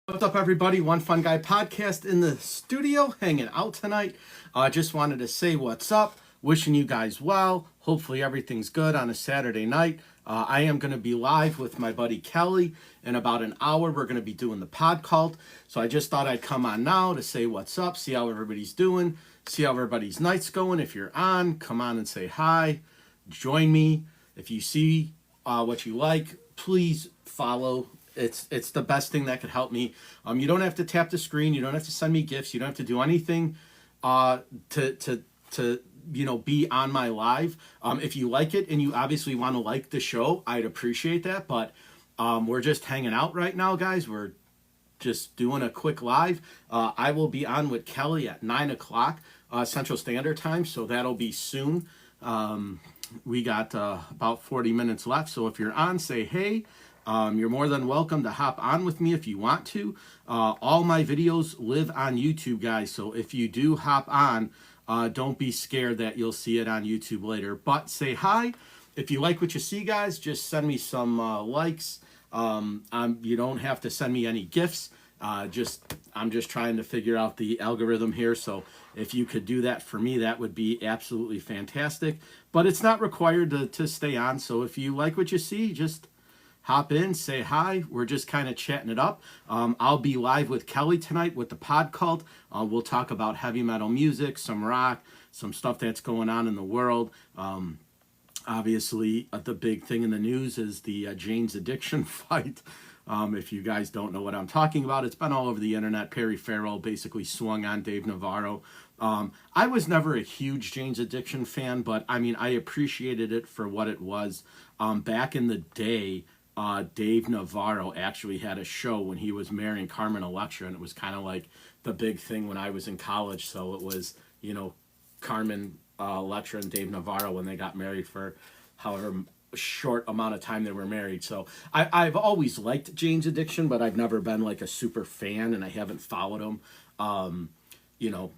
What's up, everybody? One Fun Guy podcast in the studio, hanging out tonight. Just wanted to say what's up. Wishing you guys well. Hopefully everything's good on a Saturday night. I am going to be live with my buddy Kelly in about an hour. We're going to be doing the pod cult. So I just thought I'd come on now to say what's up, see how everybody's doing, see how everybody's night's going. If you're on, come on and say hi. Join me. If you see what you like, please follow. It's the best thing that could help me. You don't have to tap the screen. You don't have to send me gifts. You don't have to do anything to be on my live. If you like it and you obviously want to like the show, I'd appreciate that. But we're just hanging out right now, guys. We're just doing a quick live. I will be on with Kelly at 9 o'clock Central Standard Time, so that'll be soon. We got about 40 minutes left, so if you're on, say hey. You're more than welcome to hop on with me if you want to. All my videos live on YouTube, guys, so if you do hop on, don't be scared that you'll see it on YouTube later. But say hi. If you like what you see, guys, just send me some likes. You don't have to send me any gifts. I'm just trying to figure out the algorithm here, so if you could do that for me, that would be absolutely fantastic. But it's not required to stay on, so if you like what you see, just hop in, say hi. We're just kind of chatting it up. I'll be live with Kelly tonight with the pod cult. We'll talk about heavy metal music, some rock, some stuff that's going on in the world. Obviously, the big thing in the news is the Jane's Addiction fight. If you guys don't know what I'm talking about, it's been all over the internet. Perry Farrell basically swung on Dave Navarro. I was never a huge Jane's Addiction fan, but I mean, I appreciated it for what it was. Back in the day, Dave Navarro actually had a show when he was marrying Carmen Electra, and it was kind of like the big thing when I was in college. So it was, Carmen Electra and Dave Navarro when they got married for however short amount of time they were married. So I've always liked Jane's Addiction, but I've never been like a super fan, and I haven't followed them.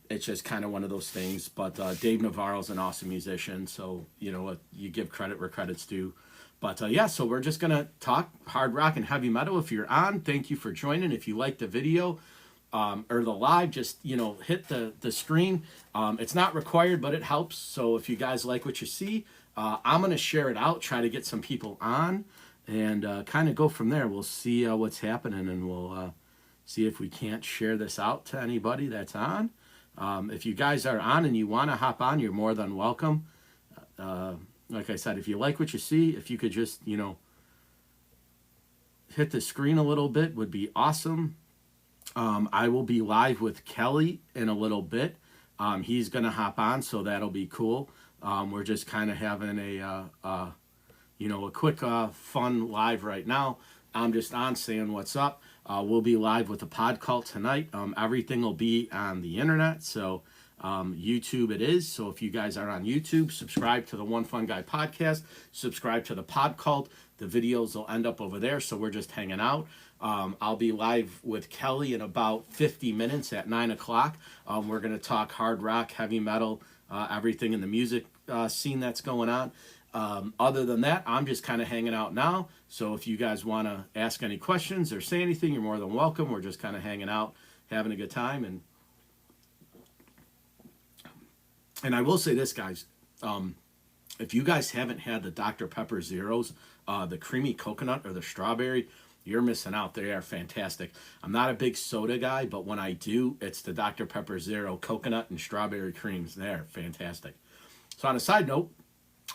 It's just kind of one of those things. But Dave Navarro's an awesome musician, so you give credit where credit's due. But so we're just going to talk hard rock and heavy metal. If you're on, thank you for joining. If you like the video or the live, just, hit the screen. It's not required, but it helps. So if you guys like what you see, I'm going to share it out, try to get some people on, and kind of go from there. We'll see what's happening, and we'll see if we can't share this out to anybody that's on. If you guys are on and you want to hop on, you're more than welcome. Like I said, if you like what you see, if you could just, hit the screen a little bit would be awesome. I will be live with Kelly in a little bit. He's going to hop on, so that'll be cool. We're just kind of having a quick fun live right now. I'm just on saying what's up. We'll be live with the pod cult tonight. Everything will be on the internet, so YouTube it is. So if you guys are on YouTube, subscribe to the One Fun Guy podcast, subscribe to the pod cult. The videos will end up over there, so we're just hanging out. I'll be live with Kelly in about 50 minutes at 9 o'clock. We're going to talk hard rock, heavy metal, everything in the music scene that's going on. Other than that, I'm just kind of hanging out now. So if you guys want to ask any questions or say anything, you're more than welcome. We're just kind of hanging out, having a good time. And I will say this, guys. If you guys haven't had the Dr. Pepper Zeros, the creamy coconut or the strawberry, you're missing out. They are fantastic. I'm not a big soda guy, but when I do, it's the Dr. Pepper Zero coconut and strawberry creams. They're fantastic. So on a side note,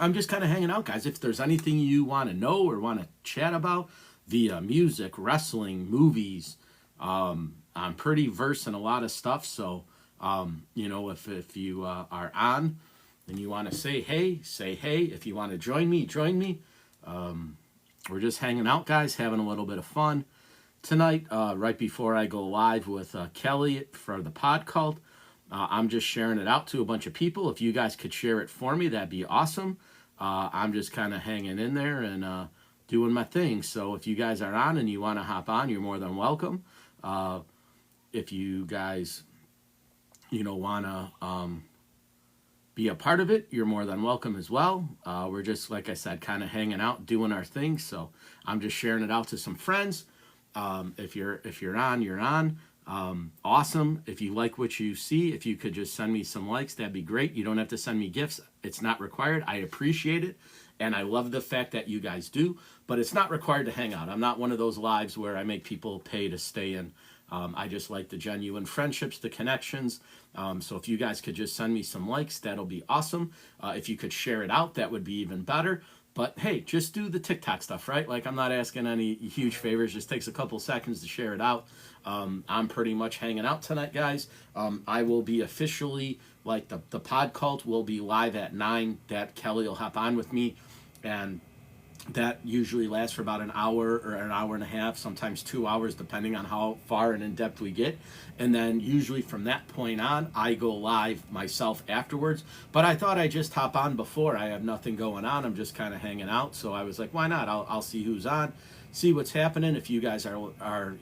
I'm just kind of hanging out, guys. If there's anything you want to know or want to chat about via music, wrestling, movies, I'm pretty versed in a lot of stuff. So if you are on and you want to say hey, say hey. If you want to join me, join me. We're just hanging out, guys, having a little bit of fun tonight. Right before I go live with Kelly for the pod cult, I'm just sharing it out to a bunch of people. If you guys could share it for me, that'd be awesome. I'm just kind of hanging in there and doing my thing. So if you guys are on and you want to hop on, you're more than welcome. If you guys want to be a part of it, you're more than welcome as well. We're just, like I said, kind of hanging out, doing our thing. So I'm just sharing it out to some friends. If you're on, you're on. Awesome. If you like what you see, if you could just send me some likes, that'd be great. You don't have to send me gifts. It's not required. I appreciate it. And I love the fact that you guys do, but it's not required to hang out. I'm not one of those lives where I make people pay to stay in. I just like the genuine friendships, the connections. So if you guys could just send me some likes, that'll be awesome. If you could share it out, that would be even better. But hey, just do the TikTok stuff, right? Like, I'm not asking any huge favors. Just takes a couple seconds to share it out. I'm pretty much hanging out tonight, guys. I will be officially, like, the pod cult will be live at 9. That Kelly will hop on with me, and that usually lasts for about an hour or an hour and a half, sometimes 2 hours, depending on how far and in depth we get. And then usually from that point on, I go live myself afterwards. But I thought I'd just hop on before. I have nothing going on. I'm just kind of hanging out. So I was like, why not? I'll see who's on, see what's happening. If you guys are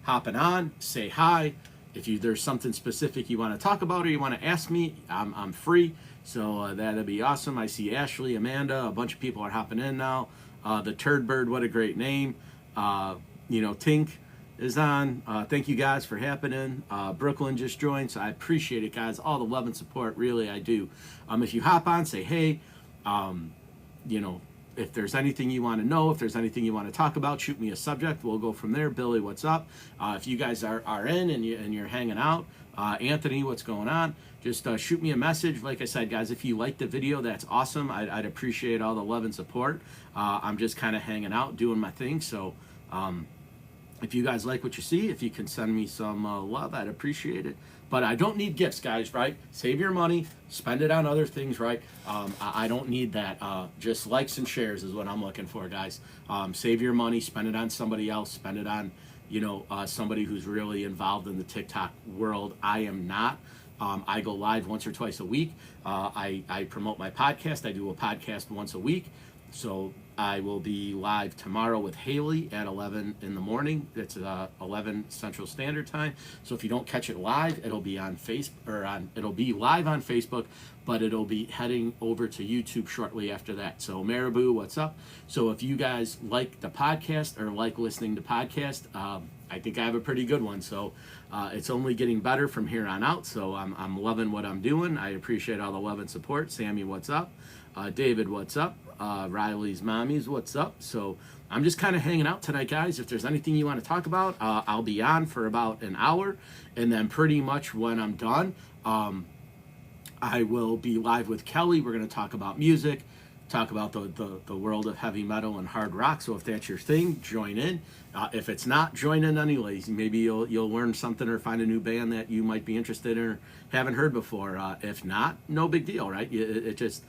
hopping on, say hi. If there's something specific you want to talk about or you want to ask me, I'm free. So that'd be awesome. I see Ashley, Amanda, a bunch of people are hopping in now. The Turd Bird, what a great name. Tink is on. Thank you guys for happening. Brooklyn just joined, so I appreciate it, guys. All the love and support, really, I do. If you hop on, say hey. If there's anything you want to know, if there's anything you want to talk about, shoot me a subject. We'll go from there. Billy, what's up? If you guys are in and you're hanging out, Anthony, what's going on? Just shoot me a message. Like I said, guys, if you like the video, that's awesome. I'd appreciate all the love and support. I'm just kind of hanging out, doing my thing. So if you guys like what you see, if you can send me some love, I'd appreciate it. But I don't need gifts, guys, right? Save your money, spend it on other things, right? I don't need that. Just likes and shares is what I'm looking for, guys. Save your money, spend it on somebody else, spend it on, somebody who's really involved in the TikTok world. I am not. I go live once or twice a week. I promote my podcast. I do a podcast once a week. So I will be live tomorrow with Haley at 11 in the morning. It's 11 Central Standard Time. So if you don't catch it live, it'll be on it'll be live on Facebook, but it'll be heading over to YouTube shortly after that. So Marabou, what's up? So if you guys like the podcast or like listening to podcast, I think I have a pretty good one. So it's only getting better from here on out. So I'm loving what I'm doing. I appreciate all the love and support. Sammy, what's up? David, what's up? Riley's mommies, what's up? So I'm just kind of hanging out tonight, guys. If there's anything you want to talk about, I'll be on for about an hour. And then pretty much when I'm done, I will be live with Kelly. We're going to talk about music, talk about the world of heavy metal and hard rock. So if that's your thing, join in. If it's not, join in anyways. Maybe you'll learn something or find a new band that you might be interested in or haven't heard before. If not, no big deal, right? It just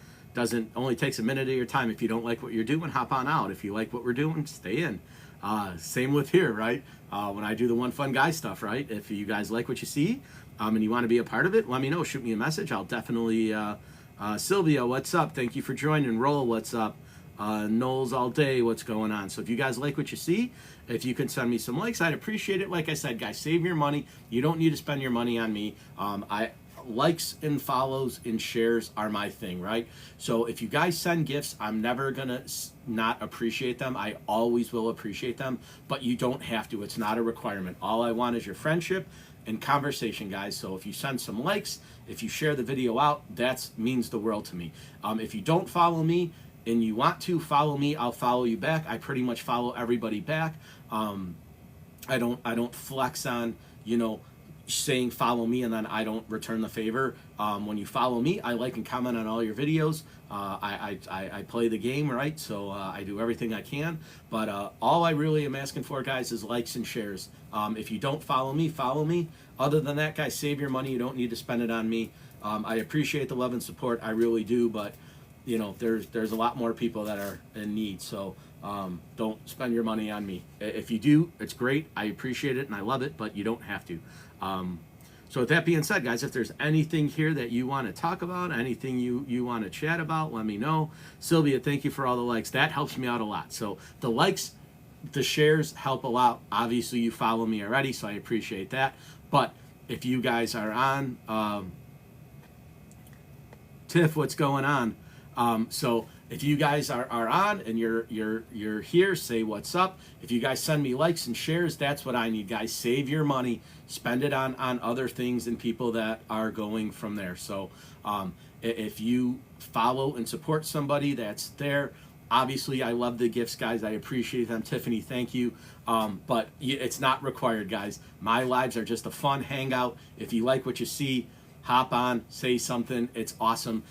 only takes a minute of your time. If you don't like what you're doing, hop on out. If you like what we're doing, stay in. Same with here, right? When I do the One Fun Guy stuff, right? If you guys like what you see and you want to be a part of it, let me know. Shoot me a message. I'll definitely... Sylvia, what's up? Thank you for joining. Roll, what's up? Knowles all day, what's going on? So if you guys like what you see, if you can send me some likes, I'd appreciate it. Like I said, guys, save your money. You don't need to spend your money on me. Likes and follows and shares are my thing, right? So if you guys send gifts, I'm never gonna not appreciate them. I always will appreciate them, but you don't have to. It's not a requirement. All I want is your friendship and conversation, guys. So if you send some likes, if you share the video out, that means the world to me. If you don't follow me and you want to follow me, I'll follow you back. I pretty much follow everybody back. I don't flex on, saying follow me and then I don't return the favor. When you follow me, I like and comment on all your videos. I play the game, right? So I do everything I can. But all I really am asking for, guys, is likes and shares. If you don't follow me, follow me. Other than that, guys, save your money. You don't need to spend it on me. I appreciate the love and support. I really do. But, there's a lot more people that are in need. So don't spend your money on me. If you do, it's great. I appreciate it and I love it, but you don't have to. So with that being said, guys, if there's anything here that you want to talk about, anything you want to chat about, let me know. Sylvia, thank you for all the likes. That helps me out a lot. So the likes, the shares help a lot. Obviously, you follow me already, so I appreciate that. But if you guys are on, Tiff, what's going on? So if you guys are on and you're here, say what's up. If you guys send me likes and shares, that's what I need, guys. Save your money, spend it on other things and people that are going from there. So if you follow and support somebody that's there, obviously I love the gifts, guys. I appreciate them. Tiffany, thank you. But it's not required, guys. My lives are just a fun hangout. If you like what you see, hop on, say something. It's awesome.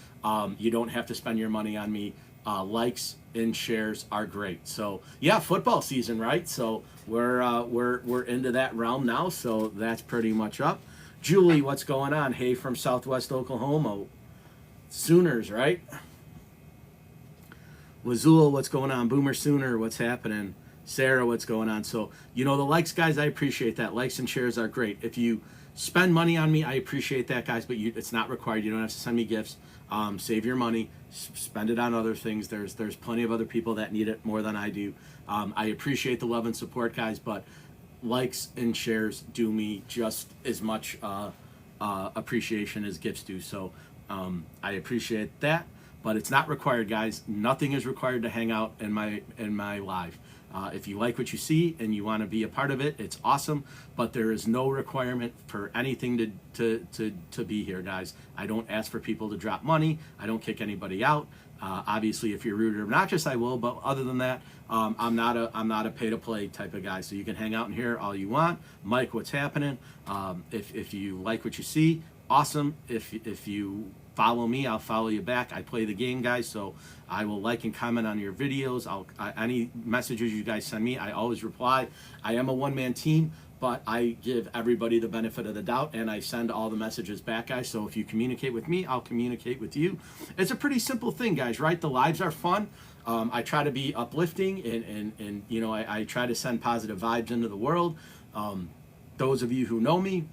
You don't have to spend your money on me. Likes and shares are great. So yeah, football season, right? So we're into that realm now. So that's pretty much up. Julie, what's going on? Hey, from Southwest Oklahoma. Sooners, right? Wazul, what's going on? Boomer Sooner, what's happening? Sarah, what's going on? So, the likes, guys, I appreciate that. Likes and shares are great. If you spend money on me, I appreciate that, guys, but it's not required. You don't have to send me gifts. Save your money. Spend it on other things. There's plenty of other people that need it more than I do. I appreciate the love and support, guys, but likes and shares do me just as much appreciation as gifts do. So I appreciate that. But it's not required, guys. Nothing is required to hang out in my live. If you like what you see and you want to be a part of it, it's awesome. But there is no requirement for anything to be here, guys. I don't ask for people to drop money. I don't kick anybody out. Obviously, if you're rude or obnoxious, I will. But other than that, I'm not a pay to play type of guy. So you can hang out in here all you want. Mike, what's happening? If you like what you see, awesome. If you follow me, I'll follow you back. I play the game, guys, so I will like and comment on your videos. Any messages you guys send me, I always reply. I am a one-man team, but I give everybody the benefit of the doubt, and I send all the messages back, guys. So if you communicate with me, I'll communicate with you. It's a pretty simple thing, guys, right? The lives are fun. I try to be uplifting, and I try to send positive vibes into the world. Those of you who know me.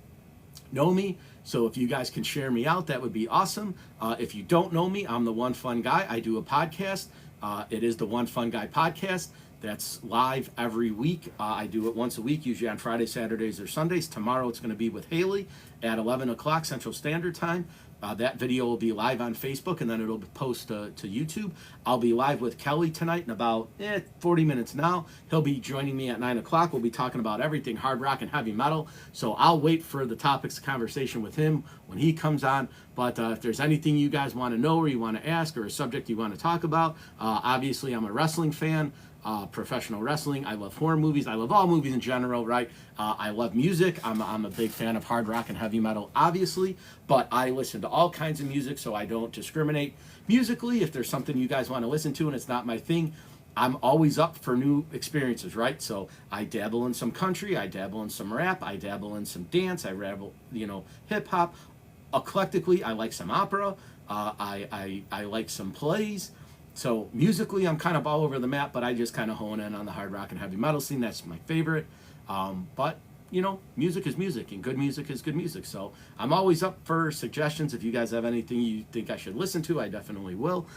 So if you guys can share me out, that would be awesome. If you don't know me, I'm the One Fun Guy. I do a podcast. It is the One Fun Guy podcast. That's live every week. I do it once a week, usually on Fridays, Saturdays, or Sundays. Tomorrow it's going to be with Haley at 11 o'clock Central Standard Time. That video will be live on Facebook, and then it'll post to YouTube. I'll be live with Kelly tonight in about 40 minutes now. He'll be joining me at 9 o'clock. We'll be talking about everything hard rock and heavy metal. So I'll wait for the topics of conversation with him when he comes on. But if there's anything you guys want to know or you want to ask or a subject you want to talk about, obviously I'm a wrestling fan. Professional wrestling. I love horror movies. I love all movies in general, right? I love music. I'm a big fan of hard rock and heavy metal, obviously, but I listen to all kinds of music, so I don't discriminate musically. If there's something you guys want to listen to and it's not my thing, I'm always up for new experiences, right? So I dabble in some country, I dabble in some rap, I dabble in some dance, I dabble, hip hop. Eclectically, I like some opera. I like some plays. So musically, I'm kind of all over the map, but I just kind of hone in on the hard rock and heavy metal scene. That's my favorite. But, music is music, and good music is good music. So I'm always up for suggestions. If you guys have anything you think I should listen to, I definitely will.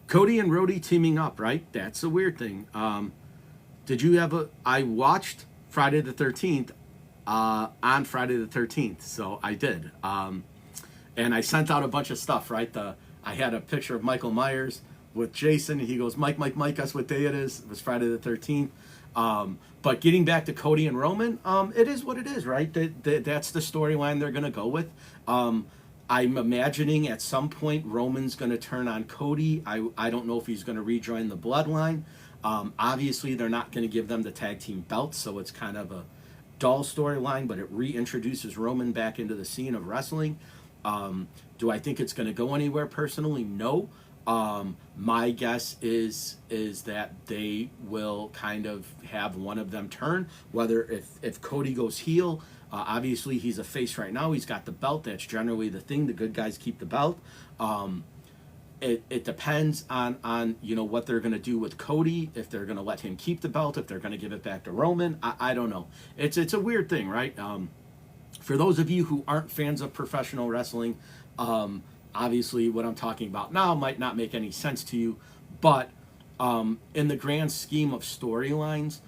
Cody and Rhodey teaming up, right? That's a weird thing. Did you have I watched Friday the 13th on Friday the 13th, so I did. And I sent out a bunch of stuff, right? I had a picture of Michael Myers with Jason, and he goes, Mike, guess what day it is? It was Friday the 13th. But getting back to Cody and Roman, it is what it is, right? That's the storyline they're going to go with. I'm imagining at some point Roman's going to turn on Cody. I don't know if he's going to rejoin the bloodline. Obviously, they're not going to give them the tag team belts, so it's kind of a dull storyline, but it reintroduces Roman back into the scene of wrestling. Do I think it's going to go anywhere personally? No. My guess is that they will kind of have one of them turn, whether if Cody goes heel, obviously he's a face right now. He's got the belt. That's generally the thing. The good guys keep the belt. It depends on what they're going to do with Cody, if they're going to let him keep the belt, if they're going to give it back to Roman. I don't know. It's a weird thing, right? For those of you who aren't fans of professional wrestling, obviously what I'm talking about now might not make any sense to you, but in the grand scheme of storylines,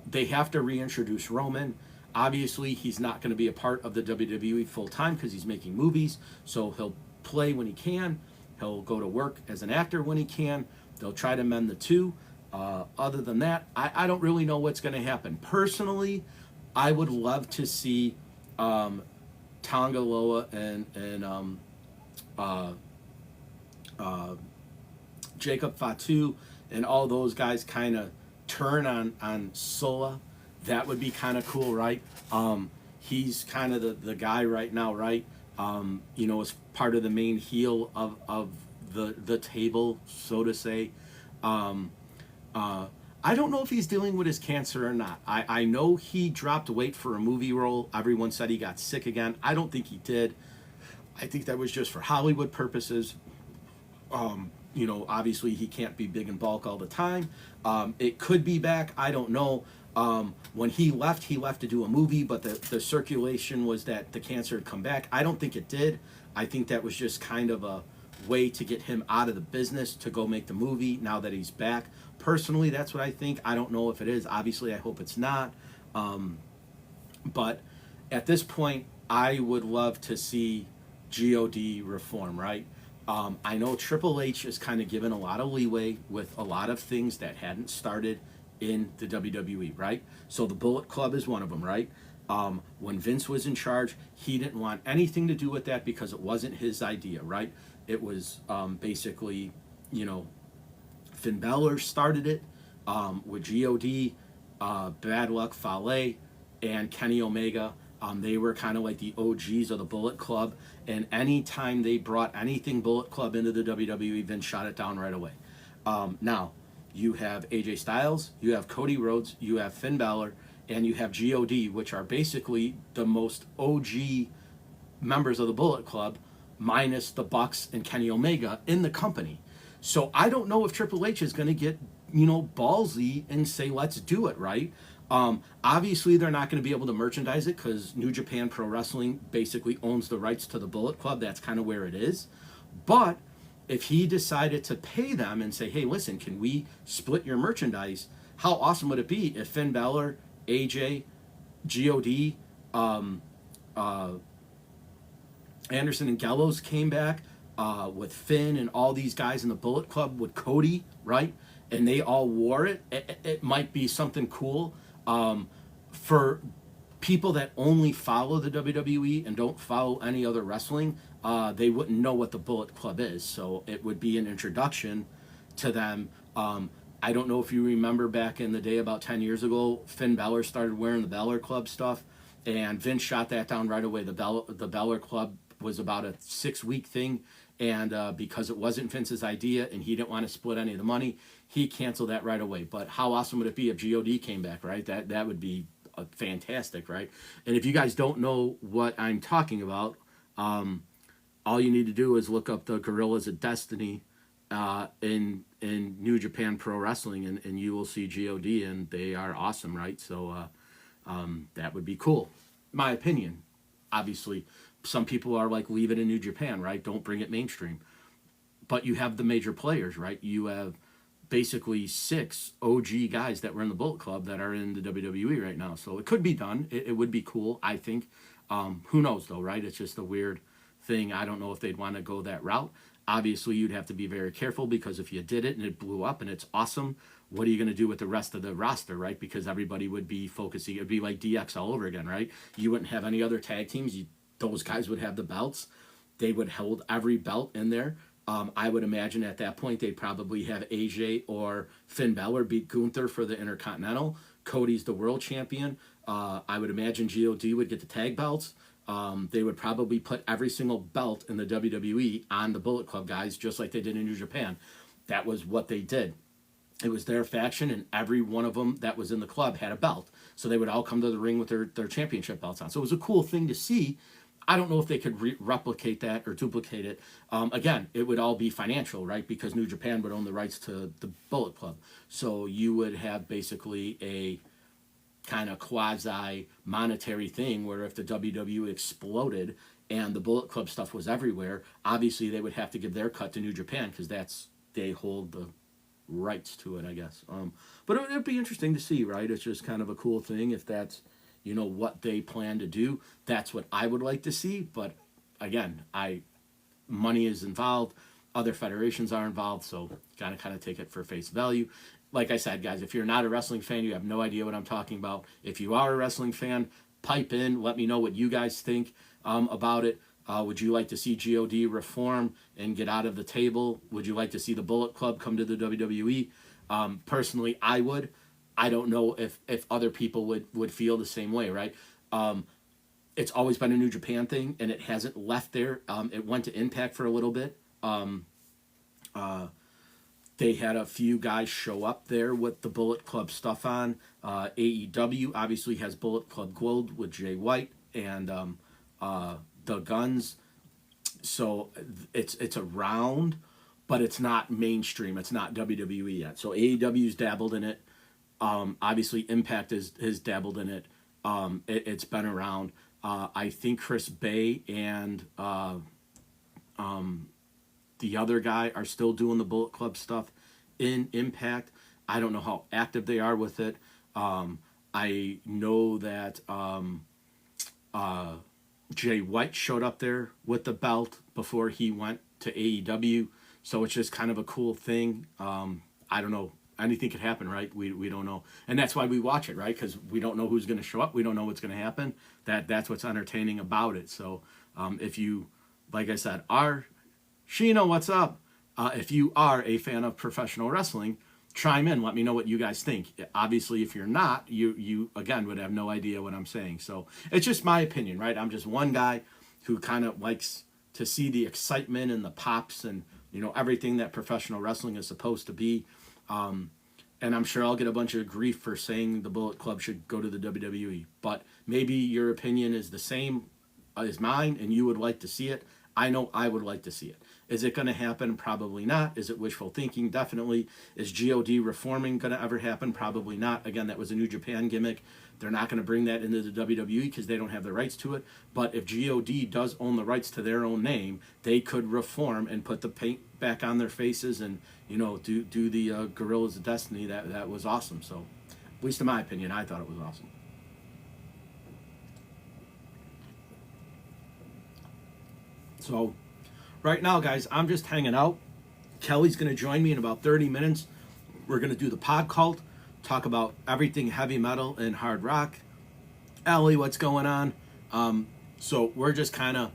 they have to reintroduce Roman. Obviously, he's not going to be a part of the WWE full time because he's making movies, so he'll play when he can. He'll go to work as an actor when he can. They'll try to mend the two. Other than that, I don't really know what's going to happen. Personally, I would love to see Tonga Loa and uh, uh, Jacob Fatu and all those guys kind of turn on Sola. That would be kind of cool, right? He's kind of the guy right now, right? As part of the main heel of the table, so to say. Um, I don't know if he's dealing with his cancer or not. I know he dropped weight for a movie role. Everyone said he got sick again. I don't think he did. I think that was just for Hollywood purposes. Obviously he can't be big and bulk all the time. It could be back. I don't know. When he left to do a movie, but the circulation was that the cancer had come back. I don't think it did. I think that was just kind of a way to get him out of the business to go make the movie now that he's back. Personally, that's what I think. I don't know if it is. Obviously, I hope it's not. But at this point, I would love to see God reform, right? I know Triple H is kind of given a lot of leeway with a lot of things that hadn't started in the WWE, right? So the Bullet Club is one of them, right? When Vince was in charge, he didn't want anything to do with that because it wasn't his idea, right? It was basically, Finn Balor started it with God, Bad Luck Fale, and Kenny Omega. They were kind of like the OGs of the Bullet Club, and anytime they brought anything Bullet Club into the WWE, Vince shot it down right away. Now, you have AJ Styles, you have Cody Rhodes, you have Finn Balor, and you have God, which are basically the most OG members of the Bullet Club, minus the Bucks and Kenny Omega in the company. So I don't know if Triple H is going to get, ballsy and say, let's do it, right? Obviously, they're not going to be able to merchandise it because New Japan Pro Wrestling basically owns the rights to the Bullet Club. That's kind of where it is. But if he decided to pay them and say, hey, listen, can we split your merchandise? How awesome would it be if Finn Balor, AJ, God, Anderson and Gallows came back with Finn and all these guys in the Bullet Club with Cody, right? And they all wore it. It might be something cool for people that only follow the WWE and don't follow any other wrestling. They wouldn't know what the Bullet Club is, so it would be an introduction to them. I don't know if you remember back in the day, about 10 years ago, Finn Balor started wearing the Balor Club stuff, and Vince shot that down right away. The Balor Club was about a 6-week thing, and because it wasn't Vince's idea and he didn't want to split any of the money, he canceled that right away. But how awesome would it be if God came back, right? That would be fantastic, right? And if you guys don't know what I'm talking about, all you need to do is look up the Gorillas of Destiny in New Japan Pro Wrestling, and you will see God, and they are awesome, right? So that would be cool, my opinion. Obviously, some people are like, leave it in New Japan, right? Don't bring it mainstream. But you have the major players, right? You have basically 6 OG guys that were in the Bullet Club that are in the WWE right now. So it could be done. It would be cool, I think. Who knows, though, right? It's just a weird thing. I don't know if they'd want to go that route. Obviously, you'd have to be very careful, because if you did it and it blew up and it's awesome, what are you going to do with the rest of the roster, right? Because everybody would be focusing. It'd be like DX all over again, right? You wouldn't have any other tag teams. Those guys would have the belts. They would hold every belt in there. I would imagine at that point they'd probably have AJ or Finn Balor beat Gunther for the Intercontinental. Cody's the world champion. I would imagine God would get the tag belts. They would probably put every single belt in the WWE on the Bullet Club guys, just like they did in New Japan. That was what they did. It was their faction, and every one of them that was in the club had a belt. So they would all come to the ring with their championship belts on. So it was a cool thing to see. I don't know if they could replicate that or duplicate it. Again, it would all be financial, right? Because New Japan would own the rights to the Bullet Club. So you would have basically a kind of quasi-monetary thing where if the WWE exploded and the Bullet Club stuff was everywhere, obviously they would have to give their cut to New Japan, because they hold the rights to it, I guess. But it would be interesting to see, right? It's just kind of a cool thing if that's what they plan to do. That's what I would like to see. But again, money is involved. other federations are involved, so gotta kind of take it for face value. Like I said, guys, if you're not a wrestling fan, you have no idea what I'm talking about. If you are a wrestling fan, pipe in, let me know what you guys think about it. Would you like to see God reform and get out of the table? Would you like to see the Bullet Club come to the WWE? Personally, I would. I don't know if other people would feel the same way, right? It's always been a New Japan thing, and it hasn't left there. It went to Impact for a little bit. They had a few guys show up there with the Bullet Club stuff on. AEW obviously has Bullet Club Gold with Jay White and the Guns. So it's around, but it's not mainstream. It's not WWE yet. So AEW's dabbled in it. Obviously Impact has dabbled in it. It's been around. I think Chris Bay and the other guy are still doing the Bullet Club stuff in Impact. I don't know how active they are with it. I know that Jay White showed up there with the belt before he went to AEW. So it's just kind of a cool thing. I don't know. Anything could happen, right? We don't know. And that's why we watch it, right? Because we don't know who's going to show up. We don't know what's going to happen. That's what's entertaining about it. So if you, like I said, are... Sheena, what's up? If you are a fan of professional wrestling, chime in. Let me know what you guys think. Obviously, if you're not, you again would have no idea what I'm saying. So it's just my opinion, right? I'm just one guy who kind of likes to see the excitement and the pops and everything that professional wrestling is supposed to be. And I'm sure I'll get a bunch of grief for saying the Bullet Club should go to the WWE. But maybe your opinion is the same as mine, and you would like to see it. I know I would like to see it. Is it going to happen? Probably not. Is it wishful thinking? Definitely. Is God reforming going to ever happen? Probably not. Again, that was a New Japan gimmick. They're not going to bring that into the WWE because they don't have the rights to it. But if God does own the rights to their own name, they could reform and put the paint back on their faces and do the Guerrillas of Destiny. That was awesome. So, at least in my opinion, I thought it was awesome. So, right now, guys, I'm just hanging out. Kelly's going to join me in about 30 minutes. We're going to do the pod cult, talk about everything heavy metal and hard rock. Ellie, what's going on? So we're just kind of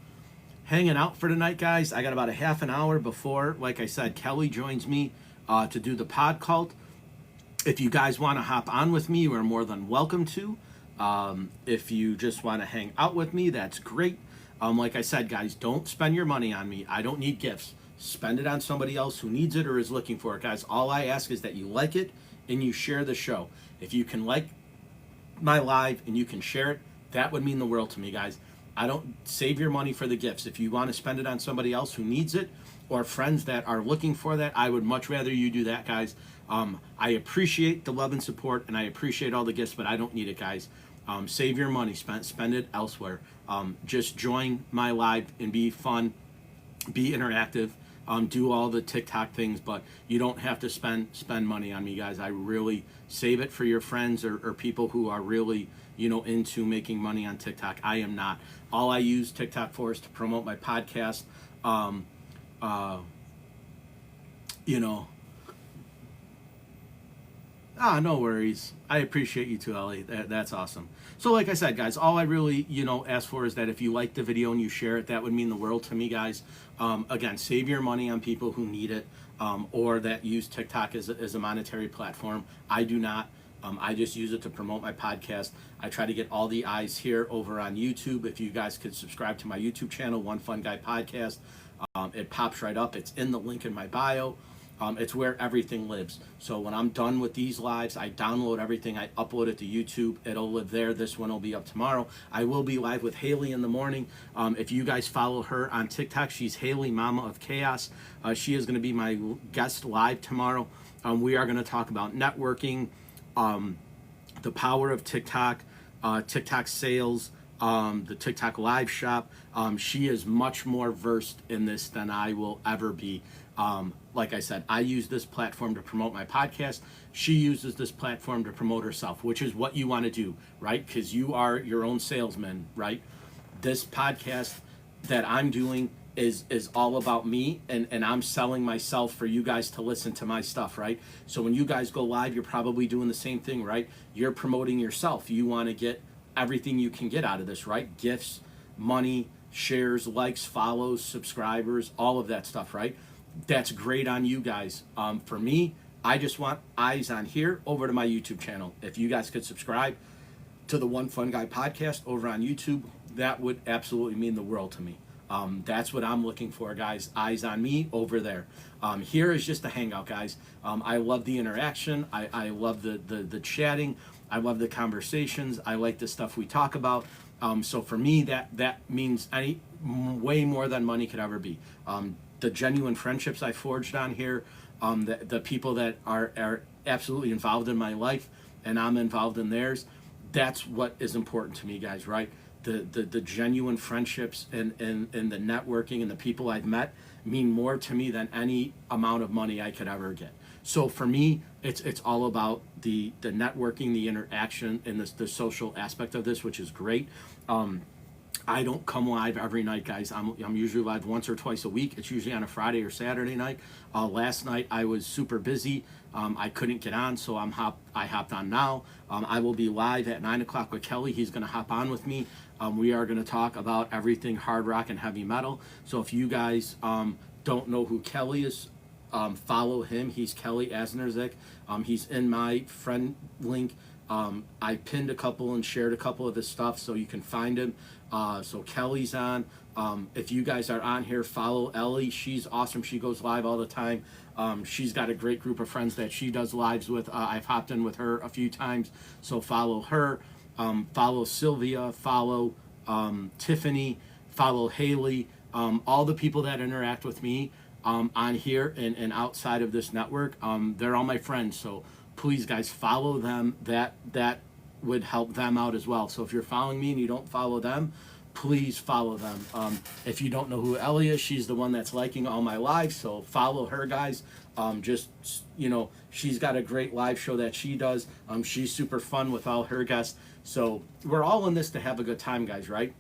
hanging out for tonight, guys. I got about a half an hour before, like I said, Kelly joins me to do the pod cult. If you guys want to hop on with me, you're more than welcome to. If you just want to hang out with me, that's great. Like I said, guys, don't spend your money on me. I don't need gifts. Spend it on somebody else who needs it or is looking for it. Guys, all I ask is that you like it and you share the show. If you can like my live and you can share it, that would mean the world to me, guys. I don't save your money for the gifts. If you want to spend it on somebody else who needs it or friends that are looking for that, I would much rather you do that, guys. I appreciate the love and support and I appreciate all the gifts, but I don't need it, guys. Save your money, spend it elsewhere. Just join my live and be fun, be interactive, do all the TikTok things, but you don't have to spend money on me, guys. I really save it for your friends or people who are really, into making money on TikTok. I am not. All I use TikTok for is to promote my podcast. No worries. I appreciate you too, Ellie. That's awesome. So like I said, guys, all I really, ask for is that if you like the video and you share it, that would mean the world to me, guys. Again, save your money on people who need it or that use TikTok as a monetary platform. I do not. I just use it to promote my podcast. I try to get all the eyes here over on YouTube. If you guys could subscribe to my YouTube channel, One Fun Guy Podcast, it pops right up. It's in the link in my bio. It's where everything lives. So when I'm done with these lives, I download everything, I upload it to YouTube. It'll live there. This one will be up tomorrow. I will be live with Haley in the morning. If you guys follow her on TikTok, she's Haley Mama of Chaos. She is going to be my guest live tomorrow. We are going to talk about networking, the power of TikTok, TikTok sales, the TikTok live shop. She is much more versed in this than I will ever be. Like I said, I use this platform to promote my podcast. She uses this platform to promote herself, which is what you want to do, right? Because you are your own salesman, right? This podcast that I'm doing is all about me, and I'm selling myself for you guys to listen to my stuff, right? So when you guys go live, you're probably doing the same thing, right? You're promoting yourself. You want to get everything you can get out of this, right? Gifts, money, shares, likes, follows, subscribers, all of that stuff, right? That's great on you guys. For me, I just want eyes on here over to my YouTube channel. If you guys could subscribe to the One Fun Guy podcast over on YouTube, that would absolutely mean the world to me. That's what I'm looking for, guys. Eyes on me over there. Here is just a hangout, guys. I love the interaction. I love the chatting. I love the conversations. I like the stuff we talk about. So for me, that means way more than money could ever be. The genuine friendships I forged on here, the people that are absolutely involved in my life, and I'm involved in theirs. That's what is important to me, guys, right? The genuine friendships and the networking and the people I've met mean more to me than any amount of money I could ever get. So for me, it's all about the networking, the interaction, and the social aspect of this, which is great. I don't come live every night, guys. I'm usually live once or twice a week. It's usually on a Friday or Saturday night. Last night I was super busy. I couldn't get on, so I hopped on now. I will be live at 9 o'clock with Kelly. He's going to hop on with me. We are going to talk about everything hard rock and heavy metal. So if you guys don't know who Kelly is, follow him. He's Kelly Asnerzik. He's in my friend link. I pinned a couple and shared a couple of his stuff so you can find him. So Kelly's on. If you guys are on here, follow Ellie. She's awesome. She goes live all the time. She's got a great group of friends that she does lives with. I've hopped in with her a few times, so follow her. Follow Sylvia. Follow Tiffany. Follow Haley. All the people that interact with me on here and outside of this network, they're all my friends. So please, guys, follow them. That would help them out as well. So if you're following me and you don't follow them, please follow them. If you don't know who Ellie is, she's the one that's liking all my lives, so follow her, guys. Just, she's got a great live show that she does. She's super fun with all her guests. So we're all in this to have a good time, guys, right?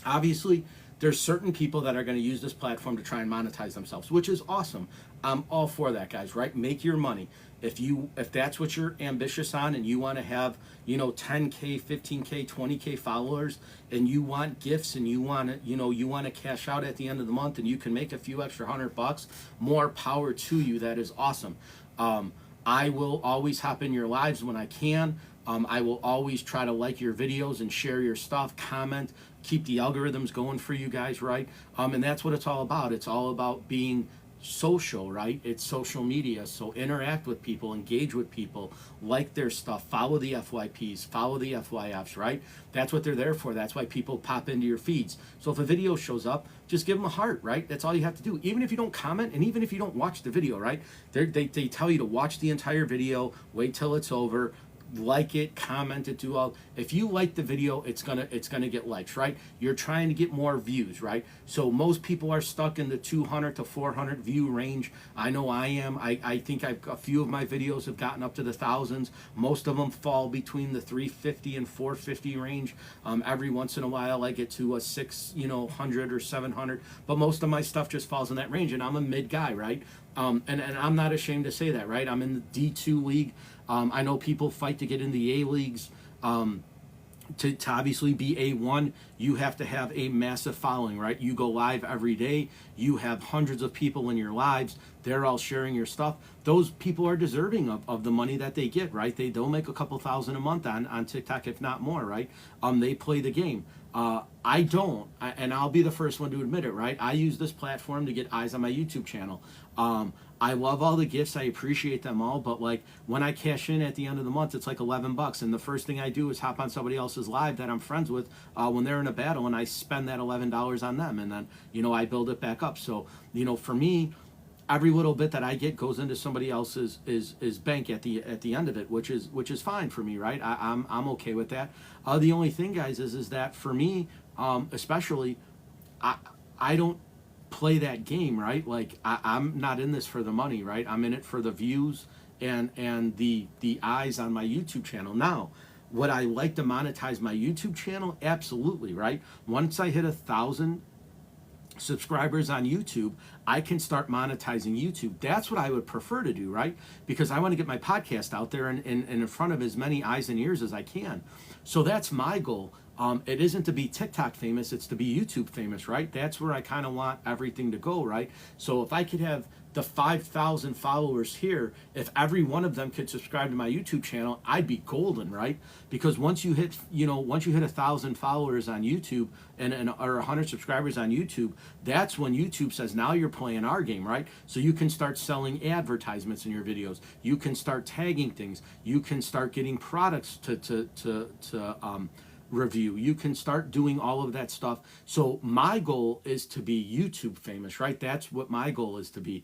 Obviously, there's certain people that are going to use this platform to try and monetize themselves, which is awesome. I'm all for that, guys, right? Make your money. If that's what you're ambitious on and you want to have, 10K, 15K, 20K followers, and you want gifts and you want to cash out at the end of the month and you can make a few extra $100, more power to you. That is awesome. I will always hop in your lives when I can. I will always try to like your videos and share your stuff, comment, keep the algorithms going for you guys, right? And that's what it's all about. It's all about being social, right? It's social media. So interact with people, engage with people, like their stuff, follow the FYPs, follow the FYFs, right? That's what they're there for. That's why people pop into your feeds. So if a video shows up, just give them a heart, right? That's all you have to do. Even if you don't comment and even if you don't watch the video, right? They tell you to watch the entire video, wait till it's over, like it, comment it, do all. If you like the video, it's gonna get likes, right? You're trying to get more views, right? So most people are stuck in the 200 to 400 view range. I know I am. I think a few of my videos have gotten up to the thousands. Most of them fall between the 350 and 450 range. Every once in a while I get to a 600 or 700, but most of my stuff just falls in that range, and I'm a mid guy, right? And I'm not ashamed to say that, right? I'm in the D2 league. I know people fight to get in the A leagues. To obviously be A1, you have to have a massive following, right? You go live every day. You have hundreds of people in your lives. They're all sharing your stuff. Those people are deserving of the money that they get, right? They'll make a couple thousand a month on TikTok, if not more, right? They play the game. I don't, and I'll be the first one to admit it, right? I use this platform to get eyes on my YouTube channel. I love all the gifts. I appreciate them all. But like when I cash in at the end of the month, it's like $11. And the first thing I do is hop on somebody else's live that I'm friends with when they're in a battle, and I spend that $11 on them. And then, I build it back up. So, for me, every little bit that I get goes into somebody else's is bank at the end of it, which is fine for me, right? I'm okay with that. The only thing, guys, is that for me, especially, I don't play that game, right? Like I'm not in this for the money, right? I'm in it for the views and the eyes on my YouTube channel. Now, would I like to monetize my YouTube channel? Absolutely, right? Once I hit 1,000 subscribers on YouTube, I can start monetizing YouTube. That's what I would prefer to do, right? Because I want to get my podcast out there and in front of as many eyes and ears as I can. So that's my goal. It isn't to be TikTok famous, it's to be YouTube famous, right? That's where I kind of want everything to go, right? So if I could have the 5,000 followers here, if every one of them could subscribe to my YouTube channel, I'd be golden, right? Because once you hit, once you hit 1,000 followers on YouTube or 100 subscribers on YouTube, that's when YouTube says, now you're playing our game, right? So you can start selling advertisements in your videos. You can start tagging things. You can start getting products to review. You can start doing all of that stuff. So my goal is to be YouTube famous, right? That's what my goal is to be.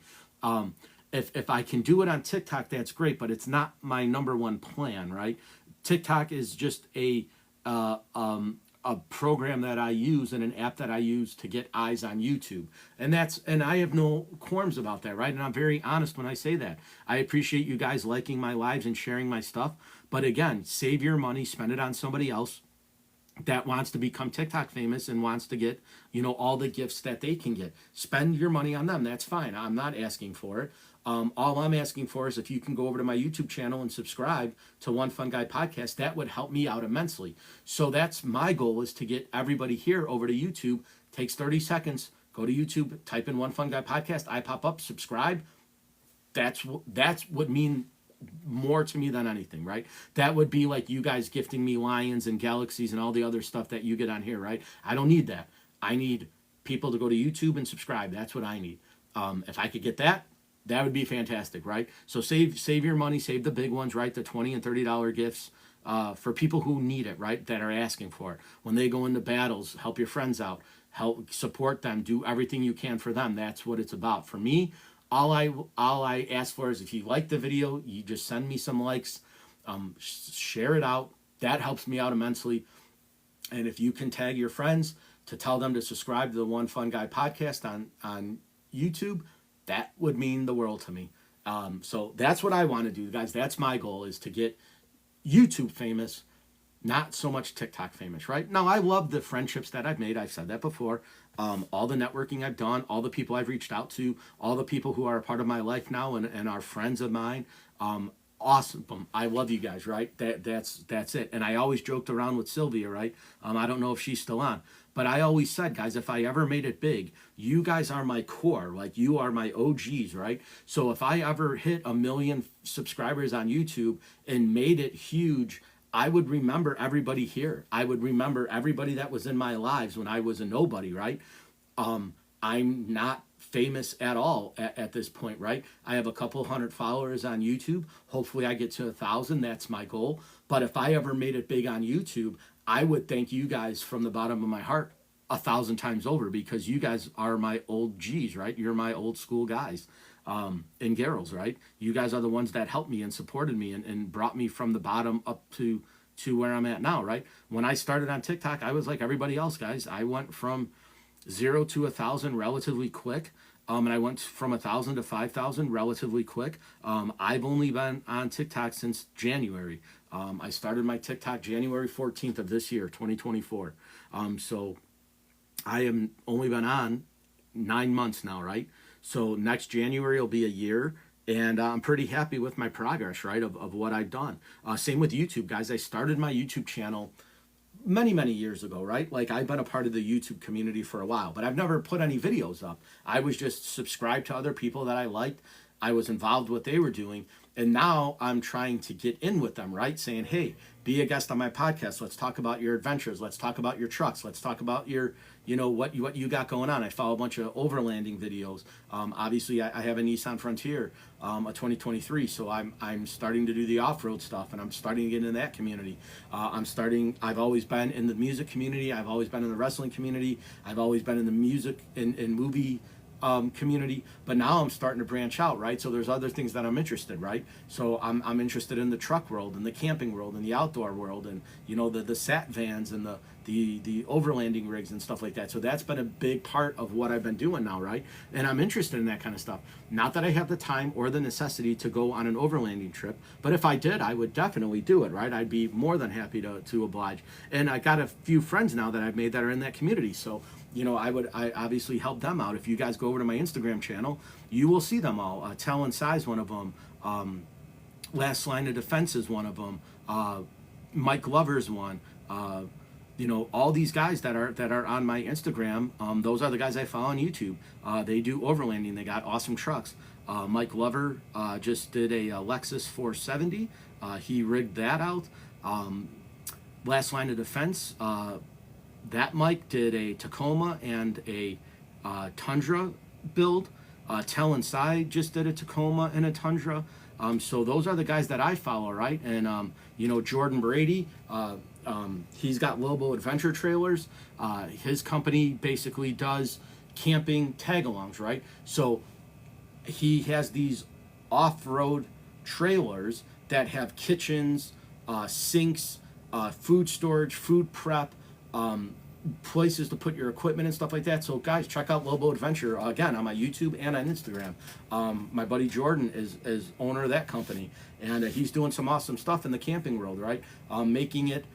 If I can do it on TikTok, that's great, but it's not my number one plan, right? TikTok is just a program that I use and an app that I use to get eyes on YouTube. And I have no qualms about that, right? And I'm very honest when I say that. I appreciate you guys liking my lives and sharing my stuff. But again, save your money, spend it on somebody else that wants to become TikTok famous and wants to get, all the gifts that they can get. Spend your money on them. That's fine. I'm not asking for it. All I'm asking for is if you can go over to my YouTube channel and subscribe to One Fun Guy Podcast, that would help me out immensely. So that's my goal, is to get everybody here over to YouTube. Takes 30 seconds. Go to YouTube, type in One Fun Guy Podcast. I pop up, subscribe. That's what mean more to me than anything, right? That would be like you guys gifting me lions and galaxies and all the other stuff that you get on here, right? I don't need that. I need people to go to YouTube and subscribe. That's what I need. If I could get that, that would be fantastic, right? So save your money, save the big ones, right? The $20 and $30 gifts for people who need it, right? That are asking for it. When they go into battles, help your friends out, help support them, do everything you can for them. That's what it's about. For me, all I ask for is if you like the video, you just send me some likes, share it out. That helps me out immensely. And if you can tag your friends to tell them to subscribe to the One Fun Guy Podcast on YouTube, that would mean the world to me. So that's what I want to do, guys. That's my goal, is to get YouTube famous, not so much TikTok famous, right? Now, I love the friendships that I've made. I've said that before. All the networking I've done, all the people I've reached out to, all the people who are a part of my life now and are friends of mine. Awesome. I love you guys, right? That's it. And I always joked around with Sylvia, right? I don't know if she's still on, but I always said, guys, if I ever made it big, you guys are my core, like you are my OGs, right? So if I ever hit 1 million subscribers on YouTube and made it huge, I would remember everybody here. I would remember everybody that was in my lives when I was a nobody, right? I'm not famous at all at this point, right? I have a couple hundred followers on YouTube. Hopefully I get to 1,000. That's my goal. But if I ever made it big on YouTube, I would thank you guys from the bottom of my heart 1,000 times over, because you guys are my old G's, right? You're my old school guys and girls, right? You guys are the ones that helped me and supported me and brought me from the bottom up to where I'm at now, right? When I started on TikTok, I was like everybody else, guys. I went from 0 to 1,000 relatively quick. And I went from 1,000 to 5,000 relatively quick. I've only been on TikTok since January. I started my TikTok January 14th of this year, 2024. So I am only been on 9 months now, right? So next January will be a year, and I'm pretty happy with my progress, right, of what I've done. Same with YouTube, guys. I started my YouTube channel many years ago, right? Like, I've been a part of the YouTube community for a while, but I've never put any videos up. I was just subscribed to other people that I liked. I was involved with what they were doing, and now I'm trying to get in with them, right? Saying, hey, be a guest on my podcast. Let's talk about your adventures. Let's talk about your trucks. Let's talk about your, what you got going on. I follow a bunch of overlanding videos. Obviously, I have a Nissan Frontier, a 2023, so I'm starting to do the off-road stuff, and I'm starting to get into that community. I've always been in the music community. I've always been in the wrestling community. I've always been in the music and movie community, but now I'm starting to branch out, right? So there's other things that I'm interested, right? So I'm interested in the truck world and the camping world and the outdoor world, and the sat vans and the overlanding rigs and stuff like that. So that's been a big part of what I've been doing now, right? And I'm interested in that kind of stuff. Not that I have the time or the necessity to go on an overlanding trip, but if I did, I would definitely do it, right? I'd be more than happy to oblige. And I got a few friends now that I've made that are in that community. So I obviously help them out. If you guys go over to my Instagram channel, you will see them all. Tell and Size, one of them. Last Line of Defense is one of them. Mike Glover's one. All these guys that are on my Instagram, those are the guys I follow on YouTube. They do overlanding. They got awesome trucks. Mike Glover just did a Lexus 470. He rigged that out. Last Line of Defense, that Mike did a Tacoma and a Tundra build. Tell and Side just did a Tacoma and a Tundra. So those are the guys that I follow, right? And Jordan Brady, he's got Lobo Adventure Trailers. His company basically does camping tag-alongs, right? So he has these off-road trailers that have kitchens, sinks, food storage, food prep, places to put your equipment and stuff like that. So guys, check out Lobo Adventure again on my YouTube and on Instagram. My buddy Jordan is owner of that company, and he's doing some awesome stuff in the camping world, right? Making it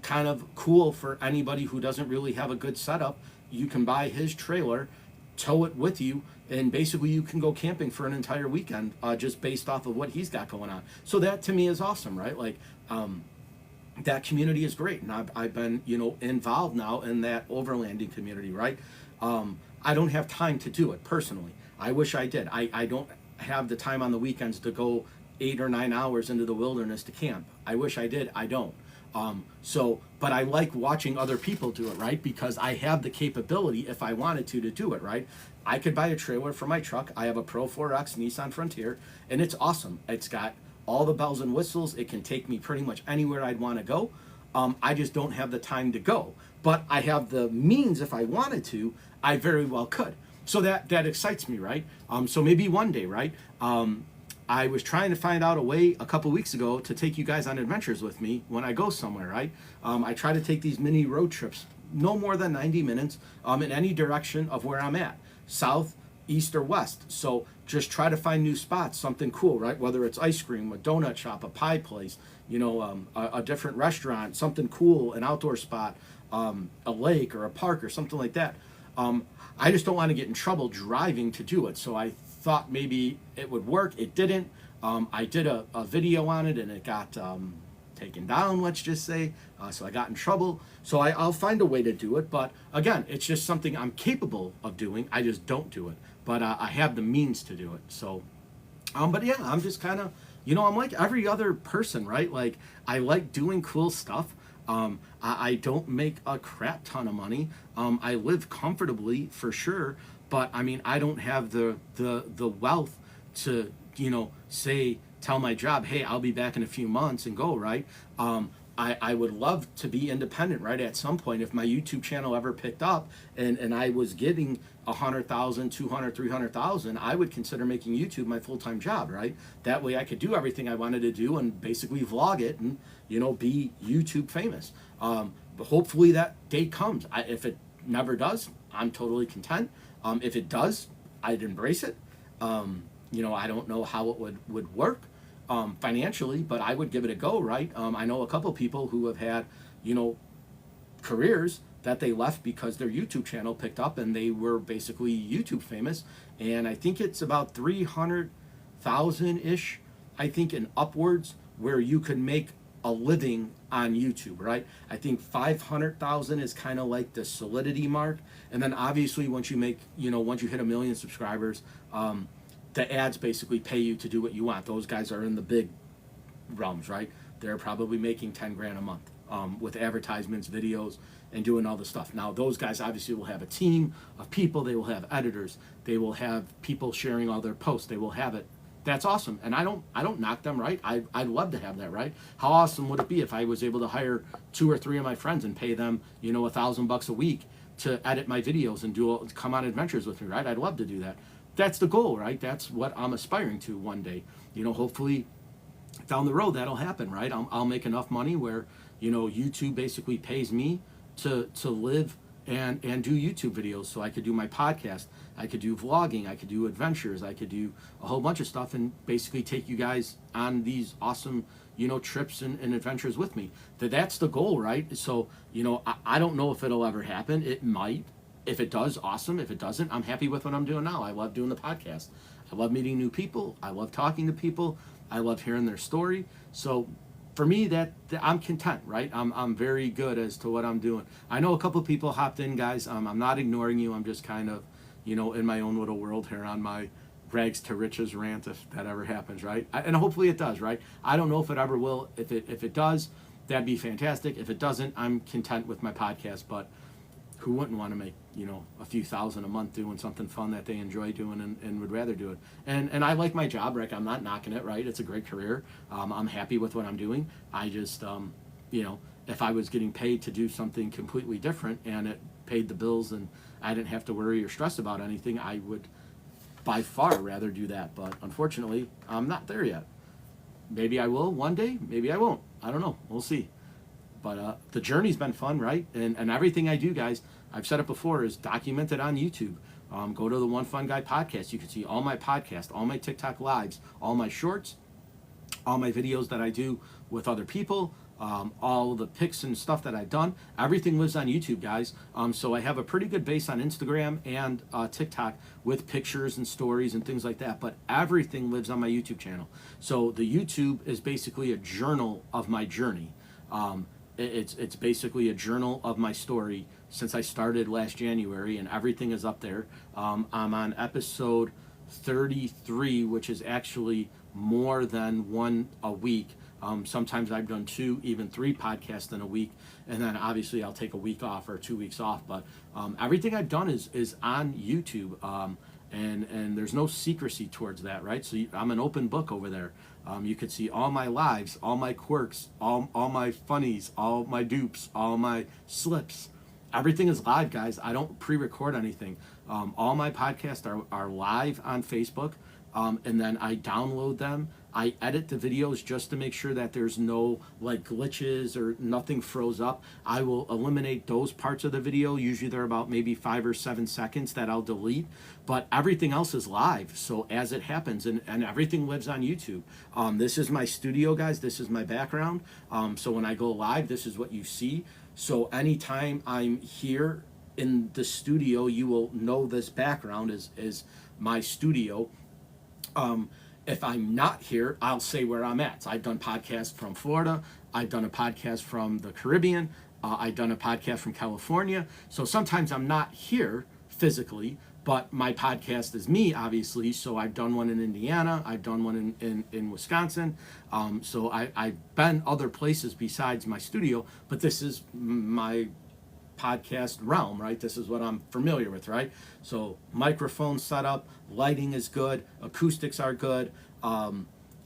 kind of cool for anybody who doesn't really have a good setup. You can buy his trailer, tow it with you, and basically you can go camping for an entire weekend just based off of what he's got going on. So that to me is awesome, right? Like that community is great, and I've been involved now in that overlanding community, right? I don't have time to do it personally. I wish I did. I don't have the time on the weekends to go 8 or 9 hours into the wilderness to camp. I wish I did. I don't. But I like watching other people do it, right? Because I have the capability, if I wanted to do it, right? I could buy a trailer for my truck. I have a Pro 4X Nissan Frontier, and it's awesome. It's got all the bells and whistles. It can take me pretty much anywhere I'd want to go. I just don't have the time to go. But I have the means, if I wanted to, I very well could. So that excites me, right? So maybe one day, right? I was trying to find out a way a couple weeks ago to take you guys on adventures with me when I go somewhere, right? I try to take these mini road trips, no more than 90 minutes, in any direction of where I'm at, south, east, or west. So just try to find new spots, something cool, right? Whether it's ice cream, a donut shop, a pie place, a different restaurant, something cool, an outdoor spot, a lake or a park or something like that. I just don't want to get in trouble driving to do it. So I thought maybe it would work. It didn't. I did a video on it and it got taken down, let's just say. So I got in trouble. So I'll find a way to do it. But again, it's just something I'm capable of doing. I just don't do it. But I have the means to do it. So, but yeah, I'm just kind of, I'm like every other person, right? Like I like doing cool stuff. I don't make a crap ton of money. I live comfortably for sure. But I mean, I don't have the wealth to, tell my job, hey, I'll be back in a few months and go, right? I would love to be independent, right? At some point, if my YouTube channel ever picked up and I was getting 100,000, 200, 300,000, I would consider making YouTube my full-time job, right? That way I could do everything I wanted to do and basically vlog it and, be YouTube famous. But hopefully that day comes. If it never does, I'm totally content. If it does, I'd embrace it. I don't know how it would work financially, but I would give it a go, right? I know a couple people who have had, careers that they left because their YouTube channel picked up and they were basically YouTube famous. And I think it's about 300,000-ish, I think, and upwards, where you could make a living on YouTube, right? I think 500,000 is kind of like the solidity mark. And then obviously once you make, once you hit 1 million subscribers, the ads basically pay you to do what you want. Those guys are in the big realms, right? They're probably making 10 grand a month with advertisements, videos, and doing all the stuff. Now those guys obviously will have a team of people. They will have editors. They will have people sharing all their posts. They will have it. That's awesome, and I don't knock them, right? I'd love to have that, right? How awesome would it be if I was able to hire 2 or 3 of my friends and pay them, $1,000 a week to edit my videos and come on adventures with me, right? I'd love to do that. That's the goal, right? That's what I'm aspiring to one day. Hopefully down the road that'll happen, right? I'll make enough money where YouTube basically pays me to live and do YouTube videos, so I could do my podcast, I could do vlogging, I could do adventures, I could do a whole bunch of stuff and basically take you guys on these awesome, trips and adventures with me. That's the goal, right? So, I don't know if it'll ever happen. It might. If it does, awesome. If it doesn't, I'm happy with what I'm doing now. I love doing the podcast. I love meeting new people. I love talking to people. I love hearing their story. So for me, that I'm content, right? I'm very good as to what I'm doing. I know a couple people hopped in, guys. I'm not ignoring you. I'm just kind of, in my own little world here on my rags to riches rant, if that ever happens, right? And hopefully it does, right? I don't know if it ever will. If it does, that'd be fantastic. If it doesn't, I'm content with my podcast. But who wouldn't want to make a few thousand a month doing something fun that they enjoy doing and would rather do it? And I like my job, Rick. I'm not knocking it, right? It's a great career. I'm happy with what I'm doing. I just if I was getting paid to do something completely different and it paid the bills and I didn't have to worry or stress about anything, I would by far rather do that. But unfortunately, I'm not there yet. Maybe I will one day, maybe I won't. I don't know. We'll see. But the journey's been fun, right? And everything I do, guys, I've said it before, is documented on YouTube. Go to the One Fun Guy podcast. You can see all my podcasts, all my TikTok lives, all my shorts, all my videos that I do with other people, all the pics and stuff that I've done. Everything lives on YouTube, guys. So I have a pretty good base on Instagram and TikTok with pictures and stories and things like that. But everything lives on my YouTube channel. So the YouTube is basically a journal of my journey. It's basically a journal of my story since I started last January, and everything is up there. I'm on episode 33, which is actually more than one a week. Sometimes I've done 2, even 3 podcasts in a week, and then obviously I'll take a week off or 2 weeks off. But everything I've done is on YouTube, and there's no secrecy towards that, right? So I'm an open book over there. You could see all my lives, all my quirks, all my funnies, all my dupes, all my slips. Everything is live, guys. I don't pre-record anything. All my podcasts are live on Facebook, and then I download them. I edit the videos just to make sure that there's no glitches or nothing froze up. I will eliminate those parts of the video. Usually they're about maybe 5 or 7 seconds that I'll delete, but everything else is live. So as it happens, and everything lives on YouTube. This is my studio, guys. This is my background. So when I go live, this is what you see. So anytime I'm here in the studio, you will know this background is my studio. If I'm not here, I'll say where I'm at. So I've done podcasts from Florida. I've done a podcast from the Caribbean. I've done a podcast from California. So sometimes I'm not here physically, but my podcast is me, obviously. So I've done one in Indiana. I've done one in Wisconsin. So I've been other places besides my studio, but this is my podcast realm, right? This is what I'm familiar with, right? So microphone setup, lighting is good, acoustics are good,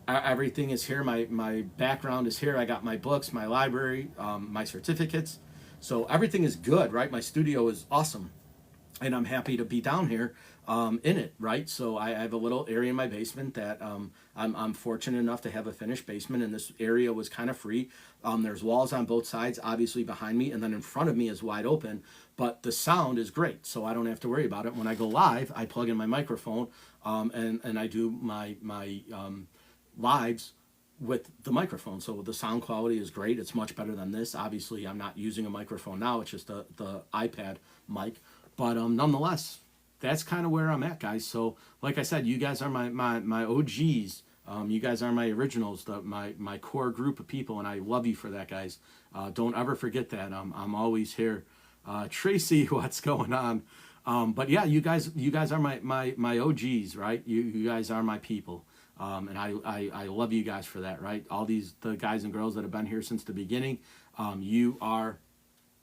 everything is here. My background is here. I got my books, my library, my certificates. So everything is good, right? My studio is awesome, and I'm happy to be down here in it, right? So I have a little area in my basement that I'm fortunate enough to have a finished basement, and this area was kind of free. There's walls on both sides, obviously behind me, and then in front of me is wide open, but the sound is great, so I don't have to worry about it. When I go live, I plug in my microphone, and I do my lives with the microphone, so the sound quality is great. It's much better than this. Obviously, I'm not using a microphone now. It's just the iPad mic, but nonetheless, that's kind of where I'm at, guys. So like I said, you guys are my OGs. You guys are my originals, my core group of people, and I love you for that, guys. Don't ever forget that. I'm always here. Tracy, what's going on? But yeah, you guys are my OGs, right? You guys are my people. And I love you guys for that, right? All the guys and girls that have been here since the beginning, you are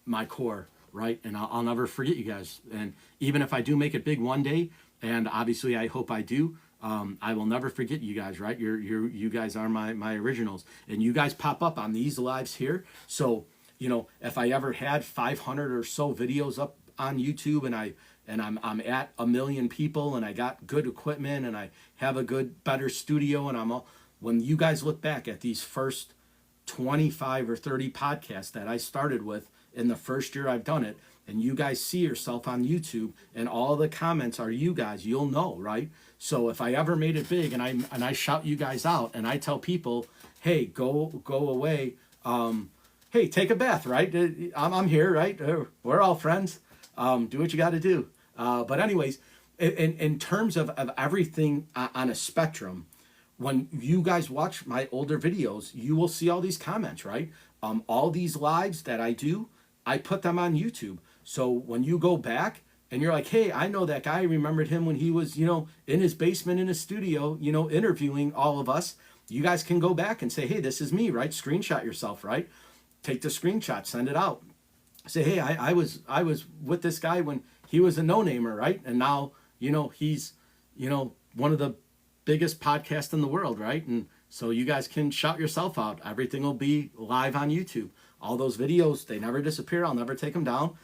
my core, right? And I'll never forget you guys. And even if I do make it big one day, and obviously I hope I do, I will never forget you guys, right? You guys are my originals, and you guys pop up on these lives here. So if I ever had 500 or so videos up on YouTube, and I'm at 1 million people, and I got good equipment, and I have a better studio, and when you guys look back at these first 25 or 30 podcasts that I started with in the first year I've done it, and you guys see yourself on YouTube, and all the comments are you guys, you'll know, right? So if I ever made it big, and I shout you guys out, and I tell people, hey, go away, hey, take a bath, right? I'm here, right? We're all friends. Do what you got to do. But anyways, in terms of everything on a spectrum, when you guys watch my older videos, you will see all these comments, right? All these lives that I do, I put them on YouTube. So when you go back and you're like, hey, I know that guy. I remembered him when he was, in his basement in his studio, interviewing all of us. You guys can go back and say, hey, this is me, right? Screenshot yourself, right? Take the screenshot, send it out. Say, hey, I was with this guy when he was a no-namer, right? And now, he's, one of the biggest podcasts in the world, right? And so you guys can shout yourself out. Everything will be live on YouTube. All those videos, they never disappear. I'll never take them down.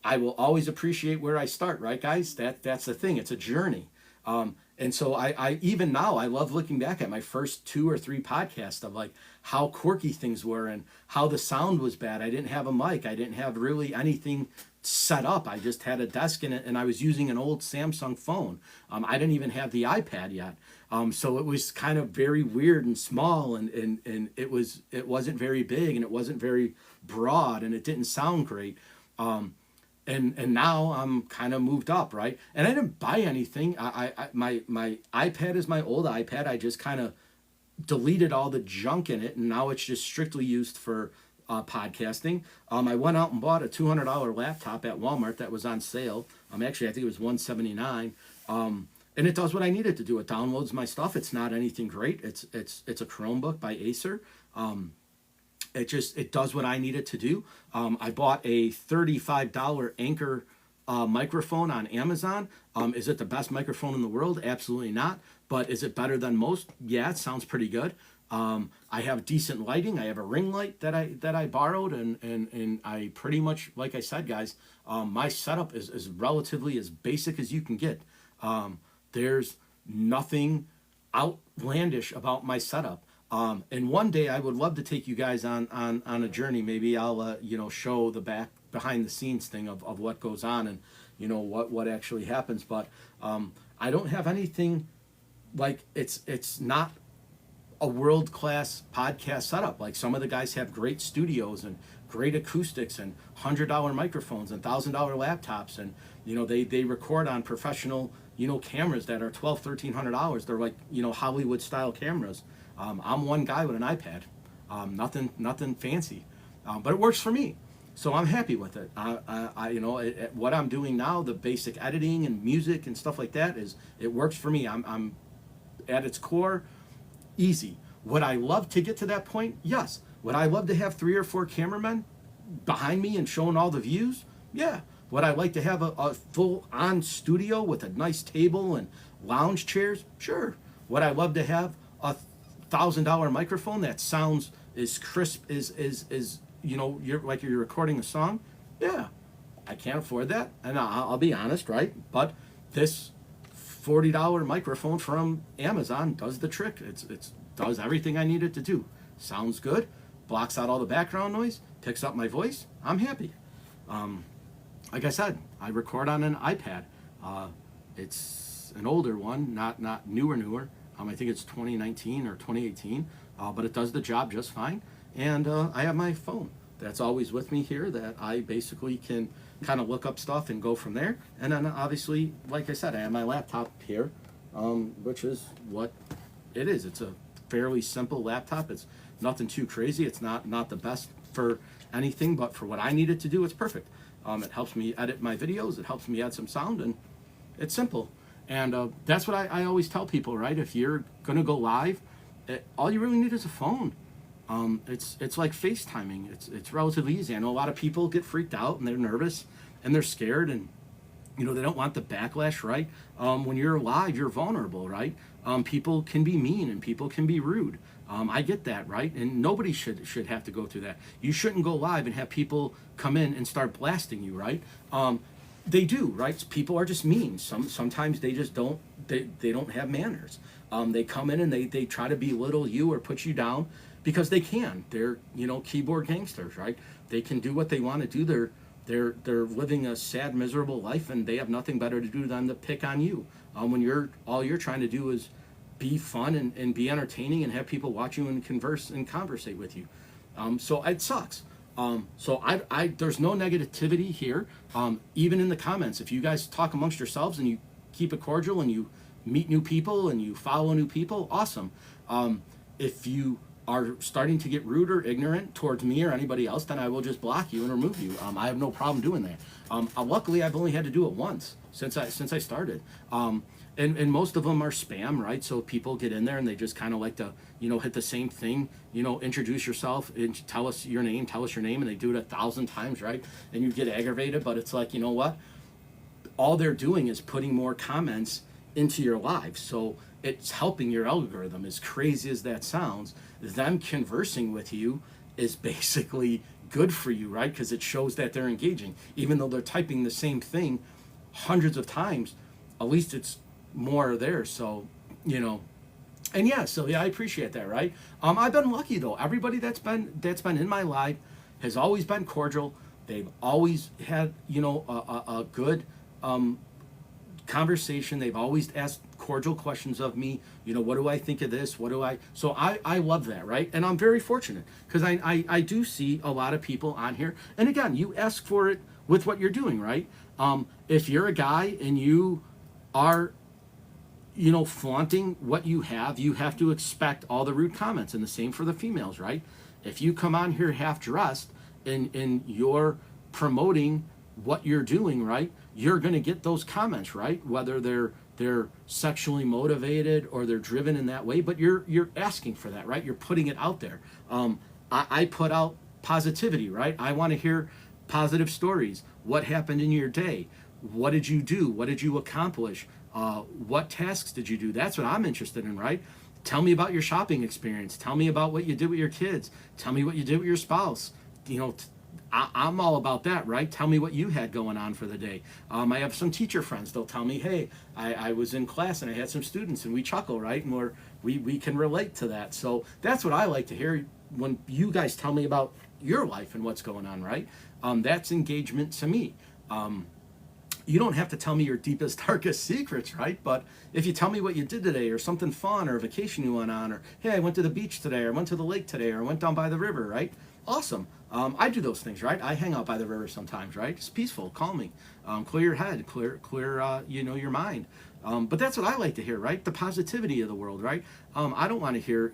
I will always appreciate where I start, right, guys? That's the thing. It's a journey. And so I even now, I love looking back at my first 2 or 3 podcasts of like how quirky things were and how the sound was bad. I didn't have a mic. I didn't have really anything set up. I just had a desk in it, and I was using an old Samsung phone. I didn't even have the iPad yet. So it was kind of very weird and small, and it wasn't very big, and it wasn't very broad, and it didn't sound great. And now I'm kind of moved up, right? And I didn't buy anything. My iPad is my old iPad. I just kind of deleted all the junk in it, and now it's just strictly used for podcasting. I went out and bought a $200 laptop at Walmart that was on sale. Actually, I think it was $179. And it does what I need it to do. It downloads my stuff. It's not anything great. It's a Chromebook by Acer. It does what I need it to do. I bought a $35 Anker microphone on Amazon. Is it the best microphone in the world? Absolutely not. But is it better than most? Yeah, it sounds pretty good. I have decent lighting. I have a ring light that I borrowed, and I pretty much, like I said, guys, my setup is relatively as basic as you can get. There's nothing outlandish about my setup. And one day I would love to take you guys on a journey. Maybe I'll show the behind the scenes thing of what goes on and what actually happens. But I don't have anything like it's not a world-class podcast setup. Like some of the guys have great studios and great acoustics and $100 microphones and $1,000 laptops, and they record on professional cameras that are $1,200-$1,300. They're like Hollywood style cameras. I'm one guy with an iPad, nothing fancy, but it works for me, so I'm happy with it. What I'm doing now, the basic editing and music and stuff like that, it works for me. I'm at its core easy. Would I love to get to that point? Yes. Would I love to have 3 or 4 cameramen behind me and showing all the views? Yeah. Would I like to have a full-on studio with a nice table and lounge chairs? Sure. Would I love to have a $1,000 microphone that sounds as crisp as you're recording a song? Yeah. I can't afford that, and I'll be honest, right? But this $40 microphone from Amazon does the trick. It does everything I need it to do. Sounds good, blocks out all the background noise, picks up my voice. I'm happy. Like I said, I record on an iPad. It's an older one, not newer. I think it's 2019 or 2018, but it does the job just fine. And I have my phone that's always with me here that I basically can kind of look up stuff and go from there. And then obviously, like I said, I have my laptop here, which is what it is. It's a fairly simple laptop. It's nothing too crazy. It's not the best for anything, but for what I need it to do, it's perfect. It helps me edit my videos. It helps me add some sound, and it's simple. And that's what I always tell people, right? If you're going to go live, all you really need is a phone. It's like FaceTiming. It's relatively easy. I know a lot of people get freaked out and they're nervous and they're scared, and they don't want the backlash, right? When you're live, you're vulnerable, right? People can be mean and people can be rude. I get that, right? And nobody should have to go through that. You shouldn't go live and have people come in and start blasting you, right? They do, right? People are just mean. Sometimes they just don't have manners. They come in and they try to belittle you or put you down because they can. They're keyboard gangsters, right? They can do what they want to do. They're living a sad, miserable life, and they have nothing better to do than to pick on you. When all you're trying to do is be fun and be entertaining and have people watch you and conversate with you. So it sucks. So there's no negativity here. Even in the comments, if you guys talk amongst yourselves and you keep it cordial and you meet new people and you follow new people, awesome. If you are starting to get rude or ignorant towards me or anybody else, then I will just block you and remove you. I have no problem doing that. Luckily, I've only had to do it once since I started. And most of them are spam, right? So people get in there and they just kind of like to, hit the same thing, introduce yourself and tell us your name, and they do it 1,000 times, right? And you get aggravated, but it's like, you know what? All they're doing is putting more comments into your lives. So it's helping your algorithm. As crazy as that sounds, them conversing with you is basically good for you, right? Because it shows that they're engaging. Even though they're typing the same thing hundreds of times, at least it's more there. So, and yeah, so yeah, I appreciate that, right? I've been lucky though. Everybody that's been in my life has always been cordial. They've always had, a good conversation. They've always asked cordial questions of me. What do I think of this? So I love that, right? And I'm very fortunate because I do see a lot of people on here. And again, you ask for it with what you're doing, right? If you're a guy and you are, flaunting what you have to expect all the rude comments, and the same for the females, right? If you come on here half dressed and you're promoting what you're doing, right, you're going to get those comments, right? Whether they're sexually motivated or they're driven in that way, but you're asking for that, right? You're putting it out there. I put out positivity, right? I want to hear positive stories. What happened in your day? What did you do? What did you accomplish? What tasks did you do? That's what I'm interested in, right? Tell me about your shopping experience. Tell me about what you did with your kids. Tell me what you did with your spouse. I'm all about that, right? Tell me what you had going on for the day. I have some teacher friends. They'll tell me, hey, I was in class and I had some students, and we chuckle, right? And we can relate to that. So that's what I like to hear when you guys tell me about your life and what's going on, right? That's engagement to me. You don't have to tell me your deepest, darkest secrets, right? But if you tell me what you did today, or something fun, or a vacation you went on, or hey, I went to the beach today, or I went to the lake today, or I went down by the river, right? Awesome. I do those things, right? I hang out by the river sometimes, right? It's peaceful, calming, clear your head, clear your mind. But that's what I like to hear, right? The positivity of the world, right? I don't want to hear,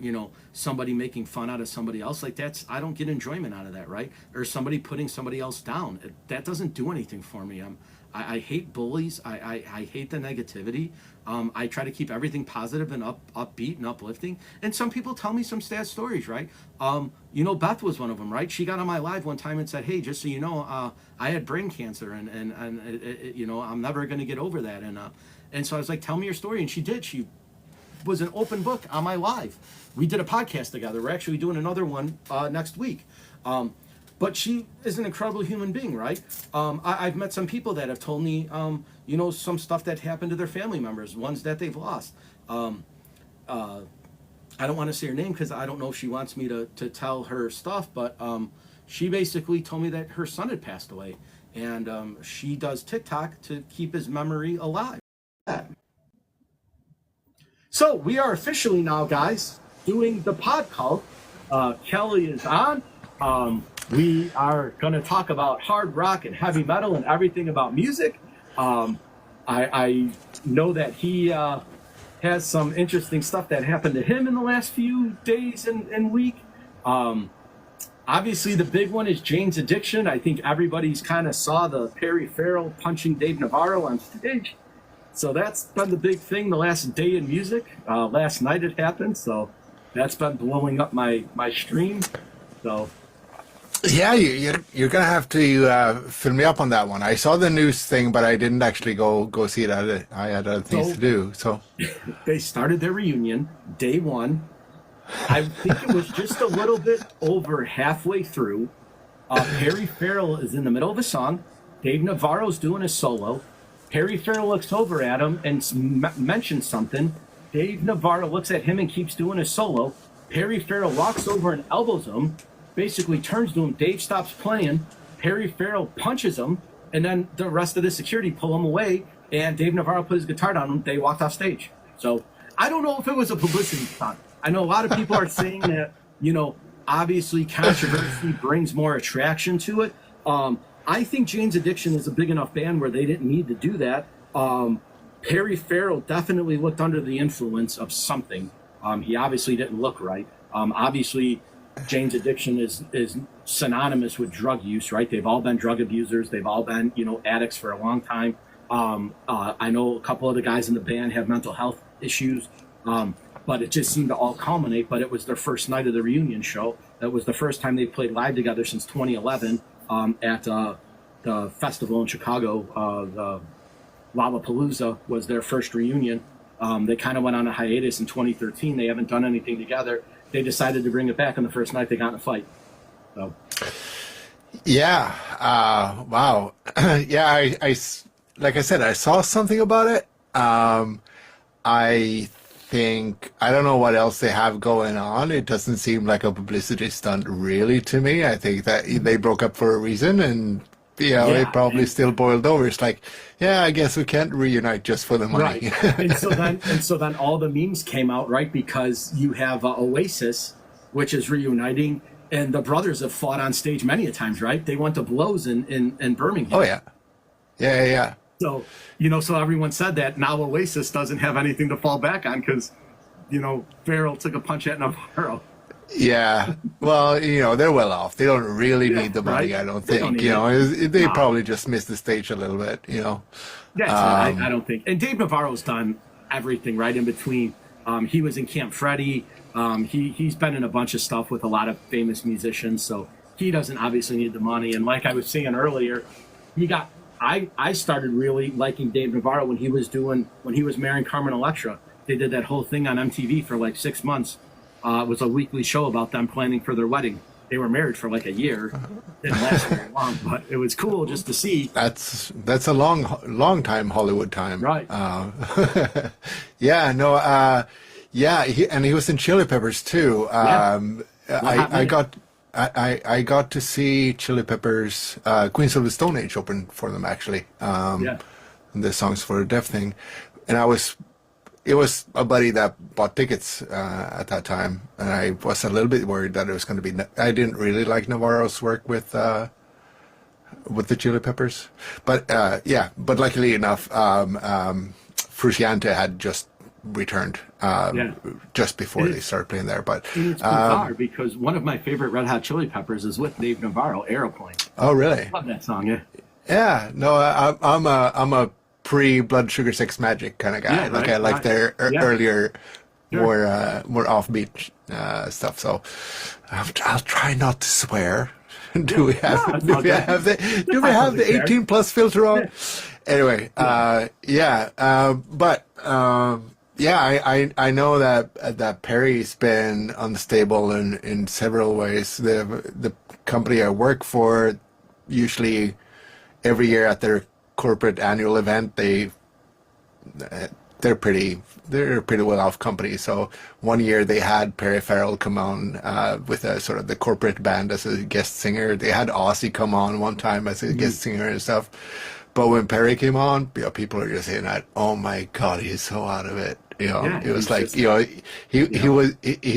somebody making fun out of somebody else. Like I don't get enjoyment out of that, right? Or somebody putting somebody else down. That doesn't do anything for me. I hate bullies. I hate the negativity. I try to keep everything positive and upbeat and uplifting. And some people tell me some sad stories, right? Beth was one of them, right? She got on my live one time and said, hey, just so you know, I had brain cancer and I'm never going to get over that. And so I was like, tell me your story. And she did. She was an open book on my live. We did a podcast together. We're actually doing another one next week. But she is an incredible human being, right? I've met some people that have told me, some stuff that happened to their family members, ones that they've lost. I don't want to say her name because I don't know if she wants me to tell her stuff, but she basically told me that her son had passed away, and she does TikTok to keep his memory alive. So we are officially now, guys, doing the pod cult. Kelly is on. We are going to talk about hard rock and heavy metal and everything about music. I know that he has some interesting stuff that happened to him in the last few days and week. Obviously, the big one is Jane's Addiction. I think everybody's kind of saw the Perry Farrell punching Dave Navarro on stage. So that's been the big thing the last day in music. Last night it happened, so that's been blowing up my stream. So yeah, you're gonna have to fill me up on that one. I saw the news thing, but I didn't actually go see it. I had other things to do. So they started their reunion day one. I think it was just a little bit over halfway through. Perry Farrell is in the middle of a song. Dave Navarro's doing a solo. Perry Farrell looks over at him and mentions something. Dave Navarro looks at him and keeps doing a solo. Perry Farrell walks over and elbows him, basically turns to him. Dave stops playing. Perry Farrell punches him, and then the rest of the security pull him away, and Dave Navarro put his guitar down and they walked off stage. So I don't know if it was a publicity stunt. I know a lot of people are saying that, obviously controversy brings more attraction to it. I think Jane's Addiction is a big enough band where they didn't need to do that. Perry Farrell definitely looked under the influence of something. He obviously didn't look right. Obviously, Jane's Addiction is synonymous with drug use, right? They've all been drug abusers. They've all been, addicts for a long time. I know a couple of the guys in the band have mental health issues, but it just seemed to all culminate. But it was their first night of the reunion show. That was the first time they played live together since 2011 at the festival in Chicago. The Lollapalooza was their first reunion. They kind of went on a hiatus in 2013. They haven't done anything together. They decided to bring it back on the first night they got in a fight. So. Yeah. Wow. Yeah. Like I said, I saw something about it. I think, I don't know what else they have going on. It doesn't seem like a publicity stunt really to me. I think that they broke up for a reason, and it probably still boiled over. It's like, yeah, I guess we can't reunite just for the money. Right. and so then all the memes came out, right? Because you have Oasis, which is reuniting, and the brothers have fought on stage many a times, right? They went to blows in Birmingham. Oh yeah. Yeah. So, so everyone said that now Oasis doesn't have anything to fall back on because, Farrell took a punch at Navarro. Yeah. Well, they're well off. They don't really need the money, right? I don't think. They probably just missed the stage a little bit, That's I don't think. And Dave Navarro's done everything right in between. He was in Camp Freddy. He's been in a bunch of stuff with a lot of famous musicians, so he doesn't obviously need the money. And like I was saying earlier, I started really liking Dave Navarro when he was marrying Carmen Electra. They did that whole thing on MTV for like 6 months. It was a weekly show about them planning for their wedding. They were married for like a year. Didn't last very long, but it was cool just to see. That's a long time Hollywood time. Right. Yeah. No. Yeah. He was in Chili Peppers too. I got to see Chili Peppers, Queens of the Stone Age open for them actually. The Songs for the Deaf thing, and it was a buddy that bought tickets at that time, and I was a little bit worried that it was going to be. I didn't really like Navarro's work with the Chili Peppers, but But luckily enough, Frusciante had just returned just before they started playing there. But it's bizarre because one of my favorite Red Hot Chili Peppers is with Dave Navarro, Aeroplane. Oh, really? Love that song. Yeah. Yeah. No, I'm a pre-Blood Sugar Sex Magic kind of guy. I like their earlier, more offbeat stuff. So I'll try not to swear. Do we have the 18 plus filter on? Anyway, but I know that Perry's been unstable in several ways. The company I work for, usually every year at their corporate annual event, they're a pretty well off company. So one year they had Perry Farrell come on with a sort of the corporate band as a guest singer. They had Ozzy come on one time as a guest singer and stuff. But when Perry came on, people are just saying that, oh my God, he's so out of it. It was like, he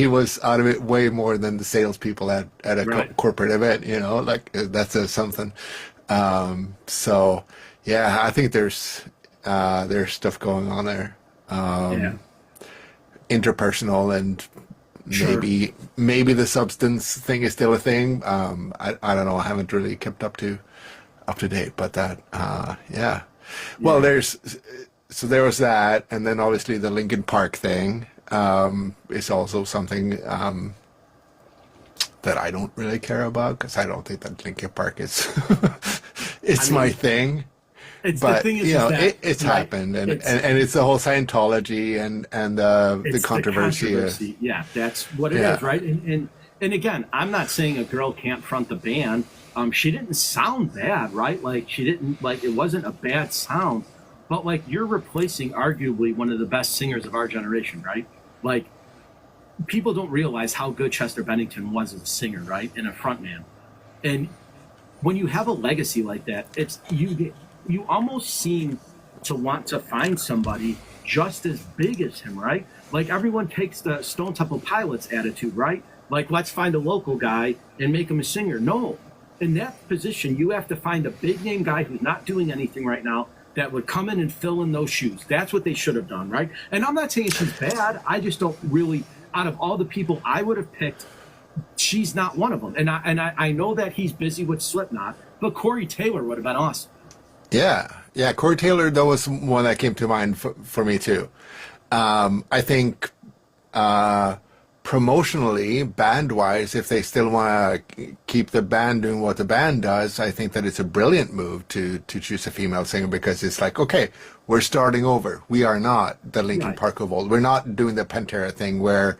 was out of it way more than the salespeople at a corporate event. Like that says something. So yeah, I think there's stuff going on there. Interpersonal and maybe the substance thing is still a thing. I don't know. I haven't really kept up to date, but that well, there was that, and then obviously the Linkin Park thing is also something that I don't really care about, because I don't think that Linkin Park is my thing. But the thing is, it's happened, and it's the whole Scientology and the controversy. Yeah, that's what it is, right? And again, I'm not saying a girl can't front the band. She didn't sound bad, right? Like it wasn't a bad sound, but like you're replacing arguably one of the best singers of our generation, right? Like people don't realize how good Chester Bennington was as a singer, right? And a frontman. And when you have a legacy like that, you almost seem to want to find somebody just as big as him, right? Like everyone takes the Stone Temple Pilots attitude, right? Like, let's find a local guy and make him a singer. No. In that position, you have to find a big name guy who's not doing anything right now that would come in and fill in those shoes. That's what they should have done, right? And I'm not saying she's bad. I just don't really, out of all the people I would have picked, she's not one of them. And I know that he's busy with Slipknot, but Corey Taylor would have been awesome. Yeah. Corey Taylor, that was one that came to mind for me too. I think promotionally, band-wise, if they still want to keep the band doing what the band does, I think that it's a brilliant move to choose a female singer, because it's like, okay, we're starting over. We are not the Linkin Right. Park of old. We're not doing the Pantera thing where,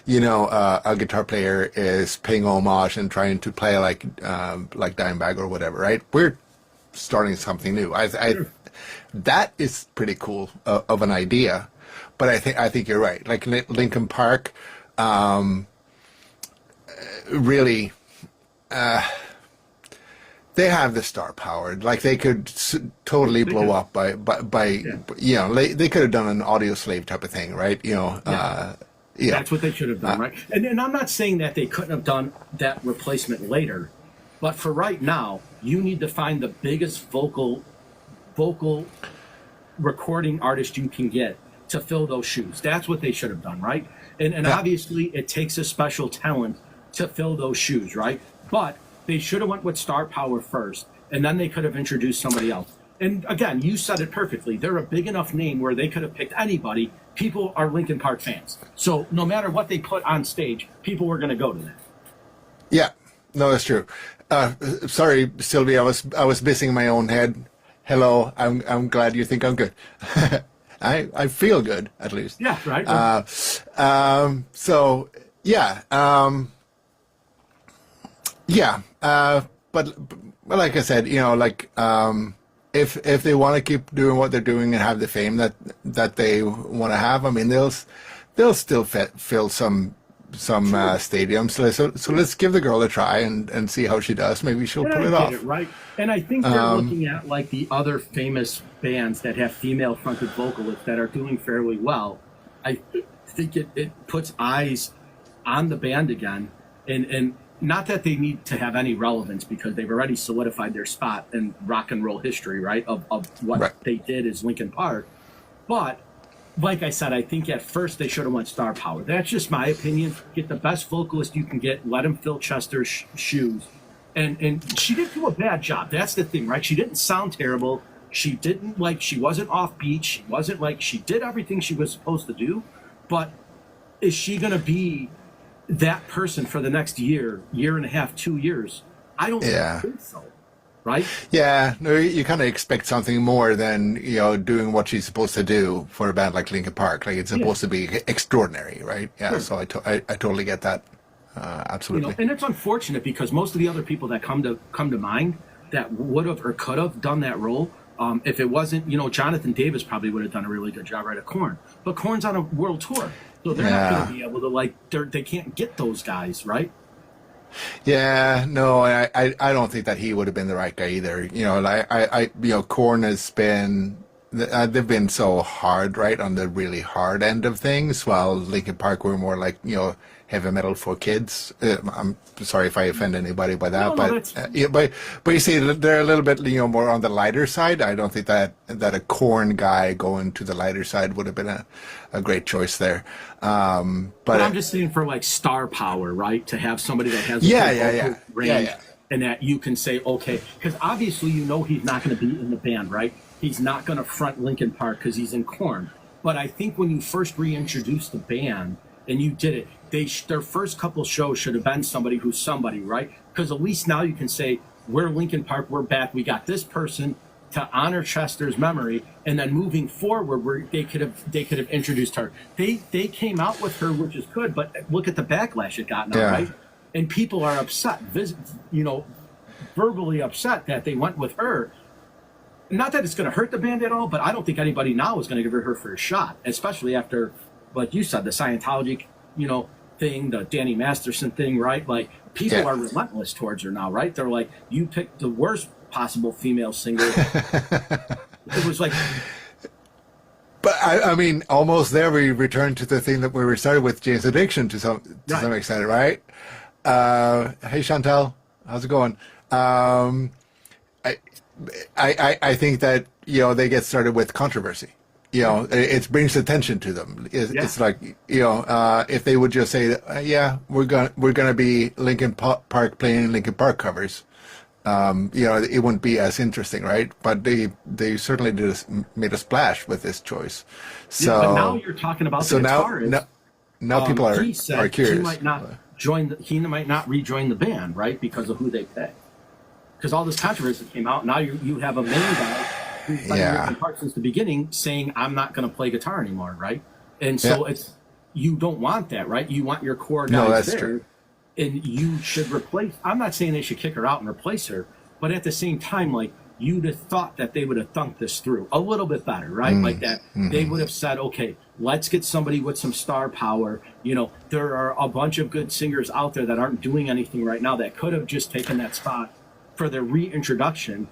a guitar player is paying homage and trying to play like Dimebag or whatever, right? We're starting something new. That is pretty cool of an idea, but I think you're right. Like Linkin Park, really, they have the star power. Like they could totally blow up by they could have done an Audio Slave type of thing, right? That's what they should have done, right? And I'm not saying that they couldn't have done that replacement later, but for right now, you need to find the biggest vocal recording artist you can get to fill those shoes. That's what they should have done, right? And obviously, it takes a special talent to fill those shoes, right? But they should have went with star power first, and then they could have introduced somebody else. And again, you said it perfectly. They're a big enough name where they could have picked anybody. People are Linkin Park fans. So no matter what they put on stage, people were going to go to that. Yeah, no, that's true. Sorry, Sylvie, I was busy in my own head. Hello, I'm glad you think I'm good. I feel good, at least. Yeah, right. But like I said, if they want to keep doing what they're doing and have the fame that they want to have, I mean, they'll still fill some stadiums. So let's give the girl a try and see how she does. Maybe she'll pull it off. Right. And I think they're looking at like the other famous bands that have female fronted vocalists that are doing fairly well. I think it puts eyes on the band again, and not that they need to have any relevance because they've already solidified their spot in rock and roll history, right? Of what they did as Linkin Park. But like I said, I think at first they should have went star power. That's just my opinion. Get the best vocalist you can get. Let him fill Chester's shoes. And she didn't do a bad job. That's the thing, right? She didn't sound terrible. She wasn't offbeat. She wasn't she did everything she was supposed to do. But is she going to be that person for the next year and a half, 2 years? I don't think so. Right? Yeah, no, you kind of expect something more than doing what she's supposed to do for a band like Linkin Park. Like it's supposed to be extraordinary, right? Yeah, sure. So I totally get that. Absolutely. And it's unfortunate because most of the other people that come to mind that would have or could have done that role, if it wasn't, Jonathan Davis probably would have done a really good job right at Korn. But Korn's on a world tour, so they're not going to be able to they can't get those guys, right? Yeah, no, I don't think that he would have been the right guy either. Korn has been, they've been so hard, right, on the really hard end of things, while Linkin Park were more like, heavy metal for kids. I'm sorry if I offend anybody by that, but you see, they're a little bit more on the lighter side. I don't think that a Korn guy going to the lighter side would have been a great choice there. But I'm just saying for like star power, right? To have somebody that has range and that you can say, okay, because obviously he's not going to be in the band, right? He's not going to front Linkin Park because he's in Korn. But I think when you first reintroduced the band and you did it, their first couple shows should have been somebody who's somebody, right? Because at least now you can say, we're Linkin Park, we're back, we got this person to honor Chester's memory, and then moving forward, they could have introduced her. They came out with her, which is good, but look at the backlash it got now, right? And people are upset, verbally upset that they went with her. Not that it's going to hurt the band at all, but I don't think anybody now is going to give her for a shot, especially after, like you said, the Scientology, thing, the Danny Masterson thing, right? Like people are relentless towards her now, right? They're like, you picked the worst possible female singer. It was like, But I mean, almost there. We return to the thing that we started with, Jane's Addiction, to some extent, right? Hey, Chantal, how's it going? I, I think that they get started with controversy. It brings attention to them. It's like if they would just say, yeah, we're gonna be Linkin Park playing Linkin Park covers. It wouldn't be as interesting, right? But they certainly made a splash with this choice. So but now you're talking about the guitarist. Now people are curious. He might not rejoin the band, right? Because of who they pick. Because all this controversy came out. Now you have a main guy who's played Linkin Park since the beginning saying, I'm not going to play guitar anymore, right? And so you don't want that, right? You want your core guys that's there. true. And you should replace. I'm not saying they should kick her out and replace her, but at the same time, like, you'd have thought that they would have thunk this through a little bit better, right? Like that they would have said, okay, let's get somebody with some star power. There are a bunch of good singers out there that aren't doing anything right now that could have just taken that spot for their reintroduction.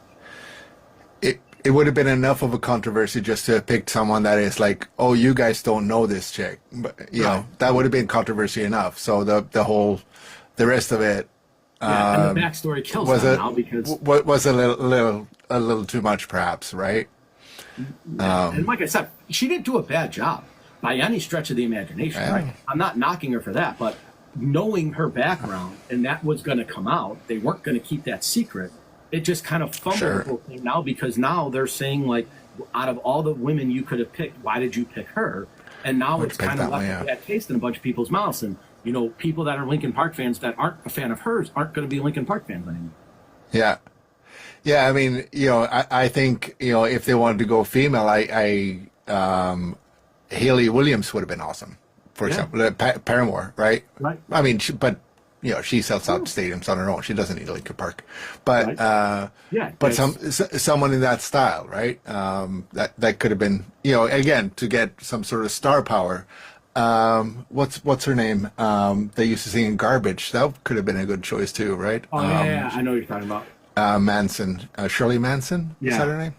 It would have been enough of a controversy just to have picked someone that is like, oh, you guys don't know this chick. But, that would have been controversy enough. So the rest of it, and the backstory kills them now because was a little too much, perhaps, right? And like I said, she didn't do a bad job by any stretch of the imagination. Right? I'm not knocking her for that, but knowing her background and that was going to come out, they weren't going to keep that secret. It just kind of fumbled the whole thing now because now they're saying, like, out of all the women you could have picked, why did you pick her? And now it's kind of left that taste in a bunch of people's mouths. And people that are Linkin Park fans that aren't a fan of hers aren't going to be Linkin Park fans anymore. Yeah. Yeah, I mean, I think, if they wanted to go female, Hayley Williams would have been awesome, for example. Paramore, right? Right. I mean, she sells out stadiums on her own. She doesn't need Linkin Park. But someone in that style, right? That could have been, again, to get some sort of star power. What's her name? They used to sing in Garbage. That could have been a good choice too, right? Oh, I know what you're talking about. Manson, Shirley Manson. Is that her name?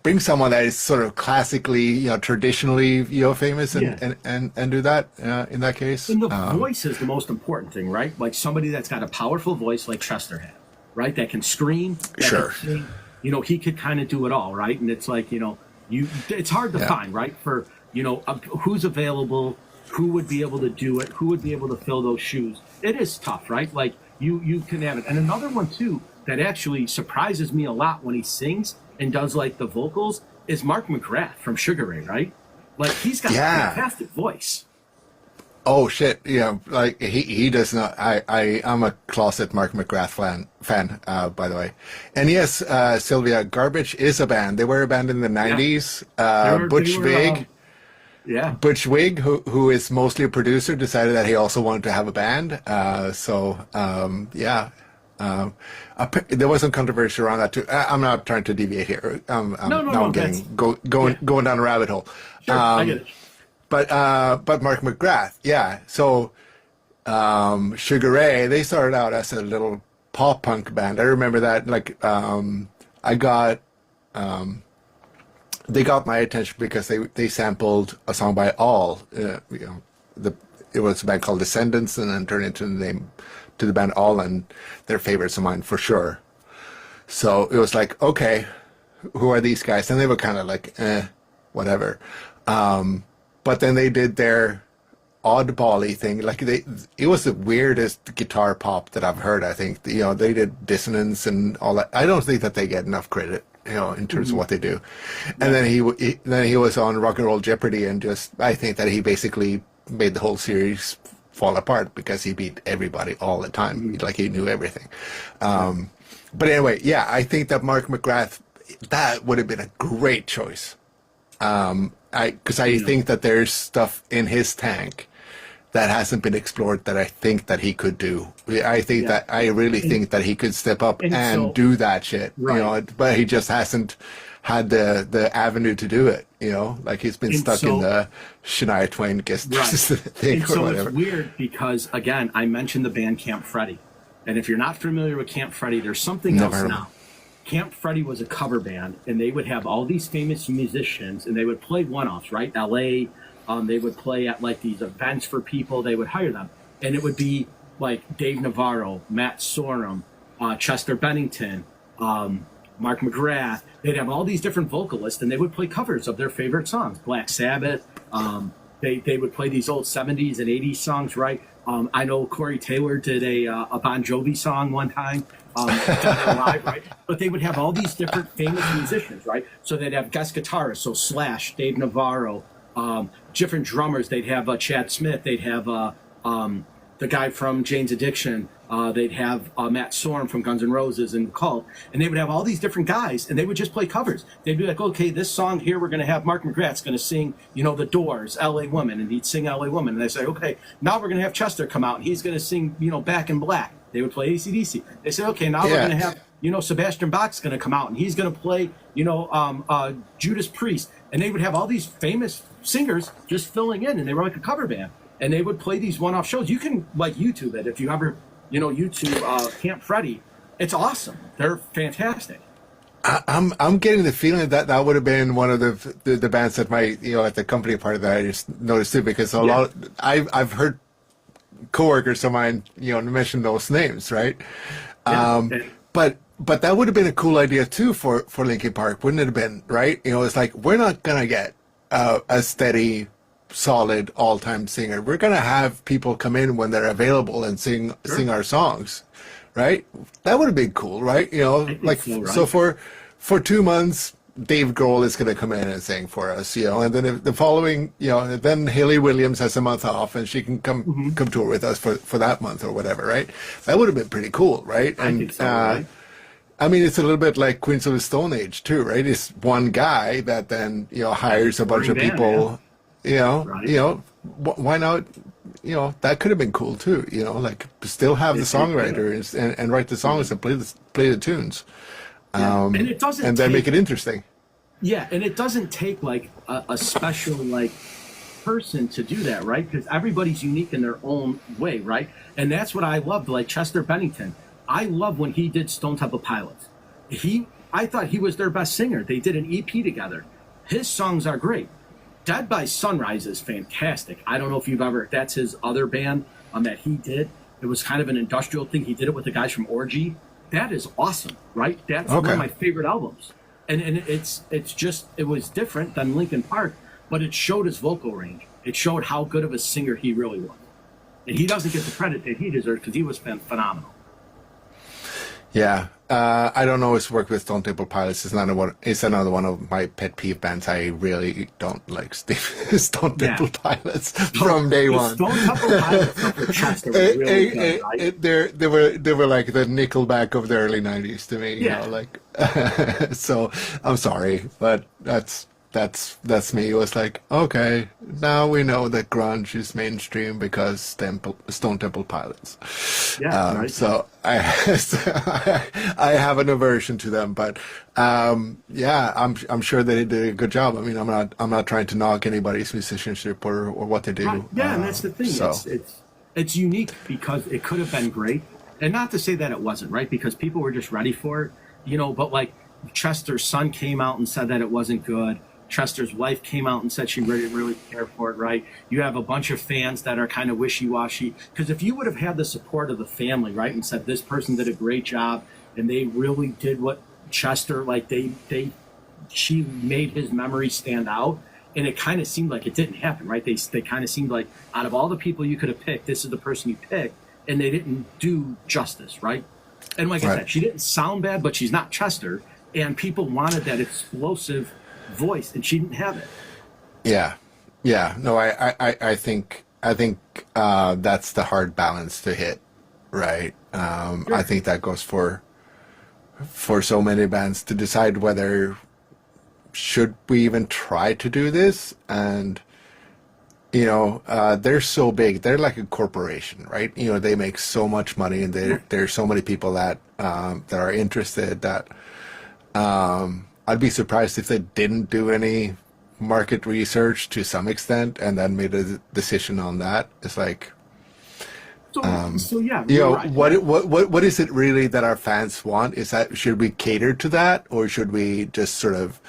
Bring someone that is sort of classically, traditionally, famous, and do that in that case. And the voice is the most important thing, right? Like somebody that's got a powerful voice, like Chester had, right? That can scream. That can sing. He could kind of do it all, right? And it's like, it's hard to find, right? For who's available, who would be able to do it, who would be able to fill those shoes. It is tough, right? Like you can have it. And another one too that actually surprises me a lot when he sings and does like the vocals is Mark McGrath from Sugar Ray, right? Like he's got a fantastic voice. Oh shit! Yeah, like he does not. I'm a closet Mark McGrath fan, by the way. And yes, Sylvia, Garbage is a band. They were a band in the '90s. Butch Vig. Butch Vig, who is mostly a producer, decided that he also wanted to have a band. There was some controversy around that too. I'm not trying to deviate here. I'm going down a rabbit hole. Sure, I get it. But Mark McGrath, yeah. So Sugar Ray, they started out as a little pop punk band. I remember that. Like they got my attention because they sampled a song by All. It was a band called Descendants, and then turned into the name to the band All, and they're favorites of mine for sure. So it was like, okay, who are these guys? And they were kind of like, whatever. But then they did their oddball-y thing. Like it was the weirdest guitar pop that I've heard. I think they did Dissonance and all that. I don't think that they get enough credit, in terms of what they do. And then he was on Rock and Roll Jeopardy, and I think that he basically made the whole series fall apart because he beat everybody all the time. Like he knew everything. But anyway, yeah, I think that Mark McGrath, that would have been a great choice. Because I think that there's stuff in his tank that hasn't been explored that I think that he could do. I really think that he could step up and do that shit. Right. But he just hasn't had the avenue to do it. Like he's been stuck in the Shania Twain guest thing and or so whatever. It's weird because again, I mentioned the band Camp Freddy, and if you're not familiar with Camp Freddy, there's something else now. Camp Freddy was a cover band, and they would have all these famous musicians, and they would play one-offs, right? L.A. They would play at like these events for people. They would hire them, and it would be like Dave Navarro, Matt Sorum, Chester Bennington, Mark McGrath. They'd have all these different vocalists, and they would play covers of their favorite songs. Black Sabbath. They would play these old 70s and 80s songs, right? I know Corey Taylor did a Bon Jovi song one time, live, right? But they would have all these different famous musicians, right? So they'd have guest guitarists, so Slash, Dave Navarro, different drummers. They'd have Chad Smith. They'd have the guy from Jane's Addiction. They'd have Matt Sorum from Guns N' Roses and Cult, and they would have all these different guys, and they would just play covers. They'd be like, okay, this song here, we're going to have Mark McGrath's going to sing, The Doors, L.A. Woman, and he'd sing L.A. Woman. And they say, okay, now we're going to have Chester come out, and he's going to sing, Back in Black. They would play AC/DC. They say, okay, now we're going to have, Sebastian Bach's going to come out, and he's going to play, Judas Priest. And they would have all these famous singers just filling in, and they were like a cover band. And they would play these one-off shows. You can, like, YouTube it if you ever... YouTube Camp Freddy. It's awesome. They're fantastic. I'm getting the feeling that would have been one of the bands that might at the company party that I just noticed too, because I've heard coworkers of mine mention those names, right? Yeah. But that would have been a cool idea too for Linkin Park, wouldn't it have been? Right? It's like we're not gonna get a steady, solid all-time singer. We're gonna have people come in when they're available and sing our songs, right? That would have been cool, right? So for 2 months, Dave Grohl is gonna come in and sing for us, and then if the following, then Hayley Williams has a month off and she can come tour with us for that month or whatever, right? That would have been pretty cool, right? I think so, right? I mean, it's a little bit like Queens of the Stone Age too, right? It's one guy that then hires a bunch of people. Right. Why not? That could have been cool too. Like still have the songwriter and write the songs and play the tunes, and it doesn't, and then make it interesting. Yeah, and it doesn't take like a special like person to do that, right? Because everybody's unique in their own way, right? And that's what I loved. Like Chester Bennington, I love when he did Stone Temple Pilots. I thought he was their best singer. They did an EP together. His songs are great. Dead by Sunrise is fantastic. I don't know if that's his other band that he did. It was kind of an industrial thing. He did it with the guys from Orgy. That is awesome, right? That's one of my favorite albums. And it was different than Linkin Park, but it showed his vocal range. It showed how good of a singer he really was. And he doesn't get the credit that he deserves because he was phenomenal. Yeah, I don't always work with Stone Temple Pilots. It's another one of my pet peeve bands. I really don't like Stone Temple Pilots from day one. Stone Temple Pilots were really good, right? They were like the Nickelback of the early '90s to me. Yeah. So I'm sorry, but that's me. It was like, okay, now we know that grunge is mainstream because Stone Temple Pilots. Yeah, right. So I have an aversion to them, but I'm sure they did a good job. I mean, I'm not trying to knock anybody's musicianship or what they do. Right. Yeah, and that's the thing. So. It's unique because it could have been great, and not to say that it wasn't, right? Because people were just ready for it, But like Chester's son came out and said that it wasn't good. Chester's wife came out and said she didn't really care for it, right? You have a bunch of fans that are kind of wishy-washy. Because if you would have had the support of the family, right, and said this person did a great job and they really did what Chester, like she made his memory stand out, and it kind of seemed like it didn't happen, right? They kind of seemed like out of all the people you could have picked, this is the person you picked, and they didn't do justice, right? And like I said, she didn't sound bad, but she's not Chester, and people wanted that explosive voice, and she didn't have it. Yeah. No, I think that's the hard balance to hit, right? Sure. I think that goes for so many bands to decide whether should we even try to do this. And they're so big, they're like a corporation, right? They make so much money, and there's so many people that are interested that I'd be surprised if they didn't do any market research to some extent and then made a decision on that. It's like So yeah, You you're know, right. what is it really that our fans want? Is that, should we cater to that, or should we just sort of,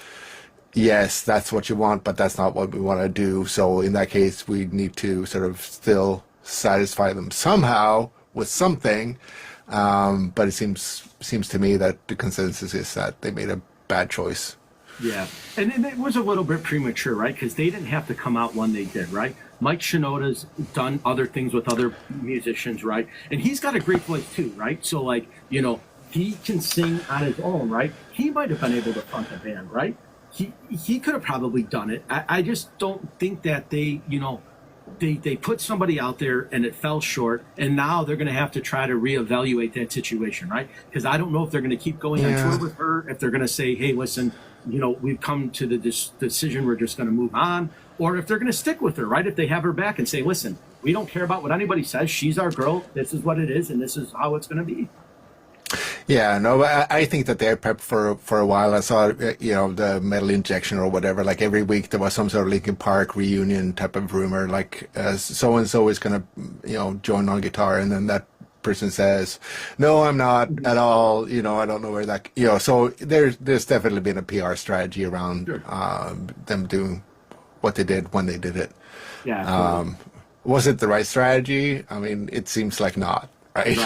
yes, that's what you want, but that's not what we want to do. So in that case, we need to sort of still satisfy them somehow with something. But it seems to me that the consensus is that they made a bad choice. Yeah, and it was a little bit premature, right? Because they didn't have to come out when they did, right? Mike Shinoda's done other things with other musicians, right? And he's got a great voice too, right? So like, he can sing on his own, right? He might have been able to front the band, right? He could have probably done it. I just don't think that they put somebody out there and it fell short, and now they're going to have to try to reevaluate that situation, right? Because I don't know if they're going to keep going on tour with her, if they're going to say, hey, listen, we've come to the decision, we're just going to move on, or if they're going to stick with her, right? If they have her back and say, listen, we don't care about what anybody says, she's our girl, this is what it is, and this is how it's going to be. Yeah, no, but I think that they're prepped for a while. I saw, the Metal Injection or whatever. Like every week there was some sort of Linkin Park reunion type of rumor, like so and so is gonna, join on guitar, and then that person says, "No, I'm not at all." I don't know where that. So there's definitely been a PR strategy around them doing what they did when they did it. Yeah. Was it the right strategy? I mean, it seems like not. Right.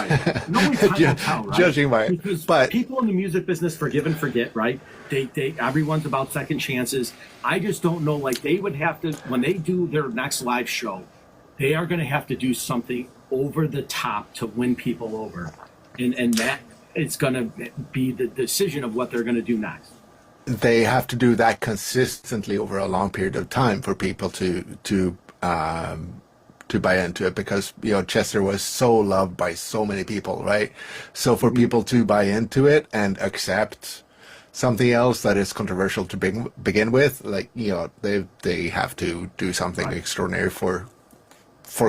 No one's time to tell, right? Judging by, because but people in the music business forgive and forget, right? They everyone's about second chances. I just don't know. Like they would have to, when they do their next live show, they are going to have to do something over the top to win people over, and that it's going to be the decision of what they're going to do next. They have to do that consistently over a long period of time for people to buy into it, because Chester was so loved by so many people, right? So for people to buy into it and accept something else that is controversial to begin with, like they have to do something extraordinary for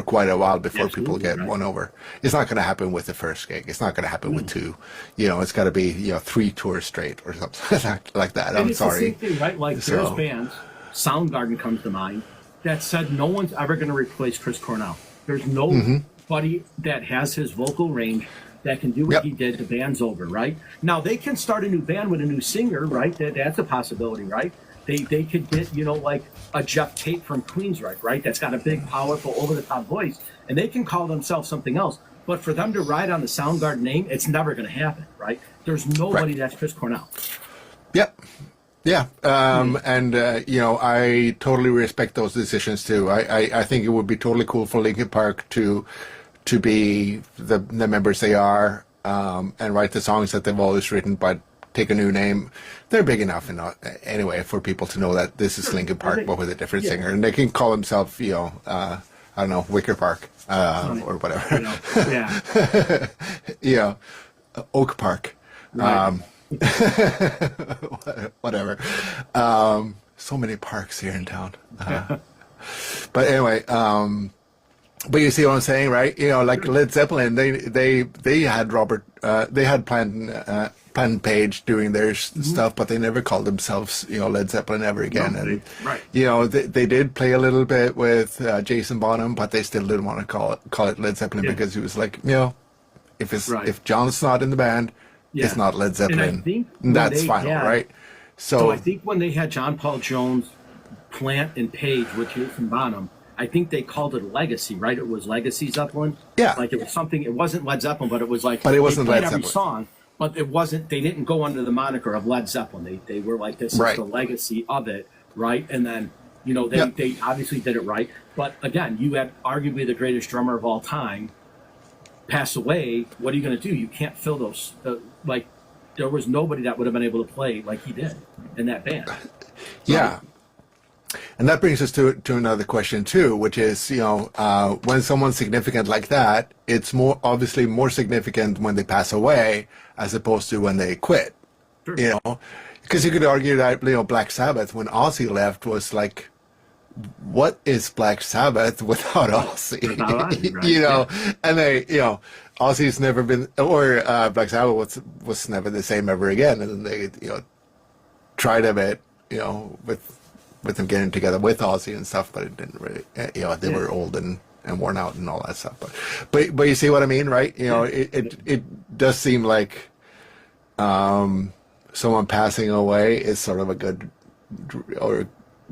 quite a while before people get won over. It's not going to happen with the first gig. It's not going to happen with two. It's got to be 3 tours straight or something like that. And I'm it's sorry. the same thing, right? Like there's bands, Soundgarden comes to mind, that said no one's ever going to replace Chris Cornell. There's nobody that has his vocal range that can do what he did. The band's over, right? Now they can start a new band with a new singer, right? That's a possibility, right? They could get, like a Jeff Tate from Queensryche, right? That's got a big, powerful, over-the-top voice, and they can call themselves something else. But for them to ride on the Soundgarden name, it's never going to happen, right? There's nobody that's Chris Cornell. Yep. Yeah, and I totally respect those decisions too. I think it would be totally cool for Linkin Park to be the members they are, and write the songs that they've always written, but take a new name. They're big enough anyway for people to know that this is Linkin Park, but with a different singer, and they can call themselves, I don't know, Wicker Park or whatever. Yeah. Oak Park. Right. Whatever. So many parks here in town. But anyway, but you see what I'm saying, right? Like Led Zeppelin, they had they had Plan Page doing their stuff, but they never called themselves, Led Zeppelin ever again. No, and they did play a little bit with Jason Bonham, but they still didn't want to call it Led Zeppelin because he was like, if John's not in the band, it's not Led Zeppelin. And I think that's final, right? So I think when they had John Paul Jones, Plant, and Page with Jason Bonham, I think they called it Legacy, right? It was Legacy Zeppelin. Yeah. Like it was something. It wasn't Led Zeppelin, but it was like. But it wasn't they played Led every Zeppelin. song, but it wasn't. They didn't go under the moniker of Led Zeppelin. They were like, this is the legacy of it, right? And then they obviously did it right. But again, you had arguably the greatest drummer of all time pass away. What are you going to do? You can't fill those. There was nobody that would have been able to play like he did in that band. Yeah. Right? And that brings us to another question too, which is, when someone's significant like that, it's obviously more significant when they pass away as opposed to when they quit. Sure. Because you could argue that, Black Sabbath, when Ozzy left, was like, what is Black Sabbath without Ozzy? Without Ozzy, right? And they, Ozzy's never been, or Black Sabbath was never the same ever again. And they, tried a bit, with them getting together with Ozzy and stuff, but it didn't really, they were old and and worn out and all that stuff. But you see what I mean, right? You know, it does seem like someone passing away is sort of a good or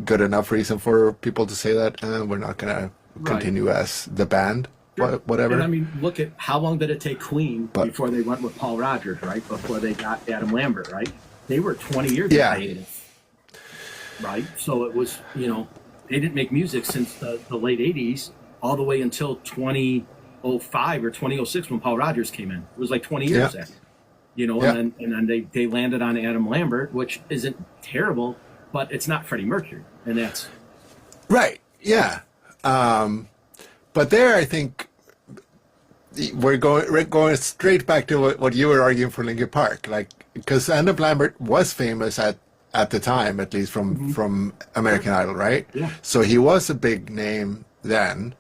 good enough reason for people to say that we're not going to continue as the band, whatever. And I mean, look at how long did it take Queen before they went with Paul Rogers, right? Before they got Adam Lambert, right? They were 20 years in hiatus, right? So it was, you know, they didn't make music since the late 80s all the way until 2005 or 2006 when Paul Rogers came in. It was like 20 years after, you know, and then they landed on Adam Lambert, which isn't terrible, but it's not Freddie Mercury. And that's right. Yeah. But there, I think we're going straight back to what you were arguing for Linkin Park, like, because Adam Lambert was famous at the time, at least from American Idol, right? Yeah. So he was a big name then.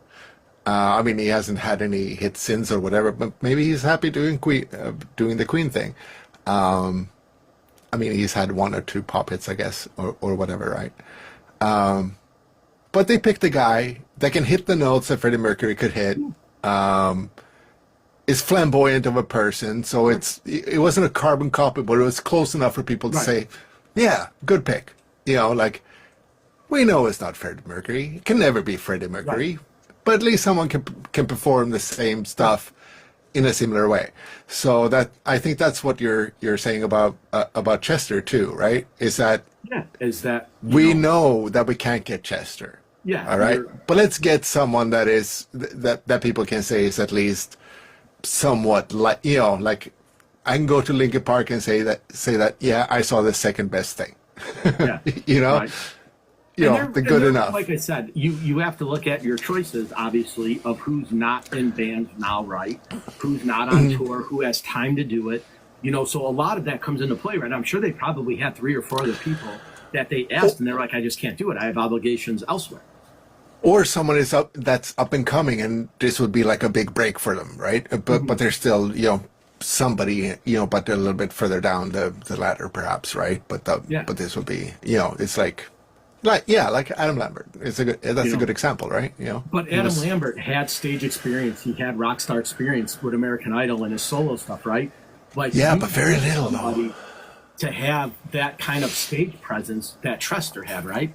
I mean, he hasn't had any hits since or whatever, but maybe he's happy doing the Queen thing. I mean, he's had one or two pop hits, I guess, or whatever, right? But they picked a guy that can hit the notes that Freddie Mercury could hit. Is flamboyant of a person, so it wasn't a carbon copy, but it was close enough for people to say, yeah, good pick. You know, like, we know it's not Freddie Mercury. It can never be Freddie Mercury, but at least someone can perform the same stuff in a similar way. So that, I think that's what you're saying about Chester too, right? Is that we know that we can't get Chester. Yeah. All right. But let's get someone that is that people can say is at least somewhat like, you know, like I can go to Linkin Park and say that yeah, I saw the second best thing. Yeah. You know. Right. You know, the good enough. Like I said, you have to look at your choices, obviously, of who's not in bands now, right? Who's not on tour, who has time to do it. You know, so a lot of that comes into play, right? I'm sure they probably had 3 or 4 other people that they asked, and they're like, I just can't do it. I have obligations elsewhere. Or someone that's up and coming, and this would be like a big break for them, right? But they're still, you know, somebody, you know, but they're a little bit further down the ladder, perhaps, right? But this would be, you know, it's like Adam Lambert. That's a good example, right? You know. But Adam Lambert had stage experience. He had rock star experience with American Idol and his solo stuff, right? Like but very little though. To have that kind of stage presence that Chester had, right?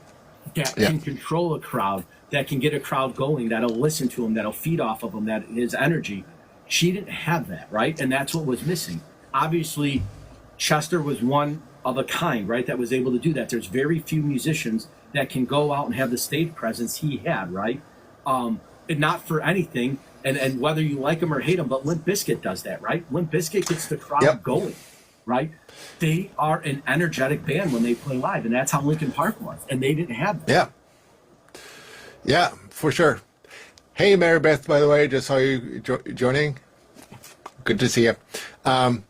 That can control a crowd, that can get a crowd going, that'll listen to him, that'll feed off of him, that his energy. She didn't have that, right? And that's what was missing. Obviously, Chester was one of a kind, right? That was able to do that. There's very few musicians that can go out and have the stage presence he had, right? And not for anything, and whether you like him or hate him, but Limp Bizkit does that, right? Limp Bizkit gets the crowd going, right? They are an energetic band when they play live, and that's how Linkin Park was, and they didn't have that. Yeah, for sure. Hey, Mary Beth, by the way, just saw you joining. Good to see you. And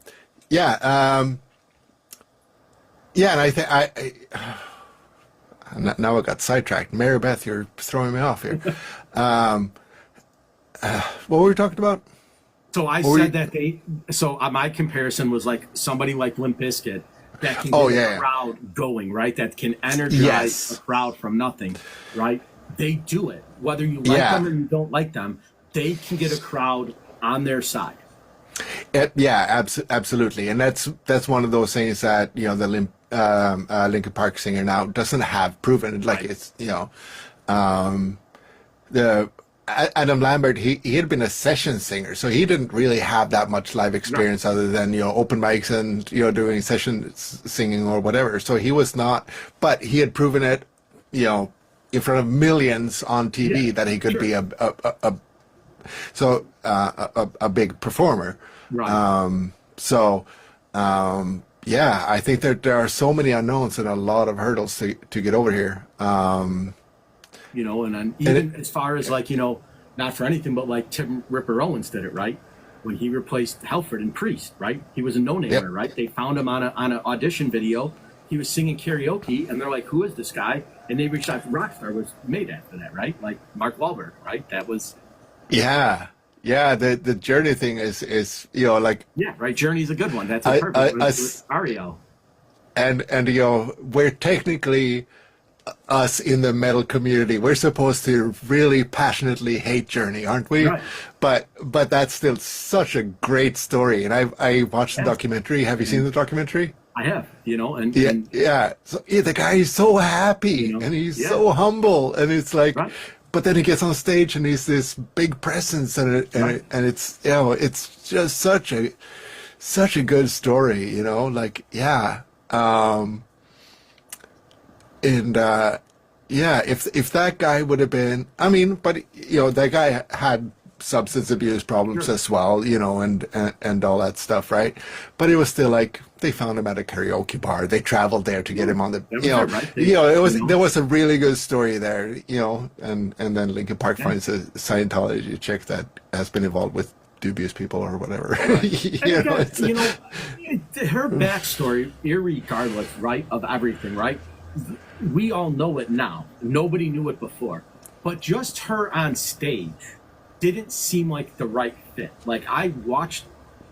I think now I got sidetracked. Mary Beth, you're throwing me off here. What were we talking about? So I said that my comparison was like somebody like Limp Bizkit that can get a crowd going, right? That can energize a crowd from nothing, right? They do it. Whether you like them or you don't like them, they can get a crowd on their side. Absolutely. And that's one of those things that, you know, the Linkin Park singer now doesn't have proven. Like it's, you know, the Adam Lambert, he had been a session singer, so he didn't really have that much live experience other than, you know, open mics and, you know, doing session singing or whatever. So he was not, but he had proven it, you know, in front of millions on TV that he could be a big performer. Right. I think that there are so many unknowns and a lot of hurdles to get over here. You know, and then even as far as like, you know, not for anything, but like Tim Ripper Owens did it, right? When he replaced Halford and Priest, right? He was a no-namer, right? They found him on an audition video. He was singing karaoke, and they're like, "Who is this guy?" And they reached out to Rockstar, was made after that, right? Like Mark Wahlberg, right? That was. The Journey thing is you know, like. Yeah, right. Journey's a good one. That's a perfect one with Ariel. And you know, where technically us in the metal community. We're supposed to really passionately hate Journey, aren't we? Right. But that's still such a great story. And I watched the documentary. Have you seen the documentary? I have, and Yeah, and, yeah. So yeah, the guy is so happy and he's so humble, and it's like, Right. but then he gets on stage and he's this big presence, and it's it's just such a good story, like and yeah, if that guy would have been, I mean, but that guy had substance abuse problems as well, and all that stuff, right? But it was still like they found him at a karaoke bar. They traveled there to get him on the, there was a really good story there, and then Linkin Park finds a Scientology chick that has been involved with dubious people or whatever. Her backstory, irregardless, right, of everything, right? We all know it now. Nobody knew it before. But just her on stage didn't seem like the right fit. Like, I watched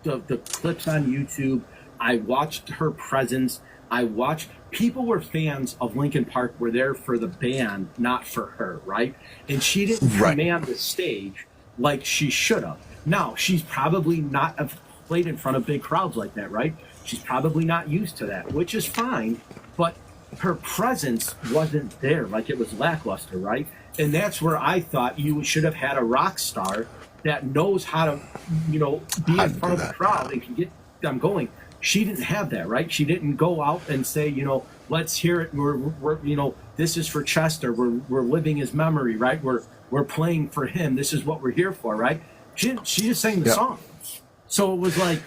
the clips on YouTube. I watched her presence. I watched people were fans of Linkin Park, were there for the band, not for her, right? And she didn't command the stage like she should have. Now, she's probably not have played in front of big crowds like that, right? She's probably not used to that, which is fine, but her presence wasn't there, like it was lackluster, right? And that's where I thought you should have had a rock star that knows how to, be in front of the crowd and can get them going. She didn't have that, right? She didn't go out and say, let's hear it. We're this is for Chester. We're living his memory, right? We're playing for him. This is what we're here for, right? She just sang the song. So it was like,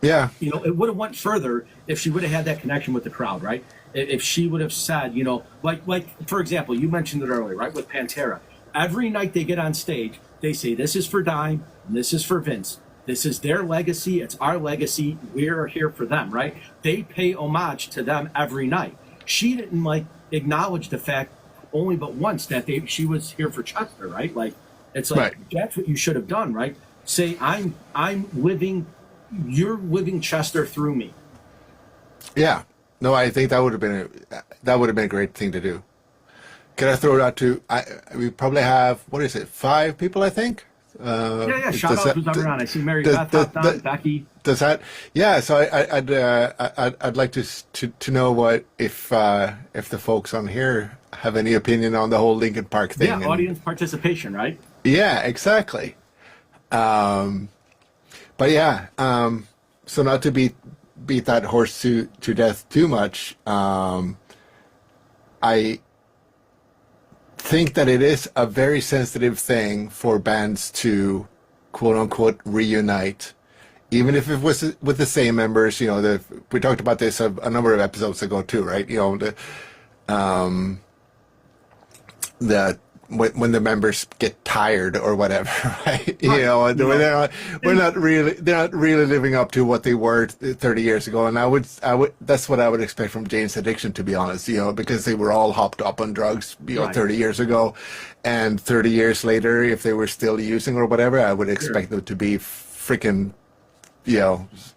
it would have went further if she would have had that connection with the crowd, right? If she would have said, like for example, you mentioned it earlier, right? With Pantera, every night they get on stage, they say, this is for Dime, and this is for Vince. This is their legacy. It's our legacy. We're here for them, right? They pay homage to them every night. She didn't acknowledge the fact only but once that she was here for Chester, right? Like, it's like, that's what you should have done, right? Say, I'm living, you're living Chester through me. Yeah. No, I think that would have been a great thing to do. Can I throw it out to? We probably have, what is it, 5 people, I think. Shout out who's ever on. I see Mary Beth hopped on, Becky. Does that? Yeah. So I'd like to know what if the folks on here have any opinion on the whole Linkin Park thing. Yeah, audience participation, right? Yeah, exactly. But yeah. So not to beat that horse to death too much. I think that it is a very sensitive thing for bands to quote unquote reunite, even if it was with the same members. We talked about this a number of episodes ago too, right? When the members get tired or whatever, right? They're not really living up to what they were 30 years ago. And I would that's what I would expect from Jane's Addiction, to be honest, because they were all hopped up on drugs, 30 years ago, and 30 years later, if they were still using or whatever, I would expect them to be freaking,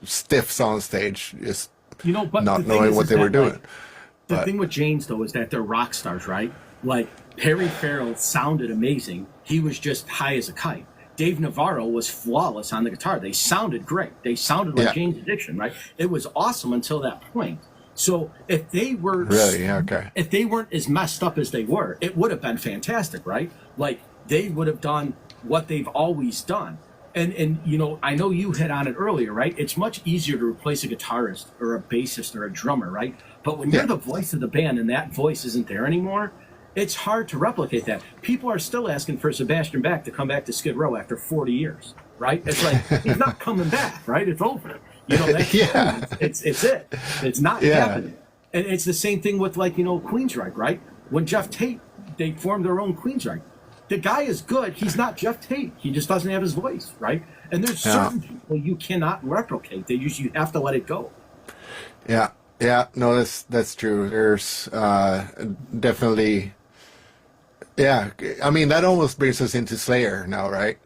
stiffs on stage, just but not knowing what they were doing. The thing with Jane's, though, is that they're rock stars, right? Like, Perry Farrell sounded amazing. He was just high as a kite. Dave Navarro was flawless on the guitar. They sounded great. They sounded like Jane's Addiction, right? It was awesome until that point. So if they were if they weren't as messed up as they were, it would have been fantastic, right? Like, they would have done what they've always done. And I know you hit on it earlier, right? It's much easier to replace a guitarist or a bassist or a drummer, right? But when you're the voice of the band and that voice isn't there anymore, it's hard to replicate that. People are still asking for Sebastian Bach to come back to Skid Row after 40 years, right? It's like, he's not coming back, right? It's over. That's it's it. It's not happening. And it's the same thing with Queensryche, right? When Jeff Tate, they formed their own Queensryche. The guy is good. He's not Jeff Tate. He just doesn't have his voice, right? And there's certain people you cannot replicate. You have to let it go. Yeah. No, that's true. There's definitely Yeah, I mean that almost brings us into Slayer now, right?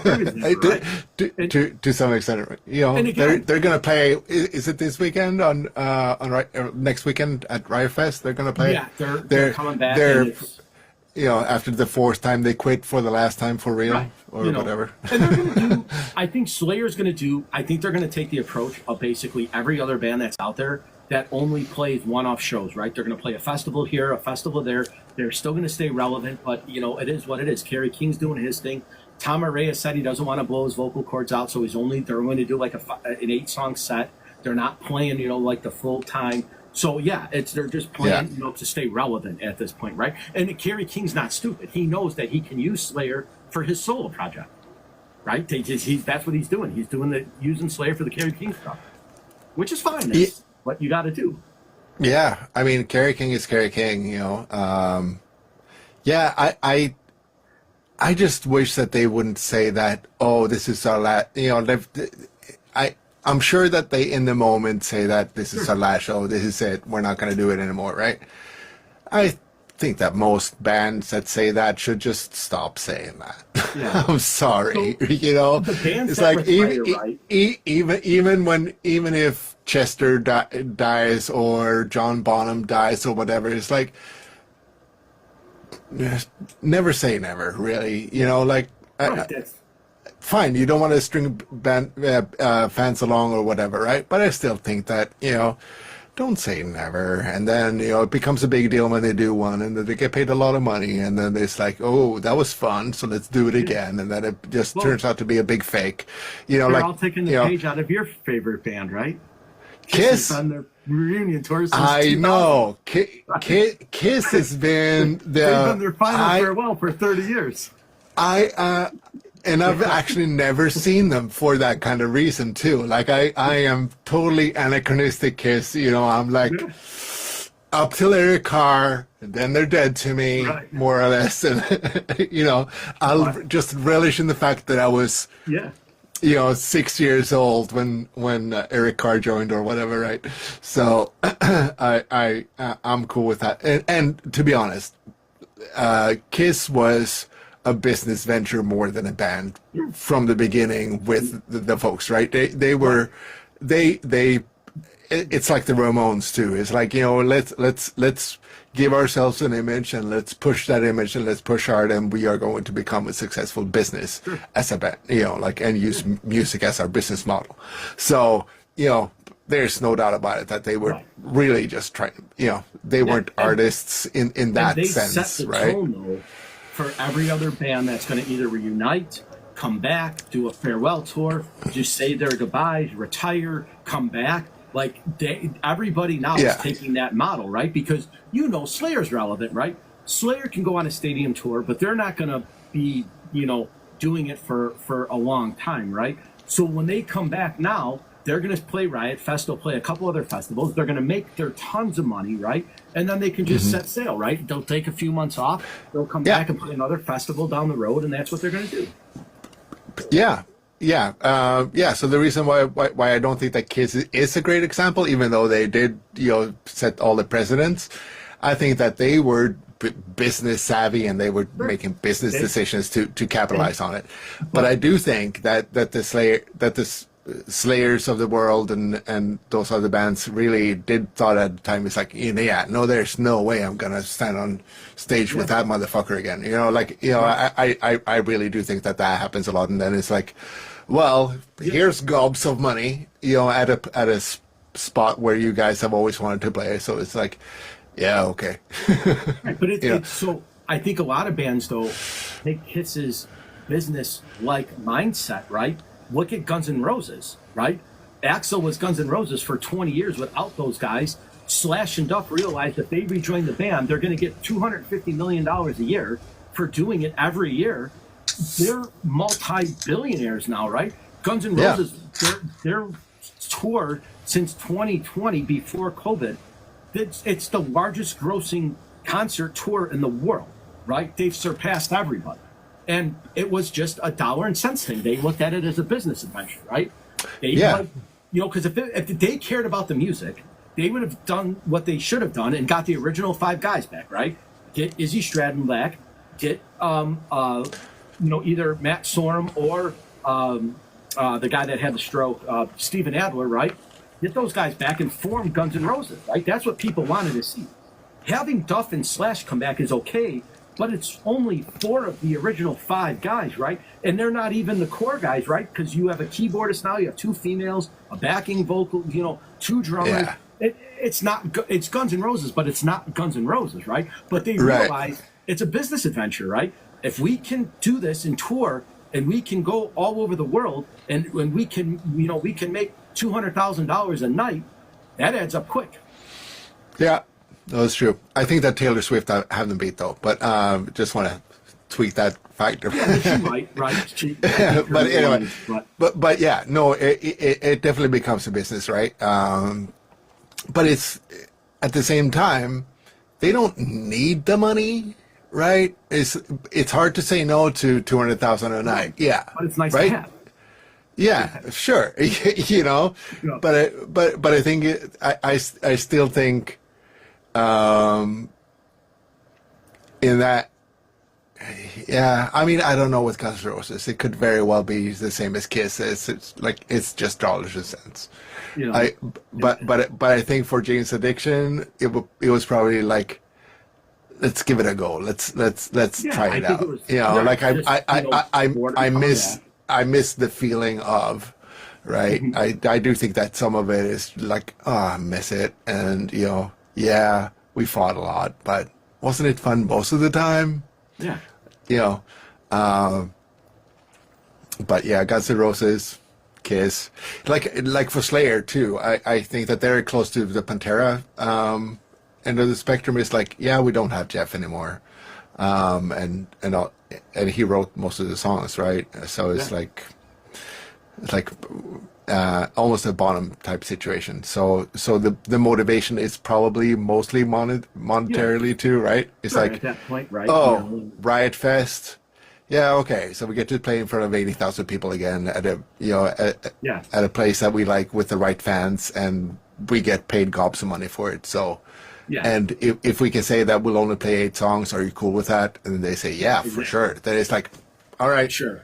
Right? To some extent, you know, And again, they're gonna play. Is it this weekend next weekend at Riot Fest? They're gonna play. yeah, they're coming back. They're And it's, you know, after the fourth time they quit for the last time for real right, or you know, whatever. and they're going to do. I think Slayer's going to do. I think they're going to take the approach of basically every other band that's out there that only plays one-off shows. Right? They're going to play a festival here, a festival there. They're still going to stay relevant, but you know, it is what it is. Kerry King's doing his thing. Tom Araya said he doesn't want to blow his vocal cords out, so they're going to do like an 8-song set. They're not playing, you know, like the full time. So yeah, they're just playing, you know, to stay relevant at this point, right? And Kerry King's not stupid. He knows that he can use Slayer for his solo project, right? That's what he's doing. He's using Slayer for the Kerry King stuff, which is fine. That's what you got to do. Yeah, I mean, Kerry King is Kerry King, you know. Yeah, I just wish that they wouldn't say that. Oh, this is our last. You know, I'm sure that they in the moment say that this is our last show. This is it. We're not going to do it anymore, right? I think that most bands that say that should just stop saying that. Yeah. I'm sorry, So, you know. the bands It's that like retire, right? even if Chester dies or John Bonham dies or whatever, it's like never say never, really. You know, like Right, that's, fine, you don't want to string band fans along or whatever, right? But I still think that, you know, don't say never. And then, you know, it becomes a big deal when they do one and then they get paid a lot of money. And then it's like, oh, that was fun, so let's do it again. And then it just turns out to be a big fake. You know, they're like, all taking the you know, page out of your favorite band, right? Kiss. has done their reunion tour since I 2000. know. Kiss has been They've done their final I- farewell for 30 years. And I've actually never seen them for that kind of reason too. Like I am totally anachronistic Kiss. You know, I'm like up till Eric Carr, and then they're dead to me, Right. more or less. And you know, I'll Right. just relish in the fact that I was, Yeah. you know, 6 years old when Eric Carr joined or whatever, right? So I'm cool with that. And to be honest, Kiss was a business venture more than a band from the beginning with the folks, right? They were it's like the Ramones too. It's like, you know, let's give ourselves an image and let's push that image and let's push hard and we are going to become a successful business as a band, you know, like, and use music as our business model. So, you know, there's no doubt about it that they were Right. really just trying, you know, they weren't artists in that And they sense, set the right? tone, though, for every other band that's going to either reunite, come back, do a farewell tour, just say their goodbyes, retire, come back. Like, everybody now Yeah. is taking that model, right? Because, you know, Slayer's relevant, right? Slayer can go on a stadium tour, but they're not going to be, you know, doing it for a long time, right? So when they come back now, they're going to play Riot Fest. They'll play a couple other festivals. They're going to make their tons of money, right? And then they can just set sail, right? They'll take a few months off. They'll come Yeah. back and play another festival down the road, and that's what they're going to do. Yeah, yeah. So the reason why I don't think that Kiss is a great example, even though they did, you know, set all the precedents, I think that they were business savvy and they were making business decisions to capitalize on it. But I do think that the Slayers of the world and those other bands really did thought at the time, it's like, yeah, no, there's no way I'm gonna stand on stage with that motherfucker again. You know, like, you know, I really do think that happens a lot. And then it's like, well, here's gobs of money, you know, at a spot where you guys have always wanted to play. So it's like, yeah, okay. Right, but Yeah. it's so I think a lot of bands though take Kiss's business like mindset, right? Look at Guns N' Roses, right? Axl was Guns N' Roses for 20 years without those guys. Slash and Duff realized if they rejoin the band, they're going to get $250 million a year for doing it every year. They're multi-billionaires now, right? Guns N' Yeah. Roses, their tour since 2020, before COVID, it's the largest grossing concert tour in the world, right? They've surpassed everybody. And it was just a dollar and cents thing. They looked at it as a business adventure, right? Yeah. You know, because if they cared about the music, they would have done what they should have done and got the original 5 guys back, right? Get Izzy Stradlin back, get either Matt Sorum or the guy that had the stroke, Steven Adler, right? Get those guys back and form Guns N' Roses, right? That's what people wanted to see. Having Duff and Slash come back is okay, but it's only 4 of the original 5 guys, right? And they're not even the core guys, right? Because you have a keyboardist now, you have 2 females, a backing vocal, 2 drummers. Yeah. It's Guns N' Roses, but it's not Guns N' Roses, right? But they realize it's a business adventure, right? If we can do this and tour, and we can go all over the world, and when we can, we can make $200,000 a night, that adds up quick. Yeah, that's true. I think that Taylor Swift I have them beat though, but just want to tweak that factor. Yeah, she might, right? But anyway, but yeah, no, it definitely becomes a business, right? But it's at the same time, they don't need the money, right? It's hard to say no to 200,000 a night. Yeah, but it's nice right? to have. Yeah, sure. Yeah. But I think I still think in that. Yeah, I mean, I don't know with Guns N' Roses. It could very well be the same as Kiss. It's just dollars and cents. Yeah. But I think for Jane's Addiction, it was probably like, let's give it a go. Let's try it out. I miss the feeling of, right. I do think that some of it is like, oh, I miss it, and yeah, we fought a lot, but wasn't it fun most of the time? Yeah. But yeah, Guns N' Roses, Kiss, like for Slayer too. I think that they're close to the Pantera end of the spectrum. Is like, yeah, we don't have Jeff anymore, and he wrote most of the songs, right? So it's like almost a bottom type situation. So the motivation is probably mostly monetarily too, right? It's Right, like, at that point, right? oh, Riot Fest. Yeah, okay. So we get to play in front of 80,000 people again at a at a place that we like with the right fans, and we get paid gobs of money for it. So, Yeah. and if we can say that we'll only play 8 songs, are you cool with that? And they say, yeah, for sure. Then it's like, all right, Sure.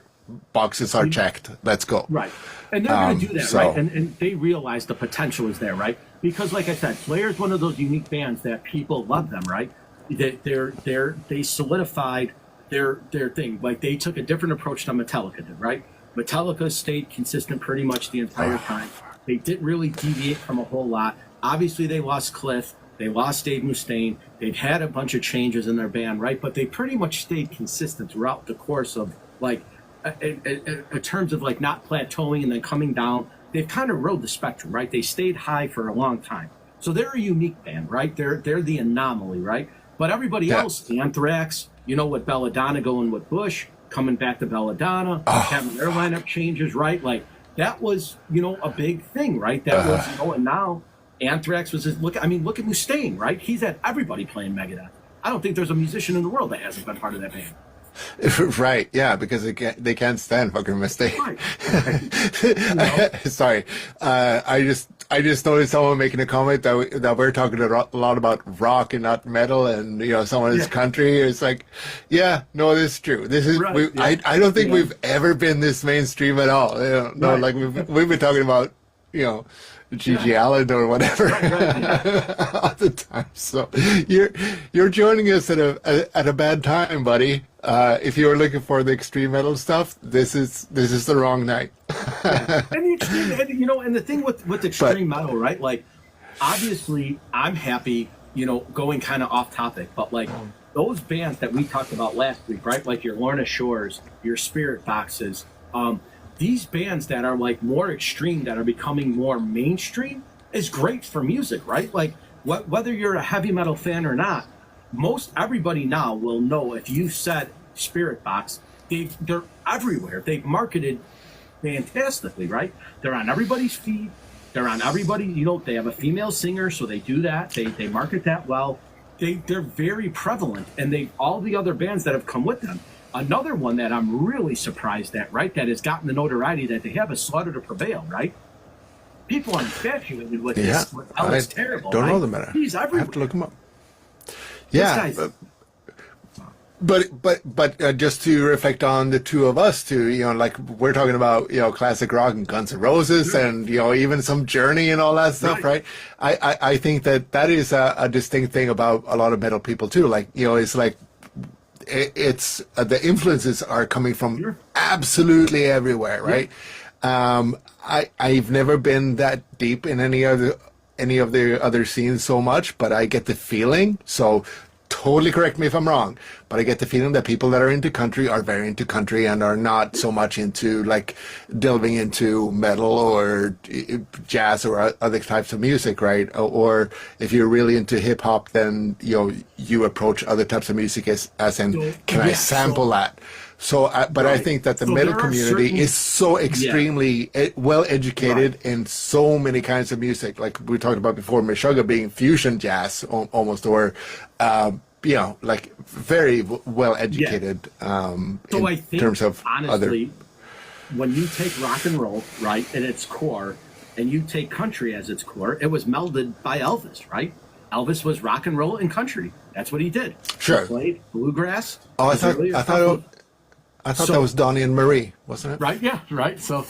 boxes are checked. Let's go. Right. And they're going to do that, so- right? And they realize the potential is there, right? Because, like I said, Slayer's one of those unique bands that people love them, right? They solidified their thing. Like, they took a different approach than Metallica did, right? Metallica stayed consistent pretty much the entire time. They didn't really deviate from a whole lot. Obviously, they lost Cliff. They lost Dave Mustaine. They've had a bunch of changes in their band, right? But they pretty much stayed consistent throughout the course of, like, in terms of like not plateauing and then coming down. They've kind of rode the spectrum, right? They stayed high for a long time. So they're a unique band, right? They're the anomaly, right? But everybody else, Anthrax, with Belladonna going with Bush, coming back to Belladonna, having their lineup changes, right? Like, that was, a big thing, right? That was, and now Anthrax was look at Mustaine, right? He's had everybody playing Megadeth. I don't think there's a musician in the world that hasn't been part of that band. Right, yeah, because they can't stand fucking Mustaine. Right. Sorry, I just noticed someone making a comment that we're talking a lot about rock and not metal, and someone is country. It's like, yeah, no, this is true. This is Right, I don't think we've ever been this mainstream at all. No, Right. like we've been talking about Gigi Allen or whatever all the time. So you're joining us at a bad time, buddy. If you were looking for the extreme metal stuff, this is the wrong night. And the extreme, and the thing with extreme metal, right? Like, obviously, I'm happy, going kind of off topic, but like those bands that we talked about last week, right? Like your Lorna Shores, your Spirit Boxes, these bands that are like more extreme, that are becoming more mainstream, is great for music, right? Like, whether you're a heavy metal fan or not, most everybody now will know if you said Spirit Box. They're everywhere. They've marketed fantastically, right? They're on everybody's feed. They're on everybody. They have a female singer, so they do that. They market that well. They're very prevalent, and all the other bands that have come with them. Another one that I'm really surprised at, right, that has gotten the notoriety that they have, is Slaughter to Prevail, right? People are infatuated with this. It's terrible. Don't right? know the matter. He's I everywhere. have to look him up. This Yeah, guy's- but just to reflect on the two of us too, like we're talking about, classic rock and Guns N' Roses and, even some Journey and all that stuff, right? I think that is a distinct thing about a lot of metal people too. Like, it's like, it's the influences are coming from absolutely everywhere, right? I've never been that deep in any of the other scenes so much, but I get the feeling. So totally correct me if I'm wrong, but I get the feeling that people that are into country are very into country and are not so much into like delving into metal or jazz or other types of music, right? Or if you're really into hip hop, then you approach other types of music as in, can I sample that? So, but I think that the metal community is so extremely well educated in so many kinds of music. Like we talked about before, Meshuggah being fusion jazz almost, or like very well educated I think, terms of honestly, when you take rock and roll, right, at its core, and you take country as its core, it was melded by Elvis, right? Elvis was rock and roll and country. That's what he did. Sure. He played bluegrass. Oh, I thought that was Donnie and Marie, wasn't it? Right. Yeah. Right. So,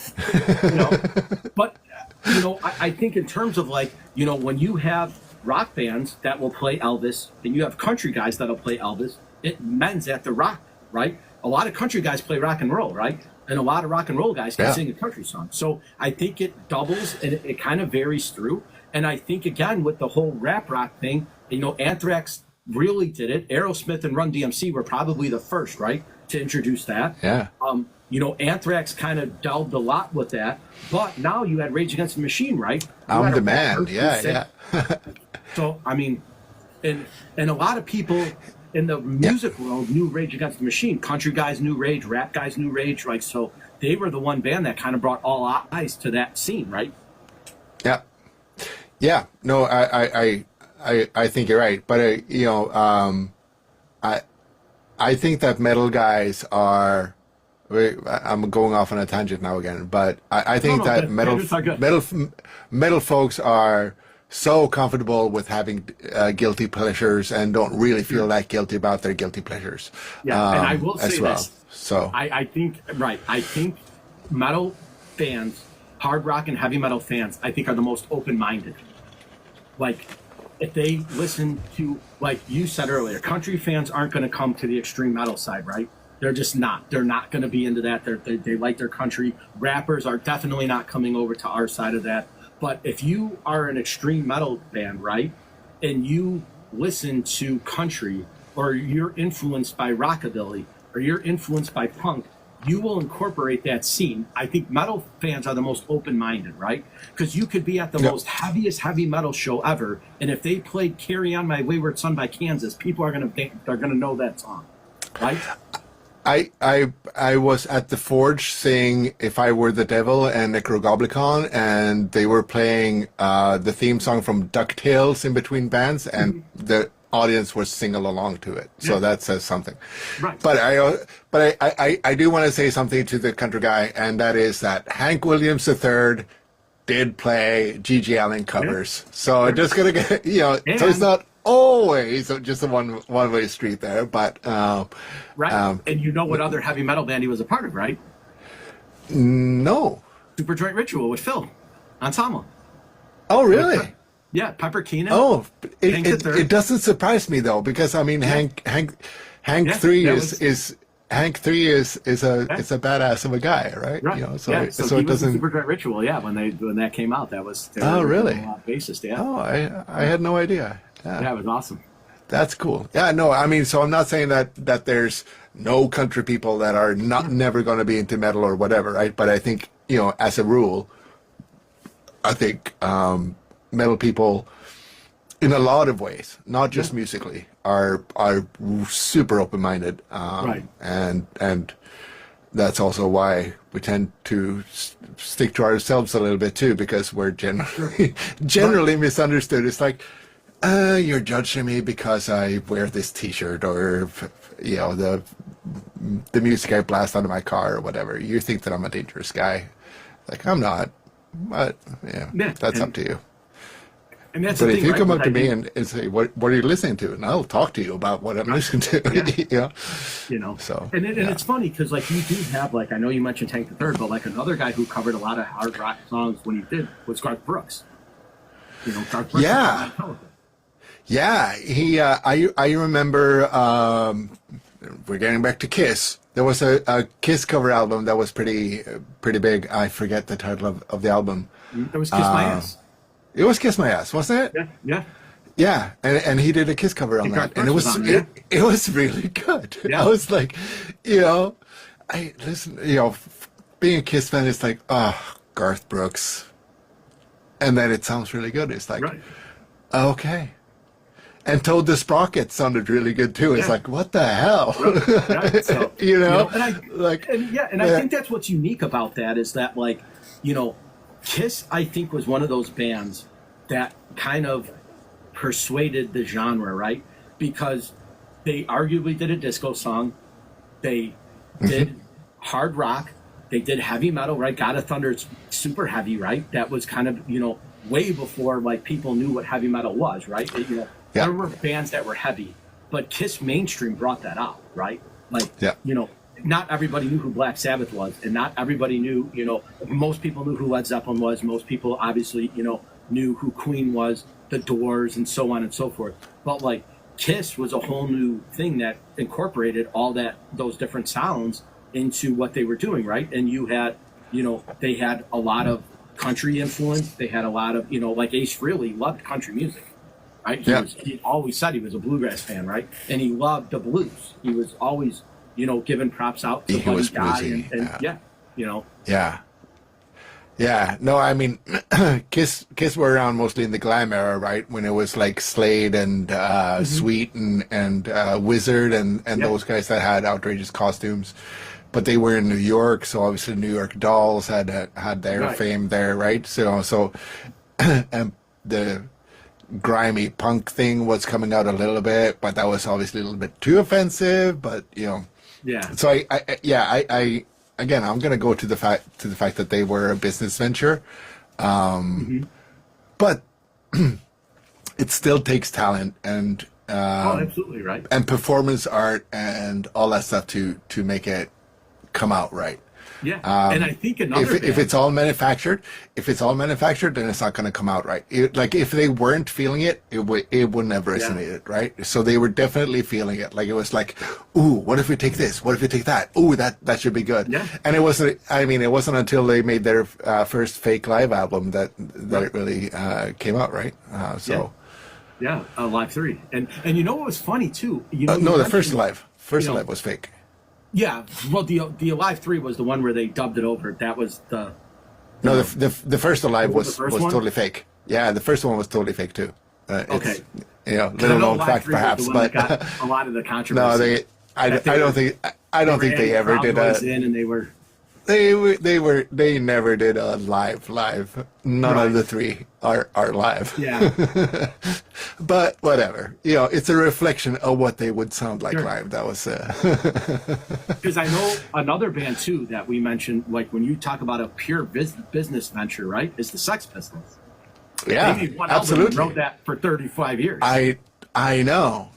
but I think in terms of like, when you have rock bands that will play Elvis, and you have country guys that'll play Elvis, it mends at the rock, right? A lot of country guys play rock and roll, right? And a lot of rock and roll guys can sing a country song. So I think it doubles and it kind of varies through. And I think again with the whole rap rock thing, Anthrax really did it. Aerosmith and Run DMC were probably the first, right, to introduce that. Yeah. Anthrax kind of delved a lot with that, but now you had Rage Against the Machine, right? On Demand, yeah. So I mean, and a lot of people in the music world knew Rage Against the Machine. Country guys knew Rage, rap guys knew Rage, right? So they were the one band that kind of brought all eyes to that scene, right? Yeah. Yeah. No, I think you're right, but I think that metal guys are. I'm going off on a tangent now again, but I think that metal folks are so comfortable with having guilty pleasures and don't really feel that guilty about their guilty pleasures. Yeah, and I will say well. this. So I think metal fans, hard rock and heavy metal fans, I think are the most open-minded. Like, if they listen to, like you said earlier, country fans aren't going to come to the extreme metal side, right? They're just not. They're not going to be into that. They like their country. Rappers are definitely not coming over to our side of that. But if you are an extreme metal band, right, and you listen to country, or you're influenced by rockabilly, or you're influenced by punk, you will incorporate that scene. I think metal fans are the most open-minded, right? Because you could be at the most heaviest heavy metal show ever, and if they played "Carry On My Wayward Son" by Kansas, people are gonna know that song, right? I was at the Forge seeing If I Were the Devil and Necrogoblicon, and they were playing the theme song from DuckTales in between bands, and the audience was singing along to it. So that says something. Right. But I do want to say something to the country guy, and that is that Hank Williams III did play G.G. Allen covers. So I'm just gonna get so it's not always just a one-way street there, but right. And you know what other heavy metal band he was a part of, right? No. Superjoint Ritual with Phil Ensemble. Oh, really? Yeah, Pepper Keenan. Oh, it doesn't surprise me though, because I mean Hank 3 is Hank 3 is a badass of a guy, right? Right. So he it was doesn't. Superjoint Ritual. Yeah, when that came out, that was really bassist. Yeah. Oh, I had no idea. Yeah, it was awesome. That's cool. Yeah, no, I mean, so I'm not saying that there's no country people that are never going to be into metal or whatever, right? But I think as a rule, I think metal people, in a lot of ways, not just musically, are super open-minded, right? And that's also why we tend to stick to ourselves a little bit too, because we're generally misunderstood. It's like, you're judging me because I wear this T-shirt, or the music I blast out of my car or whatever. You think that I'm a dangerous guy. Like, I'm not, but that's up to you. And that's But the if thing, you right? come With up to me ideas, and say, what are you listening to? And I'll talk to you about what I'm listening to. Yeah. Yeah. So, and yeah. it's funny because like you do have like I know you mentioned Tank the Third, but like another guy who covered a lot of hard rock songs when he did was Garth Brooks. Garth Brooks. Yeah. Yeah, I remember, we're getting back to Kiss. There was a Kiss cover album that was pretty big. I forget the title of the album. It was Kiss My Ass. It was Kiss My Ass, wasn't it? Yeah, yeah. Yeah, and he did a Kiss cover on that, and it was was on there. it was really good. Yeah. I was like, I listen, being a Kiss fan, it's like, oh, Garth Brooks, and then it sounds really good. It's like, Right. okay. And Toad the Sprocket sounded really good too. It's Yeah. like, what the hell? Right. So, and I think that's what's unique about that is that like, Kiss I think was one of those bands that kind of persuaded the genre, right? Because they arguably did a disco song, they did hard rock, they did heavy metal, right? God of Thunder, it's super heavy, right? That was kind of way before like people knew what heavy metal was, right? Yeah. There were bands that were heavy, but Kiss mainstream brought that out, right? Like, Yeah. Not everybody knew who Black Sabbath was, and not everybody knew, most people knew who Led Zeppelin was. Most people obviously, knew who Queen was, the Doors, and so on and so forth. But like Kiss was a whole new thing that incorporated all those different sounds into what they were doing, right? And you had, they had a lot of country influence. They had a lot of, like Ace Frehley loved country music. Right? He always said he was a bluegrass fan, right? And he loved the blues. He was always, giving props out to Buddy Guy and Yeah. Yeah. No, I mean, Kiss were around mostly in the glam era, right? When it was like Slade and Sweet and Wizard and those guys that had outrageous costumes. But they were in New York, so obviously New York Dolls had their fame there, right? So and the grimy punk thing was coming out a little bit, but that was obviously a little bit too offensive. But Yeah. So I again, I'm going to go to the fact that they were a business venture, but it still takes talent and absolutely right. and performance art and all that stuff to make it come out right. Yeah, and I think another If it's all manufactured, then it's not going to come out right. If they weren't feeling it, it would never resonate, right? So they were definitely feeling it. Like it was like, ooh, what if we take this? What if we take that? Ooh, that should be good. Yeah. And it wasn't until they made their first fake live album that it really came out, right? Live 3, and what was funny too? No, the first live was fake. Yeah, well, the Alive 3 was the one where they dubbed it over. That was the. No, the first Alive was first one? totally fake. Yeah, the first one was totally fake too. Okay. Little known fact perhaps, but got a lot of the controversy. no, I don't think they ever did in, and they were. They never did a live. None of the three are live. Yeah. But whatever. It's a reflection of what they would sound like live. That was Because I know another band too that we mentioned, like when you talk about a pure business venture, right? Is the Sex Pistols. yeah, They made one album and absolutely. wrote that for 35 years. I know.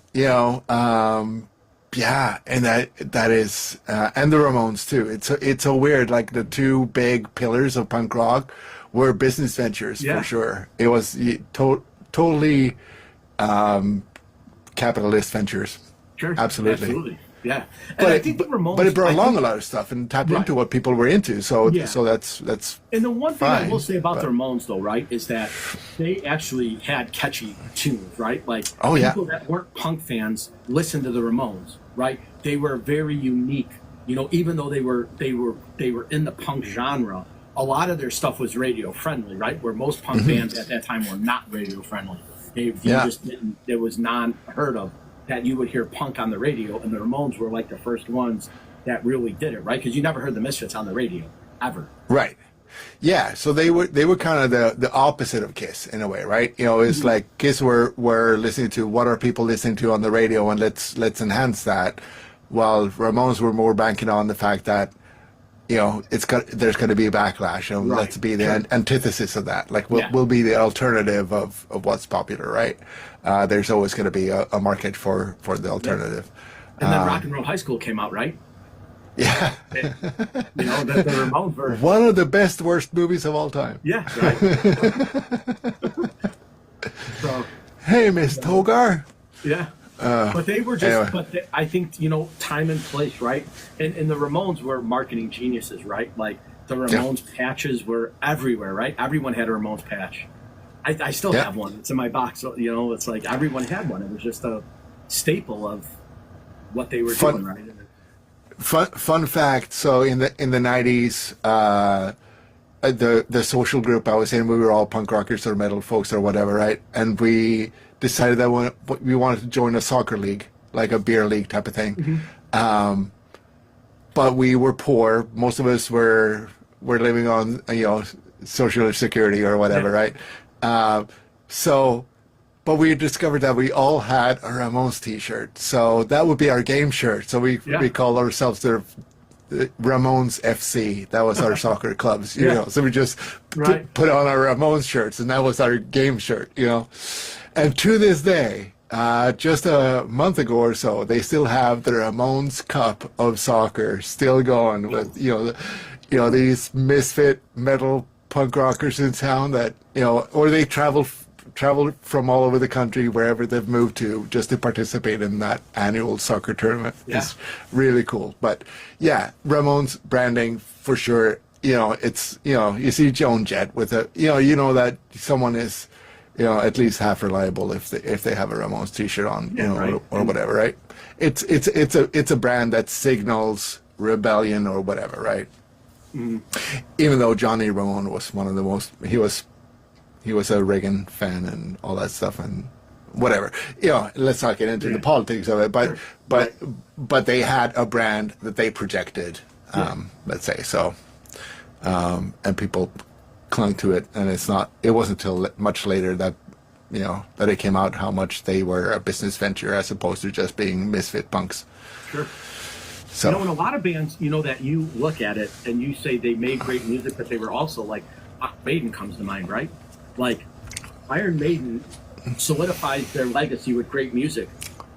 Yeah, and that is and the Ramones too. It's so weird. Like the two big pillars of punk rock were business ventures for sure. It was totally capitalist ventures. Sure. Absolutely. Yeah. And But I think the Ramones. but it brought I along think- a lot of stuff and tapped Right. into what people were into. So Yeah. so that's And the one thing I fine, will say about the but- Ramones, though, right, is that they actually had catchy tunes, right? Like Oh, yeah. people that weren't punk fans listened to the Ramones, right? They were very unique, even though they were in the punk genre. A lot of their stuff was radio friendly, right? Where most punk bands at that time were not radio friendly. It was heard of that you would hear punk on the radio, and the Ramones were like the first ones that really did it, right? Because you never heard the Misfits on the radio ever. right. Yeah, so they were kind of the opposite of Kiss in a way, right? It's like Kiss were listening to what are people listening to on the radio, and let's enhance that. While Ramones were more banking on the fact that there's going to be a backlash, and Right. let's be the Sure. antithesis of that. Like Yeah. we'll be the alternative of what's popular, right? There's always going to be a market for the alternative. And then Rock and Roll High School came out, right? Yeah, You know, the Ramones version. one of the best worst movies of all time. Yeah, right. So, Hey, Miss Togar. yeah. But they were just, anyway. I think, you know, time and place, right? And the Ramones were marketing geniuses, right? Like the Ramones patches were everywhere, right? Everyone had a Ramones patch. I still Yeah. have one. It's in my box. So, you know, it's like everyone had one. It was just a staple of what they were Fun- doing, right? Fun fact. So in the 90s, the social group I was in, we were all punk rockers or metal folks or whatever, right? And we decided that we wanted to join a soccer league, like a beer league type of thing. But we were poor. Most of us were living on social security or whatever, Yeah. right? But we discovered that we all had a Ramones T-shirt, so that would be our game shirt. So we call ourselves the Ramones FC. That was our soccer clubs, you know. So we just Right. put on our Ramones shirts, and that was our game shirt, you know. And to this day, just a month ago or so, they still have the Ramones Cup of soccer still going with these misfit metal punk rockers in town that or they travel from all over the country wherever they've moved to just to participate in that annual soccer tournament. Yeah. It's really cool. But yeah, Ramones branding for sure. It's you see Joan Jett with a that someone is at least half reliable if they have a Ramones T-shirt on, right. or whatever, right? It's a brand that signals rebellion or whatever, right? Even though Johnny Ramone was one of the most, he was a Reagan fan and all that stuff and whatever. Let's not get into the politics of it, but they had a brand that they projected, let's say so, and people clung to it, and it wasn't until much later that that it came out how much they were a business venture as opposed to just being misfit punks. Sure. So In a lot of bands, that you look at it and you say they made great music, but they were also like, Iron Maiden comes to mind, right? Like, Iron Maiden solidifies their legacy with great music.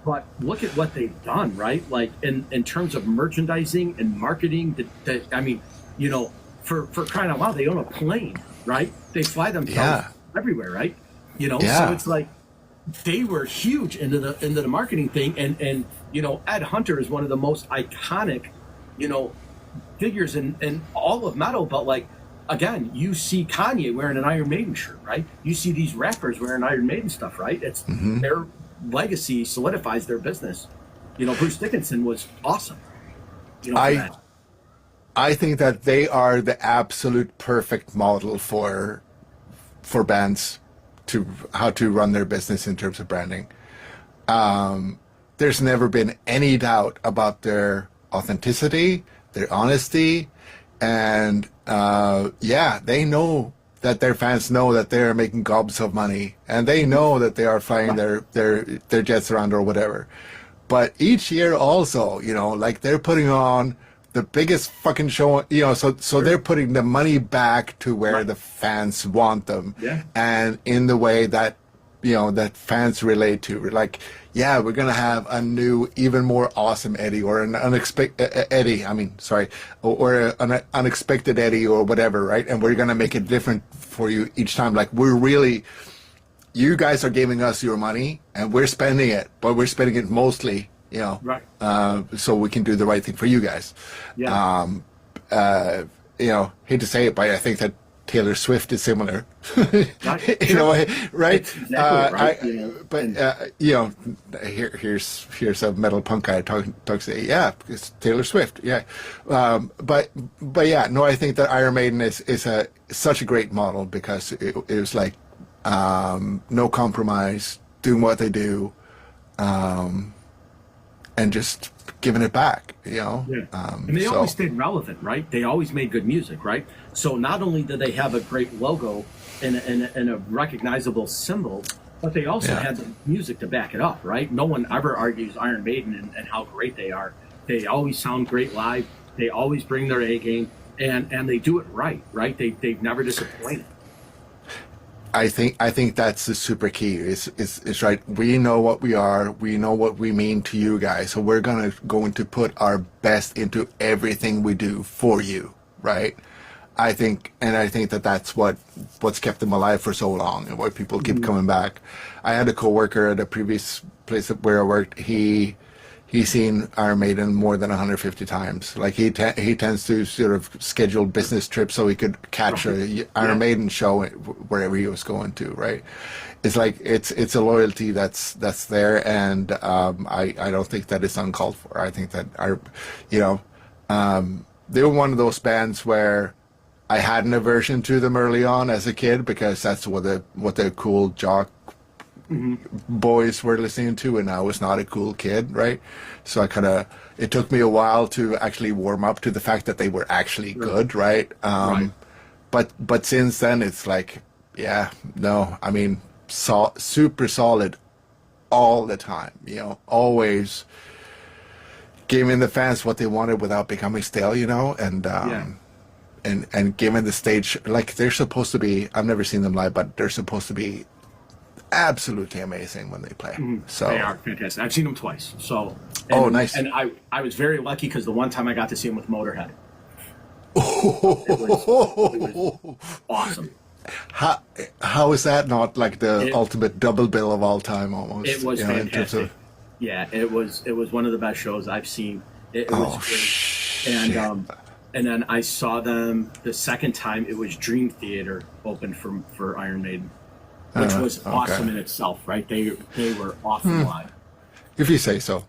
But look at what they've done, right? Like, in terms of merchandising and marketing, for crying out loud, they own a plane, right? They fly themselves everywhere, right? So it's like, they were huge into the marketing thing, and Ed Hunter is one of the most iconic figures in all of metal. But like, again, you see Kanye wearing an Iron Maiden shirt, right? You see these rappers wearing Iron Maiden stuff, right? It's their legacy solidifies their business. Bruce Dickinson was awesome. For that. I think that they are the absolute perfect model for bands to how to run their business in terms of branding. There's never been any doubt about their authenticity, their honesty, and they know that their fans know that they're making gobs of money, and they know that they are flying their jets around or whatever. But each year also, like they're putting on the biggest fucking show, so they're putting the money back to where the fans want them, and in the way that that fans relate to. Like, we're gonna have a new, even more awesome Eddie, or an unexpected Eddie. Or an unexpected Eddie, or whatever, right? And we're gonna make it different for you each time. Like, you guys are giving us your money, and we're spending it, but we're spending it mostly, so we can do the right thing for you guys. Hate to say it, but I think that Taylor Swift is similar, in a way, right? Here's a metal punk guy talking say, it's Taylor Swift, but I think that Iron Maiden is such a great model because it was like no compromise, doing what they do, and just giving it back, and they always stayed relevant, right? They always made good music, right? So not only did they have a great logo and a recognizable symbol, but they also had the music to back it up, right? No one ever argues Iron Maiden and how great they are. They always sound great live. They always bring their A game. and they do it right. They've never disappointed. I think that's the super key. It's right. We know what we are. We know what we mean to you guys. So we're going to put our best into everything we do for you, right? I think that that's what's kept them alive for so long, and why people keep coming back. I had a coworker at a previous place where I worked. He's seen Iron Maiden more than 150 times. Like he tends to sort of schedule business trips so he could catch a Iron Maiden show wherever he was going to. Right? It's like it's a loyalty that's there, and I don't think that it's uncalled for. I think that they were one of those bands where I had an aversion to them early on as a kid because that's what the cool jock boys were listening to, and I was not a cool kid, right? So it took me a while to actually warm up to the fact that they were actually good, right? But since then, it's like, I mean, super solid all the time, always giving the fans what they wanted without becoming stale, and giving the stage, like they're supposed to be, I've never seen them live, but they're supposed to be absolutely amazing when they play. So They are fantastic. I've seen them twice. Nice. And I was very lucky because the one time I got to see them with Motorhead, it was awesome. How is that not like the ultimate double bill of all time almost? It was fantastic. It was one of the best shows I've seen. It was great. Shit. And then I saw them the second time. It was Dream Theater opened for Iron Maiden, which was awesome in itself, right? They were awesome live. If you say so.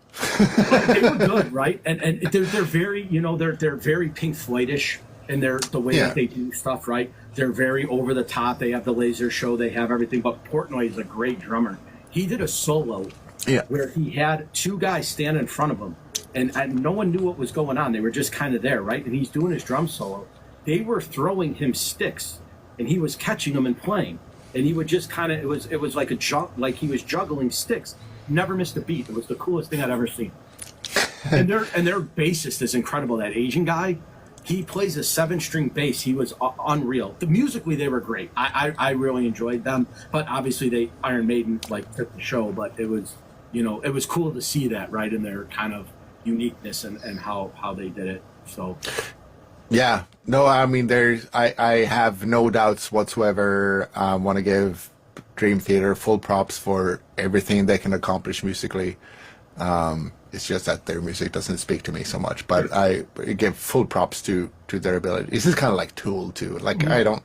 They were good, right? And they're very, they're very Pink Floyd-ish in the way that they do stuff, right? They're very over the top. They have the laser show. They have everything. But Portnoy is a great drummer. He did a solo where he had two guys stand in front of him, and no one knew what was going on. They were just kind of there, right? And he's doing his drum solo. They were throwing him sticks, and he was catching them and playing. And he would just kind of, it was like like he was juggling sticks. Never missed a beat. It was the coolest thing I'd ever seen. And their bassist is incredible. That Asian guy, he plays a 7-string bass. He was unreal. Musically, they were great. I really enjoyed them. But obviously, Iron Maiden took the show. But it was, it was cool to see that, right, in their kind of uniqueness and how they did it. So. Yeah, no, I mean, I have no doubts whatsoever. Want to give Dream Theater full props for everything they can accomplish musically. It's just that their music doesn't speak to me so much, but I give full props to their ability. This is kind of like Tool too. Like I don't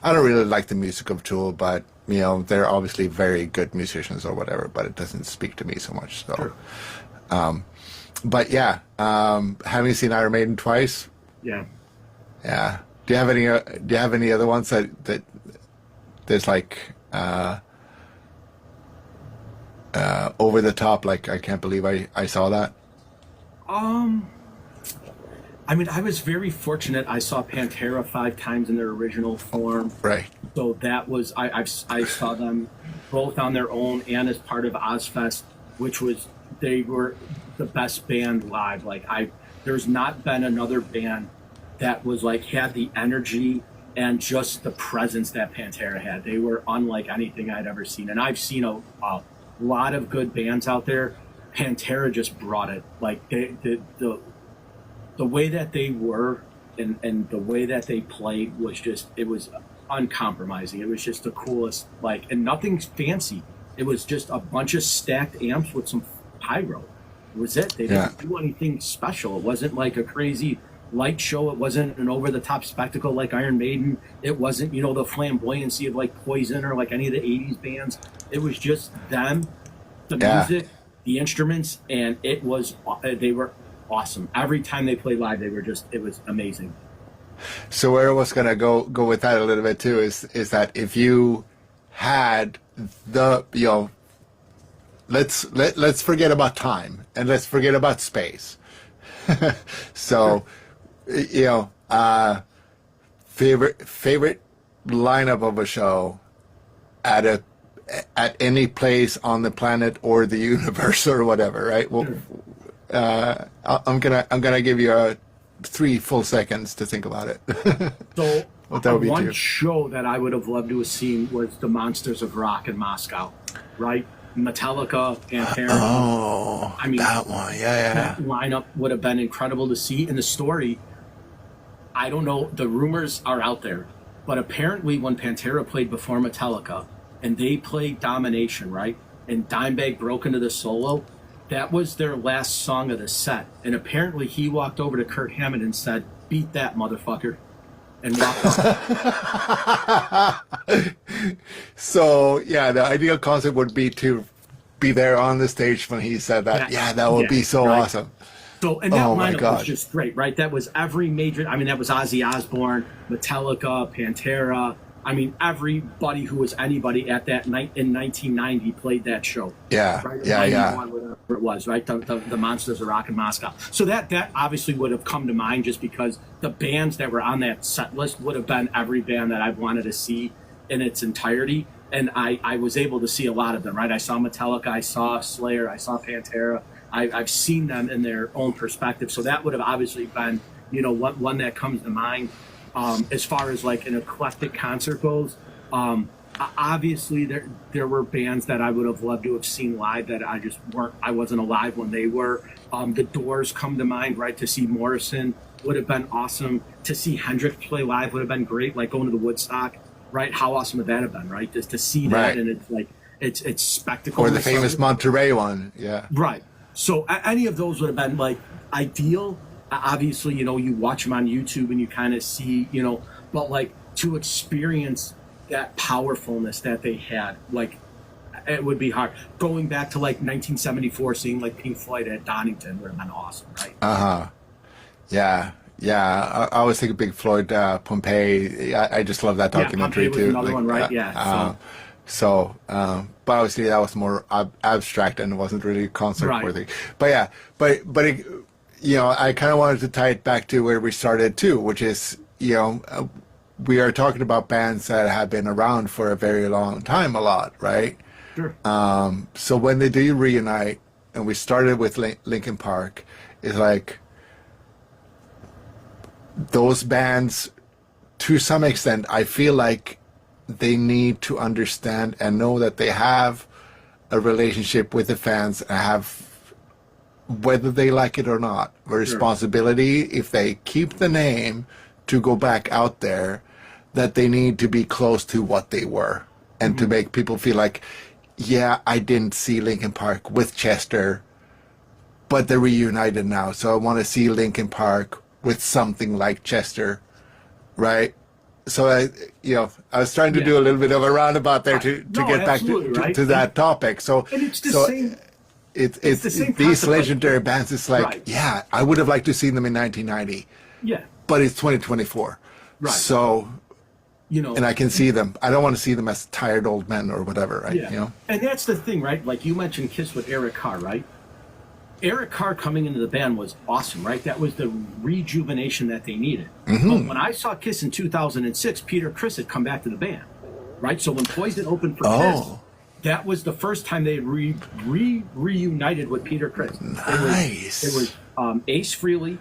really like the music of Tool, but they're obviously very good musicians or whatever. But it doesn't speak to me so much. So, but having seen Iron Maiden twice. Yeah. Do you have any other ones that there's like over the top? Like I can't believe I saw that. I mean, I was very fortunate. I saw Pantera 5 times in their original form. Right. So that was I saw them both on their own and as part of Ozfest, which was they were the best band live. There's not been another band that was had the energy and just the presence that Pantera had. They were unlike anything I'd ever seen. And I've seen a lot of good bands out there. Pantera just brought it. The way that they were and the way that they played was it was uncompromising. It was just the coolest, and nothing fancy. It was just a bunch of stacked amps with some pyro. It was it. They didn't do anything special. It wasn't like a crazy light show. It wasn't an over-the-top spectacle like Iron Maiden. It wasn't, the flamboyancy of Poison or any of the 80s bands. It was just them, the music, the instruments, and they were awesome. Every time they played live, it was amazing. So where I was gonna go with that a little bit too is that if you had let's forget about time and let's forget about space. So, favorite lineup of a show at any place on the planet or the universe or whatever, right? Well, I'm gonna give you 3 full seconds to think about it. So What that would be one too. show that I would have loved to have seen was the Monsters of Rock in Moscow, right? Metallica, Pantera. Oh, I mean, that one. Yeah. that lineup would have been incredible to see. And the story, I don't know, the rumors are out there, but apparently when Pantera played before Metallica and they played Domination, right? And Dimebag broke into the solo, that was their last song of the set. And apparently he walked over to Kurt Hammond and said, "Beat that, motherfucker." And walked off. So, yeah, the ideal concept would be to be there on the stage when he said that. Yeah, that would be so right. awesome. So, and that Oh, my lineup God. was just great, right? That was every major, I mean, that was Ozzy Osbourne, Metallica, Pantera. I mean, everybody who was anybody at that night in 1990 played that show. Yeah, Right? yeah. 91, whatever it was, right? The Monsters of Rock in Moscow. So that obviously would have come to mind just because the bands that were on that set list would have been every band that I wanted to see in its entirety. And I was able to see a lot of them, right? I saw Metallica, I saw Slayer, I saw Pantera. I've seen them in their own perspective. So that would have obviously been, one that comes to mind. As far as like an eclectic concert goes, obviously there were bands that I would have loved to have seen live that I wasn't alive when they were. The Doors come to mind, right? To see Morrison would have been awesome. To see Hendrix play live would have been great, like going to the Woodstock, right? How awesome would that have been, right? Just to see that, Right. and it's like it's spectacle. Or the famous Monterey one. Yeah. Right. So any of those would have been like ideal. Obviously, you watch them on YouTube and you kind of see, but like to experience that powerfulness that they had, like it would be hard. Going back to like 1974, seeing like Pink Floyd at Donington would have been awesome, right? Yeah. I always think of Big Floyd, Pompeii. I just love that documentary Pompeii was too. another one, right? Yeah. But obviously that was more abstract and it wasn't really concert Right. worthy. But yeah, but it, I kind of wanted to tie it back to where we started too, which is, we are talking about bands that have been around for a very long time, a lot, right? Sure. So when they do reunite, and we started with Linkin Park, it's like those bands, to some extent, I feel like they need to understand and know that they have a relationship with the fans and have, whether they like it or not, a responsibility, if they keep the name, to go back out there, that they need to be close to what they were and to make people feel like, yeah, I didn't see Linkin Park with Chester, but they're reunited now, so I want to see Linkin Park with something like Chester, right? So I was trying to do a little bit of a roundabout there to No, get back absolutely, right? to that topic. So And it's the so same. it's the same these concept, like- legendary bands. It's like, Right. yeah, I would have liked to see them in 1990, Yeah. but it's 2024. Right. So, and I can see them. I don't want to see them as tired old men or whatever, right? Yeah. And that's the thing, right? Like you mentioned Kiss with Eric Carr, right? Eric Carr coming into the band was awesome, right? That was the rejuvenation that they needed. But when I saw Kiss in 2006, Peter Criss had come back to the band, right? So when Poison opened for Kiss, that was the first time they reunited with Peter Criss. Nice. It was Ace Frehley,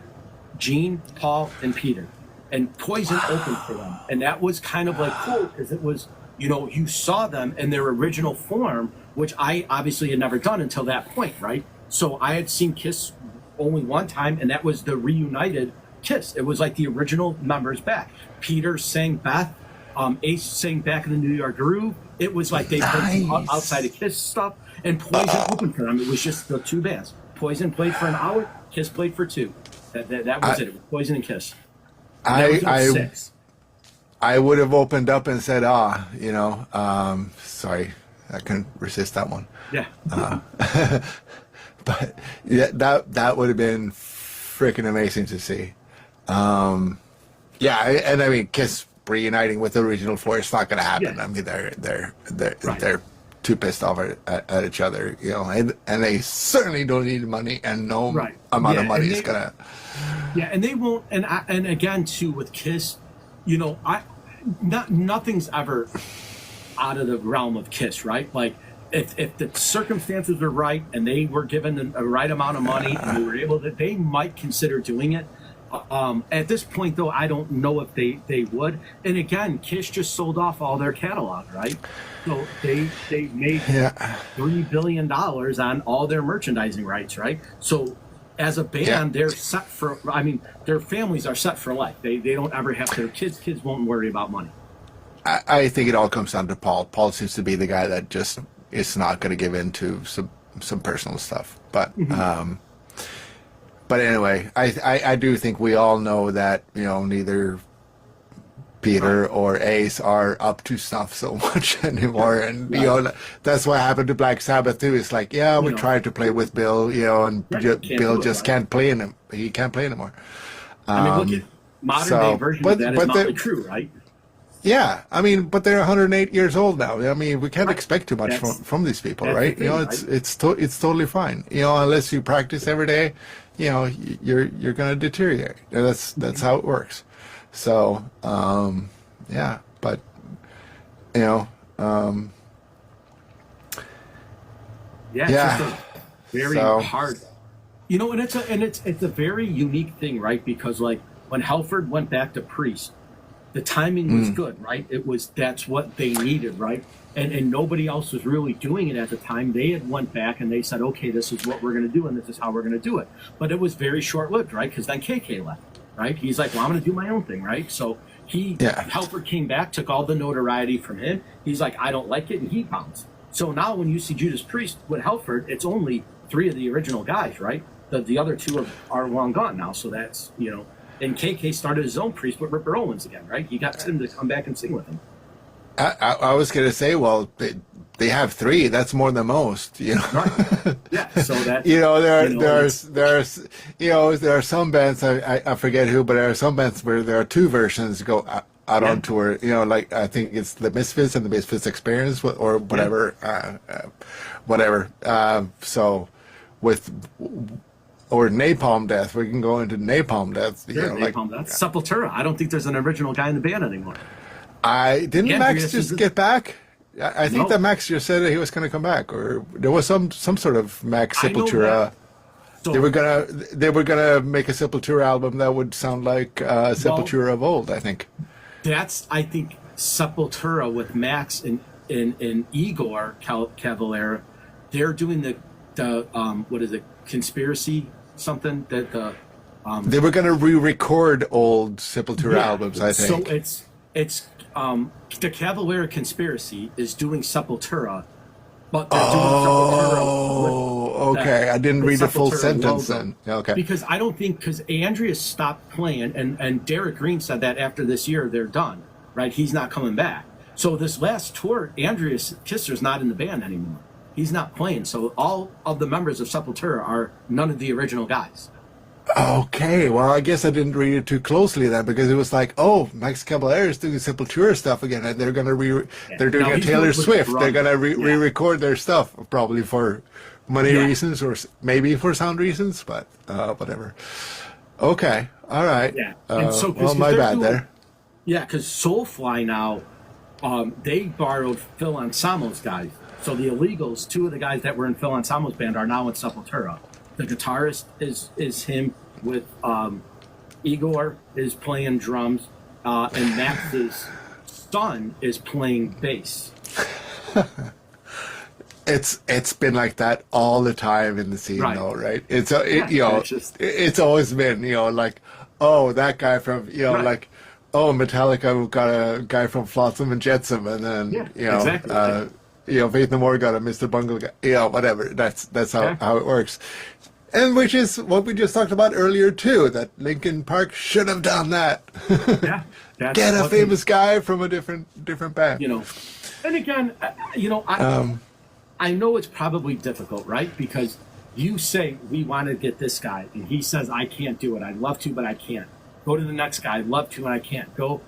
Gene, Paul, and Peter. And Poison opened for them. And that was kind of like cool because it was, you saw them in their original form, which I obviously had never done until that point, right? So I had seen Kiss only one time, and that was the reunited Kiss. It was like the original members back. Peter sang Beth, Ace sang Back in the New York Groove. It was like they played Nice. outside of Kiss stuff, and Poison opened for them. It was just the two bands. Poison played for an hour, Kiss played for two. That was it. It was Poison and Kiss. And that was in 06. I would have opened up and said, sorry, I couldn't resist that one. Yeah. But yeah, that would have been freaking amazing to see. And I mean, Kiss reuniting with the original four, it's not going to happen. Yeah. I mean, they're Right. they're too pissed off at each other, and they certainly don't need money, and no Right. amount Yeah, of money and is they- gonna. Yeah, and they won't. And again, too, with Kiss, nothing's ever out of the realm of Kiss, right? Like if the circumstances are right and they were given a right amount of money and they were able to, they might consider doing it. At this point, though, I don't know if they would. And again, Kish just sold off all their catalog, right? So they made Yeah. $3 billion on all their merchandising rights, right? So as a band, Yeah. they're set for. I mean, their families are set for life. They don't ever have their kids. Kids won't worry about money. I think it all comes down to Paul. Paul seems to be the guy that just is not going to give in to some personal stuff. But anyway, I do think we all know that, neither Peter or Ace are up to stuff so much anymore, and that's what happened to Black Sabbath too. It's like, yeah, we tried to play with Bill, and Bill just can't play in him. He can't play anymore. I mean, look at modern day version of that is Motley Crue, right? Yeah, I mean, but they're 108 years old now. I mean, we can't expect too much from these people, right? The thing, it's totally fine. Unless you practice every day, you're going to deteriorate. That's how it works. So, yeah, but It's just a very hard. And it's a very unique thing, right? Because like when Halford went back to Priest, the timing was good, right? That's what they needed, right? And nobody else was really doing it at the time. They had went back and they said, okay, this is what we're going to do and this is how we're going to do it. But it was very short-lived, right? Because then KK left, right? He's like, well, I'm going to do my own thing, right? So Halford came back, took all the notoriety from him. He's like, I don't like it, and he bounced. So now when you see Judas Priest with Halford, it's only 3 of the original guys, right? The other 2 are long gone now. So that's, and KK started his own Priest with Ripper Owens again, right? He got Tim to come back and sing with him. I was going to say, well, they have 3. That's more than most, Right. Yeah. So that there are some bands, I forget who, but there are some bands where there are 2 versions go out on tour. Like I think it's the Misfits and the Misfits Experience or whatever, whatever. So with. Or Napalm Death. We can go into Napalm Death. Napalm Death. Sepultura. I don't think there's an original guy in the band anymore. Didn't Max just get back? I think that Max just said that he was going to come back, or there was some sort of Max Sepultura. So, they were gonna make a Sepultura album that would sound like Sepultura of old. I think. I think Sepultura with Max and Igor Cavalera. They're doing the what is it? Conspiracy something that they were going to re-record old Sepultura albums, I think. So it's the Cavalera Conspiracy is doing Sepultura, but they're doing Sepultura. Okay. I didn't read the full sentence then. Okay. Because I don't think Andreas stopped playing, and Derek Green said that after this year they're done, right? He's not coming back. So this last tour, Andreas Kisser's not in the band anymore. He's not playing, so all of the members of Sepultura are none of the original guys. Okay, well, I guess I didn't read it too closely then, because it was like, oh, Max Cavalera is doing Sepultura stuff again, and they're gonna they're doing a Taylor Swift. They're gonna re-record their stuff, probably for money reasons or maybe for sound reasons, but whatever. Okay, all right. Yeah, and so well, my bad there. Yeah, because Soulfly now, they borrowed Phil Anselmo's guys. So the Illegals, 2 of the guys that were in Phil Anselmo's band are now in Sepultura. The guitarist is him with Igor is playing drums, and Max's son is playing bass. It's been like that all the time in the scene, though, right? It's it's always been like, oh, that guy from like, oh, Metallica, we've got a guy from Flotsam and Jetsam, and then exactly. Faith No More got a Mr. Bungle guy, whatever. That's how it works. And which is what we just talked about earlier too, that Linkin Park should have done that. Get a famous guy from a different band. And again, I know it's probably difficult, right? Because you say we want to get this guy, and he says I can't do it. I'd love to, but I can't. Go to the next guy. I'd love to, and I can't. Go.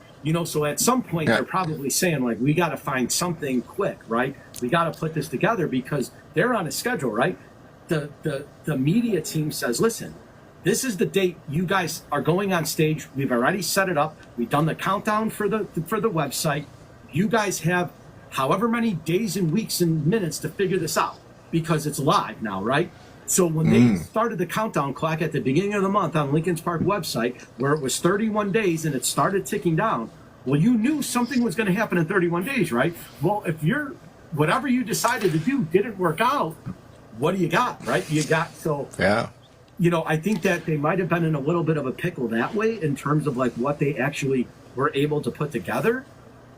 So at some point they're probably saying like, we got to find something quick, right? We got to put this together because they're on a schedule, right? The media team says, listen, this is the date you guys are going on stage. We've already set it up. We've done the countdown for the website. You guys have however many days and weeks and minutes to figure this out because it's live now, right? So when they started the countdown clock at the beginning of the month on Lincoln's Park website, where it was 31 days and it started ticking down, well, you knew something was going to happen in 31 days, right? Well, if whatever you decided to do didn't work out, what do you got, right? Yeah. I think that they might have been in a little bit of a pickle that way in terms of like what they actually were able to put together.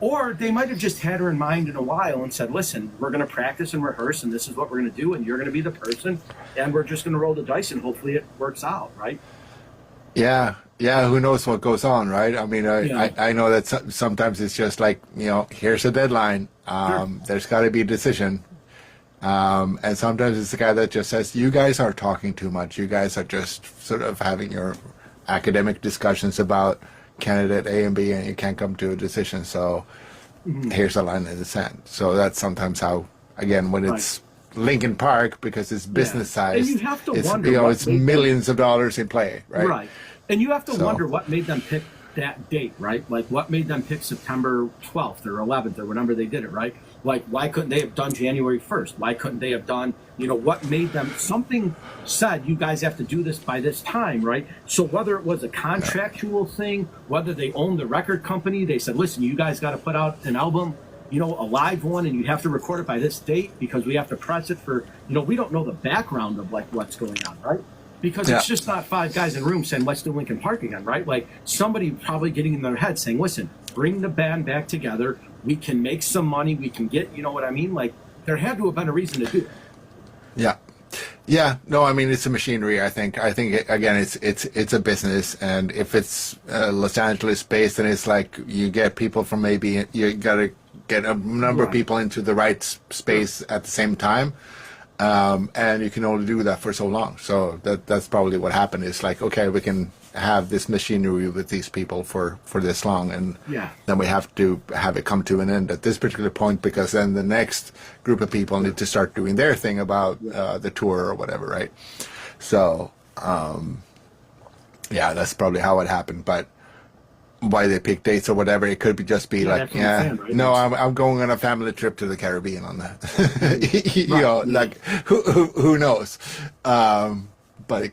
Or they might have just had her in mind in a while and said, listen, we're going to practice and rehearse, and this is what we're going to do, and you're going to be the person, and we're just going to roll the dice, and hopefully it works out, right? Yeah. Yeah. Who knows what goes on, right? I mean, Yeah. I know that sometimes it's just like, here's a deadline. There's got to be a decision. And sometimes it's the guy that just says, you guys are talking too much. You guys are just sort of having your academic discussions about candidate A and B, and you can't come to a decision. So here's a line in the sand. So that's sometimes how, again, when it's Lincoln Park, because it's business size, And you have to it's, wonder it's millions of dollars in play, right? Right. And you have to So- wonder what made them pick that date, right? Like what made them pick September 12th or 11th or whenever they did it, right? Like why couldn't they have done January 1st? Why couldn't they have done, what made them, something said you guys have to do this by this time, right? So whether it was a contractual thing, whether they owned the record company, they said, listen, you guys got to put out an album, a live one, and you have to record it by this date because we have to press it for, we don't know the background of like what's going on, right? Because it's just not five guys in a room saying, let's do Lincoln Park again, right? Like somebody probably getting in their head saying, listen, bring the band back together. We can make some money. We can get, you know what I mean? Like there had to have been a reason to do it. Yeah. Yeah. No, I mean, it's a machinery. I think again, it's a business. And if it's Los Angeles based, then it's like you get people from maybe, you got to get a number of people into the right space at the same time. And you can only do that for so long. So that's probably what happened. It's like, okay, we can have this machinery with these people for this long, and then we have to have it come to an end at this particular point, because then the next group of people need to start doing their thing about the tour or whatever, right? So, that's probably how it happened. But why they pick dates or whatever, it could be just be like, that's what I'm saying, right? no, I'm going on a family trip to the Caribbean on that. Like who knows? But it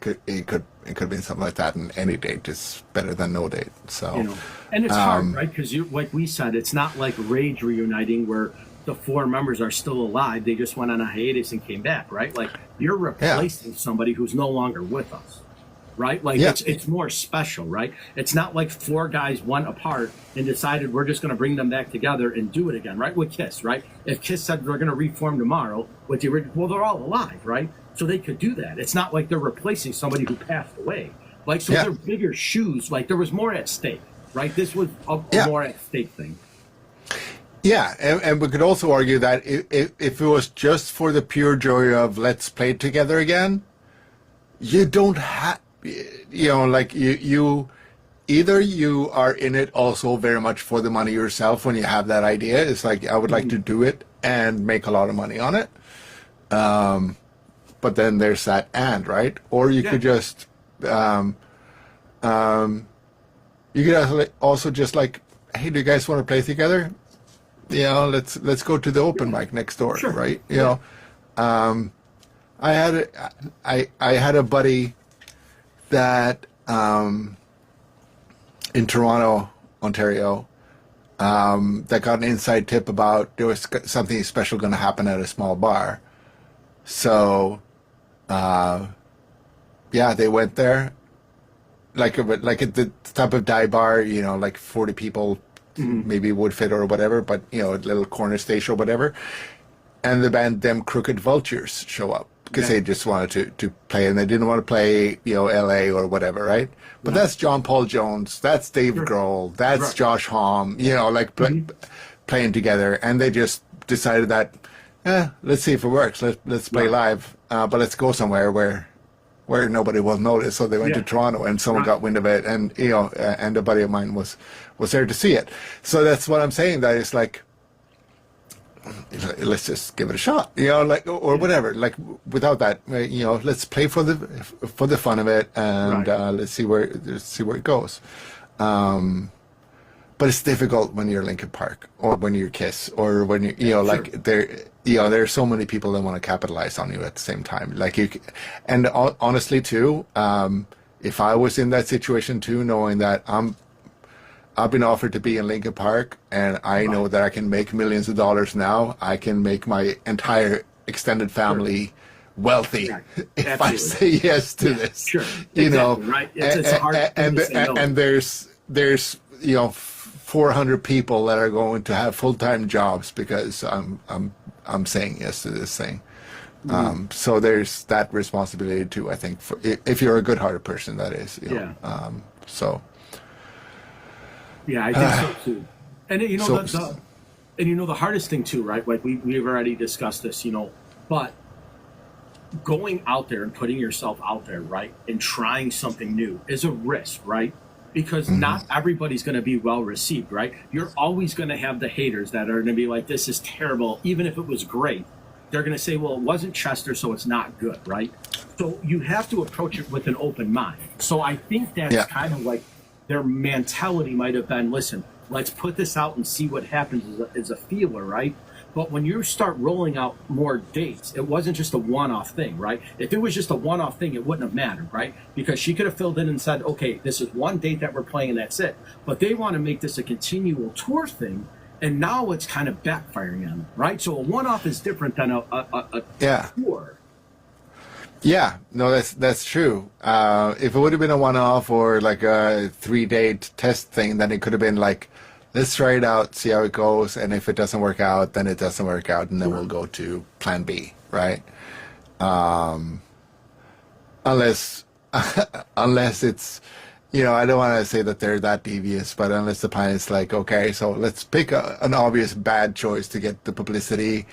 could be something like that, and any date is better than no date. So and it's hard, right? Because like we said, it's not like Rage reuniting where the four members are still alive. They just went on a hiatus and came back, right? Like you're replacing somebody who's no longer with us. Right? Like it's more special, right? It's not like four guys went apart and decided we're just going to bring them back together and do it again, right? With Kiss, right? If Kiss said we're going to reform tomorrow, they're all alive, right? So they could do that. It's not like they're replacing somebody who passed away. Like, so they're bigger shoes. Like there was more at stake, right? This was a more at stake thing. Yeah, and we could also argue that if it was just for the pure joy of let's play together again, you don't have, like you either you are in it also very much for the money yourself when you have that idea. It's like, I would like to do it and make a lot of money on it. But then there's that right? Or you could just, you could also just like, hey, do you guys want to play together? Let's go to the open mic next door, right? I had a buddy that in Toronto, Ontario, that got an inside tip about there was something special going to happen at a small bar. So, they went there, like at the type of dive bar, like 40 people maybe would fit or whatever, but a little corner station or whatever. And the band Them Crooked Vultures show up because they just wanted to play, and they didn't want to play, LA or whatever, right? But that's John Paul Jones, that's Dave Grohl, that's Josh Homme, playing together, and they just decided that, let's see if it works. Let's play live, but let's go somewhere where nobody will notice. So they went to Toronto, and someone got wind of it, and and a buddy of mine was there to see it. So that's what I'm saying. That it's like, let's just give it a shot, or whatever. Like without that, let's play for the fun of it, and let's see where it goes. But it's difficult when you're Linkin Park, or when you're Kiss, or when you like there. there's so many people that want to capitalize on you at the same time. Like and honestly too, if I was in that situation too, knowing that I've been offered to be in Lincoln Park, and I know that I can make millions of dollars now. I can make my entire extended family wealthy if I say yes to this. Sure, you know, right? It's a hard thing to say no. and there's 400 people that are going to have full-time jobs because I'm saying yes to this thing. So there's that responsibility too. I think for if you're a good-hearted person, that is. So. Yeah, I think so too. And the hardest thing too, right? Like we've already discussed this, but going out there and putting yourself out there, right, and trying something new is a risk, right? Because not everybody's going to be well received, right? You're always going to have the haters that are going to be like, "This is terrible," even if it was great. They're going to say, "Well, it wasn't Chester, so it's not good," right? So you have to approach it with an open mind. So I think that's kind of like their mentality might have been, listen, let's put this out and see what happens as a feeler, right? But when you start rolling out more dates, it wasn't just a one-off thing, right? If it was just a one-off thing, it wouldn't have mattered, right? Because she could have filled in and said, okay, this is one date that we're playing and that's it. But they want to make this a continual tour thing, and now it's kind of backfiring on them, right? So a one-off is different than a tour. Yeah, no, that's true. If it would have been a one-off or like a 3-date test thing, then it could have been like, let's try it out, see how it goes, and if it doesn't work out, then it doesn't work out, and then we'll go to plan B, right? Unless it's, I don't want to say that they're that devious, but unless the plan is like, okay, so let's pick an obvious bad choice to get the publicity,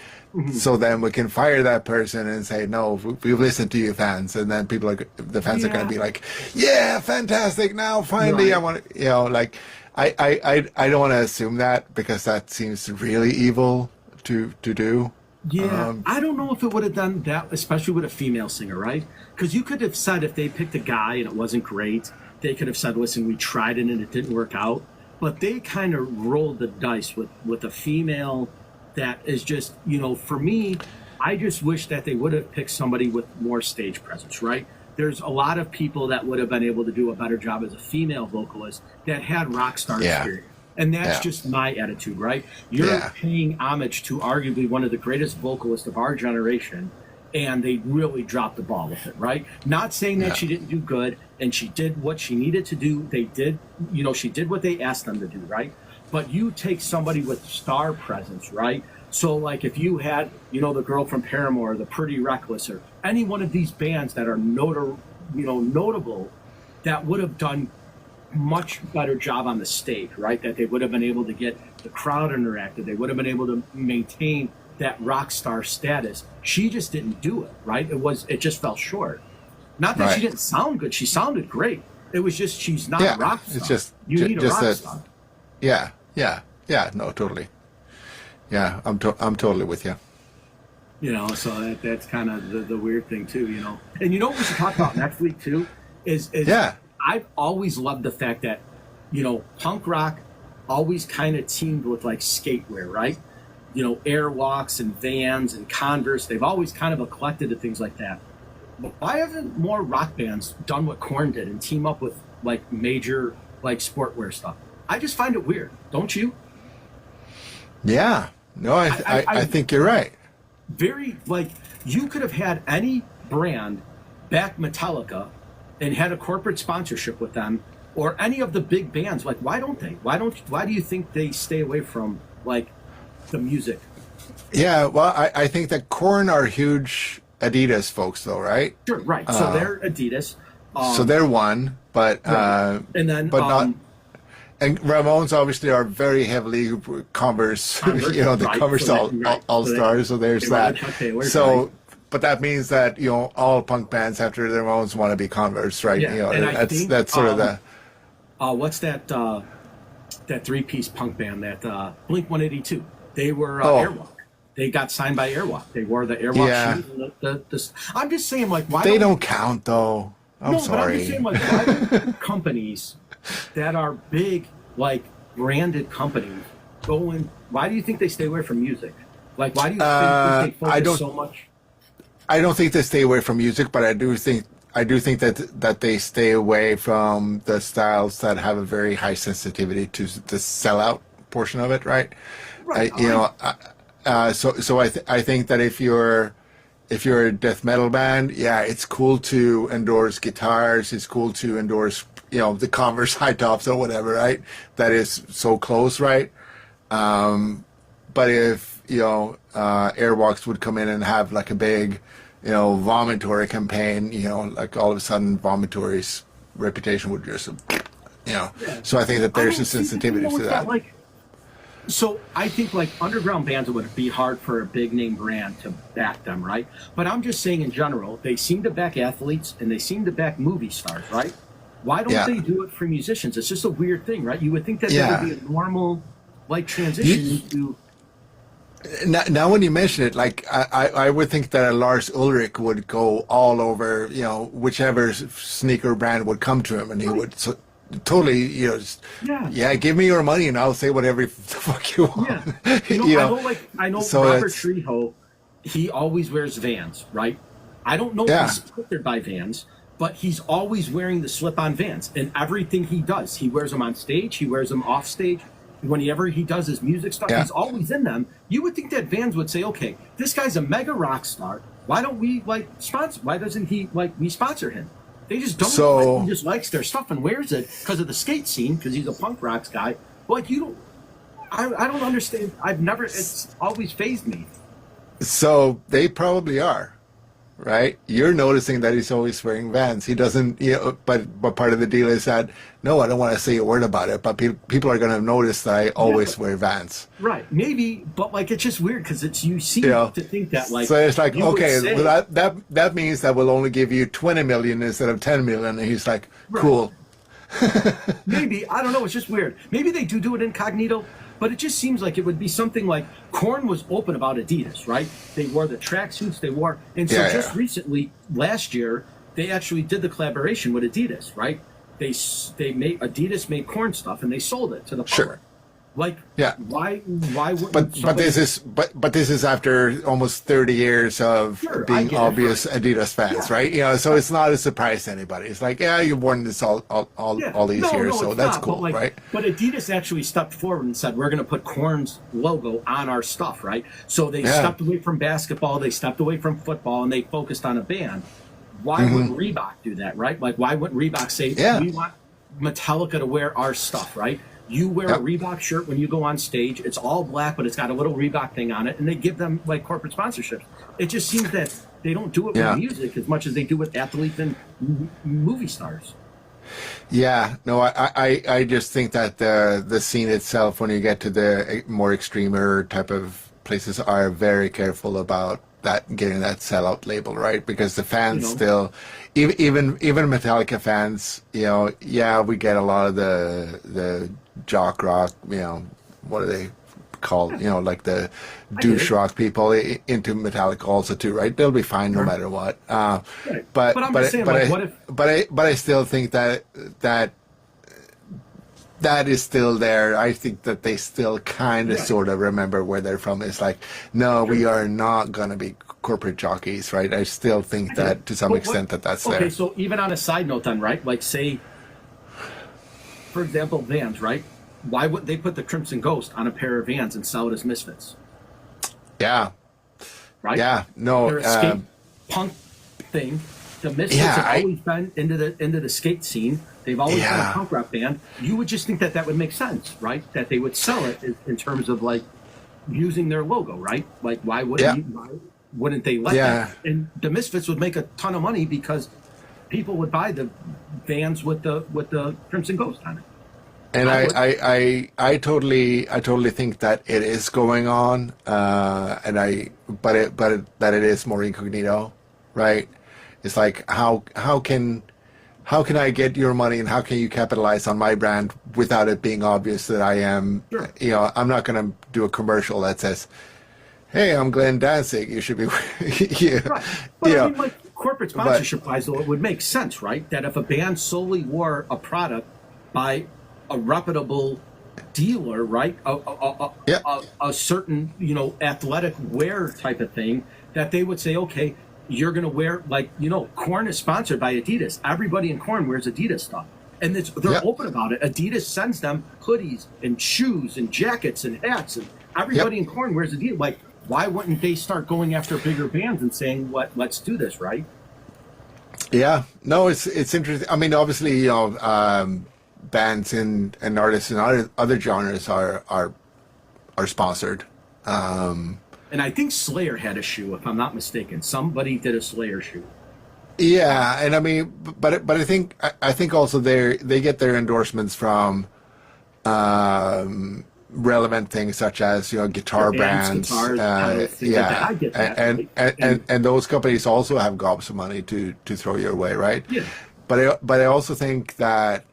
so then we can fire that person and say, no, we've listened to you fans, and then the fans are going to be like, yeah, fantastic, now finally I want to, I don't want to assume that, because that seems really evil to do. Yeah, I don't know if it would have done that, especially with a female singer, right? Because you could have said if they picked a guy and it wasn't great, they could have said, listen, we tried it and it didn't work out. But they kind of rolled the dice with a female that is just, for me, I just wish that they would have picked somebody with more stage presence, right? There's a lot of people that would have been able to do a better job as a female vocalist that had rock star experience. And that's just my attitude, right? You're paying homage to arguably one of the greatest vocalists of our generation, and they really dropped the ball with it, right? Not saying that she didn't do good, and she did what she needed to do. They did, she did what they asked them to do, right? But you take somebody with star presence, right? So, like, if you had, the girl from Paramore, the Pretty Reckless, or any one of these bands that are notable, that would have done much better job on the stage, right? That they would have been able to get the crowd interactive. They would have been able to maintain that rock star status. She just didn't do it, right? It just fell short. Not that she didn't sound good. She sounded great. It was just she's not a rock star. It's just you need a rock star. Yeah. No, totally. Yeah, I'm totally with you. So that's kind of the weird thing too. And what we should talk about next week too is I've always loved the fact that punk rock always kind of teamed with like skatewear, right? Airwalks and Vans and Converse. They've always kind of eclectic to things like that. But why haven't more rock bands done what Korn did and team up with like major like sportwear stuff? I just find it weird, don't you? Yeah. No, I think you're right. Very, like, you could have had any brand back Metallica and had a corporate sponsorship with them, or any of the big bands. Like, why don't they? Why do you think they stay away from like the music? Yeah, well, I think that Korn are huge Adidas folks, though, right? Sure, right. So they're Adidas. So they're one, but and then not. And Ramones obviously are very heavily Converse, the Converse all stars. So there's that. So, but that means that all punk bands after the Ramones want to be Converse, right? Yeah. That's sort of the. What's that? That 3-piece punk band that Blink-182. They were Airwalk. They got signed by Airwalk. They wore the Airwalk shoes. And I'm just saying, like, why they don't count though? I'm sorry. But I'm just saying, like, why do companies that are big, like branded companies, why do you think they stay away from music? Like, why do you think they I focus don't. so much? I don't think they stay away from music, but I do think that they stay away from the styles that have a very high sensitivity to the sellout portion of it, right? Right. I think that if you're a death metal band, yeah, it's cool to endorse guitars. It's cool to endorse the Converse high tops or whatever, right? That is so close, right? But if Airwalks would come in and have like a big Vomitory campaign, like all of a sudden Vomitory's reputation would just so I think that there's a sensitivity to that. Like, so I think like underground bands, it would be hard for a big name brand to back them, right? But I'm just saying in general, they seem to back athletes and they seem to back movie stars, right? Why don't they do it for musicians? It's just a weird thing, right? You would think that that would be a normal like transition to. Now, when you mention it, like I would think that a Lars Ulrich would go all over, whichever sneaker brand would come to him, and he would totally, give me your money, and I'll say whatever the fuck you want. Yeah, I know So Robert it's- Trejo, he always wears Vans, right? I don't know if he's sponsored by Vans, but he's always wearing the slip-on Vans, and everything he does, he wears them on stage, he wears them off stage. Whenever he does his music stuff, he's always in them. You would think that Vans would say, okay, this guy's a mega rock star. Why don't we sponsor? Why doesn't he we sponsor him? They just don't. So- he just likes their stuff and wears it because of the skate scene, because he's a punk rock guy. But you don't. I don't understand. It's always fazed me. So they probably are, right? You're noticing that he's always wearing Vans. He doesn't, but part of the deal is that, no, I don't want to say a word about it, but people are going to notice that I always wear Vans. Right, maybe, but it's just weird because you seem to think that So it's like, you would okay, say- well, that means that we'll only give you 20 million instead of 10 million. And he's like, cool. Maybe, I don't know, it's just weird. Maybe they do it incognito, but it just seems like it would be something like Korn was open about Adidas, right? They wore the tracksuits they wore, and so recently, last year, they actually did the collaboration with Adidas, right? Adidas made Korn stuff and they sold it to the public. Sure. Why wouldn't But somebody- this is after almost 30 years of Sure, I being get it. obvious Adidas fans, right? So it's not a surprise to anybody. It's like, you've worn this all these years, so it's that's not, cool, but right? But Adidas actually stepped forward and said, we're going to put Korn's logo on our stuff, right? So they stepped away from basketball, they stepped away from football, and they focused on a band. Why wouldn't Reebok do that, right? Like, why wouldn't Reebok say, we want Metallica to wear our stuff, right? You wear a Reebok shirt when you go on stage. It's all black, but it's got a little Reebok thing on it, and they give them corporate sponsorships. It just seems that they don't do it with music as much as they do with athletes and movie stars. Yeah, no, I just think that the scene itself, when you get to the more extremer type of places, are very careful about that, getting that sellout label, right? Because the fans still, even Metallica fans, we get a lot of the jock rock, what are they called? Like the douche rock people into Metallica also too, right? They'll be fine no matter what. But I'm just saying, what if? But I still think that is still there. I think that they still kind of sort of remember where they're from. It's like, no, we are not going to be corporate jockeys, right? I still think that to some extent that's there. Okay, so even on a side note then, right? Like, say, for example, Vans, right? Why wouldn't they put the Crimson Ghost on a pair of Vans and sell it as Misfits? Yeah. Right? Yeah. No. They're a skate punk thing. The Misfits have always been into the skate scene. They've always been a punk rock band. You would just think that would make sense, right? That they would sell it in terms of using their logo, right? Like, why wouldn't they let that? And the Misfits would make a ton of money because people would buy the Vans with the Crimson Ghost on it. And I totally think that it is going on, but that it is more incognito, right? It's like, how can I get your money, and how can you capitalize on my brand without it being obvious that I am? Sure. I'm not going to do a commercial that says, "Hey, I'm Glenn Danzig. You should be." Right. But I mean, corporate sponsorship wise, though, it would make sense, right? That if a band solely wore a product by a reputable dealer, right? Yeah. A certain, athletic wear type of thing that they would say, okay, you're going to wear, like, Korn is sponsored by Adidas. Everybody in Korn wears Adidas stuff. And they're Yep. open about it. Adidas sends them hoodies and shoes and jackets and hats, and everybody Yep. in Korn wears Adidas. Like, why wouldn't they start going after bigger bands and saying, let's do this, right? Yeah, no, it's interesting. I mean, obviously, bands and artists in other genres are sponsored. And I think Slayer had a shoe, if I'm not mistaken. Somebody did a Slayer shoe. Yeah, and I mean, but I think also they get their endorsements from relevant things such as guitar brands, guitars, pedals, things like that. I get that. and those companies also have gobs of money to throw your way, right? Yeah. But I also think that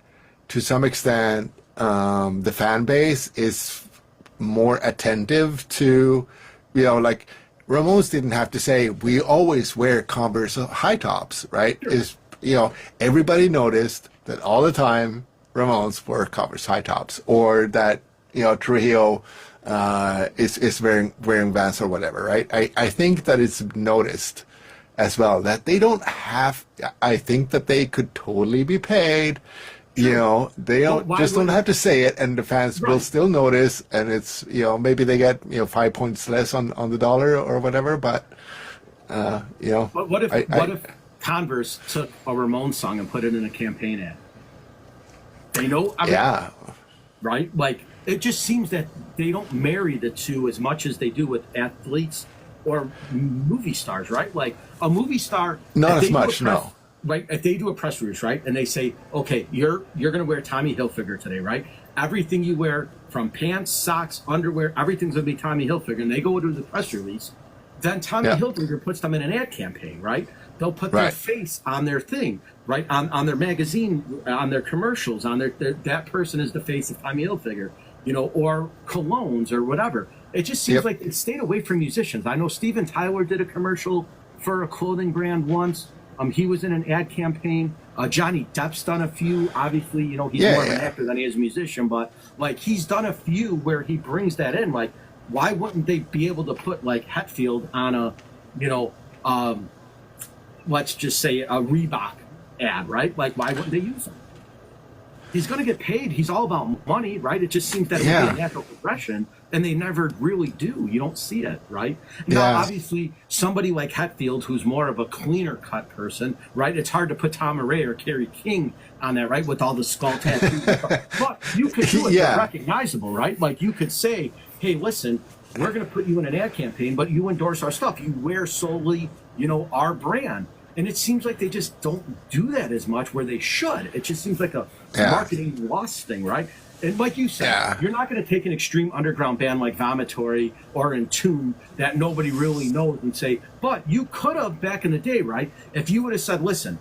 to some extent the fan base is more attentive to like Ramones didn't have to say we always wear Converse high tops, right? Sure. Is everybody noticed that all the time Ramones wore Converse high tops, or that Trujillo is wearing Vans or whatever, right? I think that it's noticed as well that they don't have. I think that they could totally be paid. They don't don't have to say it, and the fans will Right. still notice. And it's maybe they get 5 points less on the dollar or whatever, but But what if Converse took a Ramones song and put it in a campaign ad? They know, yeah. right? Like, it just seems that they don't marry the two as much as they do with athletes or movie stars, right? Like, a movie star, Not if as they do a much, press- no. Right? If they do a press release, right, and they say, okay, you're going to wear Tommy Hilfiger today, right? Everything you wear, from pants, socks, underwear, everything's going to be Tommy Hilfiger, and they go to the press release. Then Tommy Yeah. Hilfiger puts them in an ad campaign, right? They'll put their Right. face on their thing, right? On their magazine, on their commercials, on their that person is the face of Tommy Hilfiger, or colognes or whatever. It just seems Yep. like it stayed away from musicians. I know Steven Tyler did a commercial for a clothing brand once. He was in an ad campaign. Johnny Depp's done a few. Obviously, he's more of an actor than he is a musician, but like he's done a few where he brings that in. Like, why wouldn't they be able to put like Hetfield on a, let's just say a Reebok ad, right? Like, why wouldn't they use him? He's going to get paid. He's all about money, right? It just seems that it would be a natural progression, and they never really do. You don't see it, right? Now, obviously, somebody like Hetfield, who's more of a cleaner cut person, right? It's hard to put Tom Araya or Kerry King on that, right? With all the skull tattoos. But you could do it. Yeah. They're recognizable, right? Like, you could say, hey, listen, we're going to put you in an ad campaign, but you endorse our stuff. You wear solely, our brand. And it seems like they just don't do that as much where they should. It just seems like a marketing loss thing, right? And like you said, you're not going to take an extreme underground band like Vomitory or Entomb that nobody really knows and say, but you could have back in the day, right? If you would have said, listen,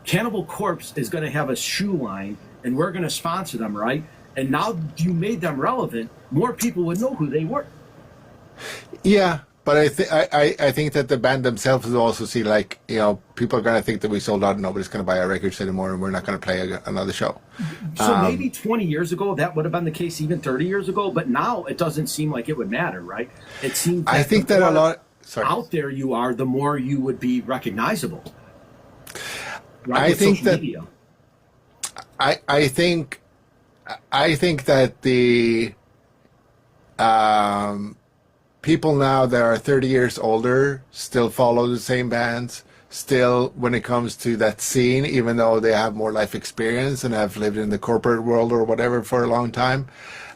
Cannibal Corpse is going to have a shoe line and we're going to sponsor them, right? And now you made them relevant, more people would know who they were. Yeah, but I think that the band themselves will also see, like, people are going to think that we sold out and nobody's going to buy our records anymore and we're not going to play another show. So maybe 20 years ago that would have been the case, even 30 years ago, but now it doesn't seem like it would matter, right? It seems I think that a lot... Sorry. out there you are, the more you would be recognizable. Right? I With think social that... media. I think that the people now that are 30 years older still follow the same bands. Still, when it comes to that scene, even though they have more life experience and have lived in the corporate world or whatever for a long time,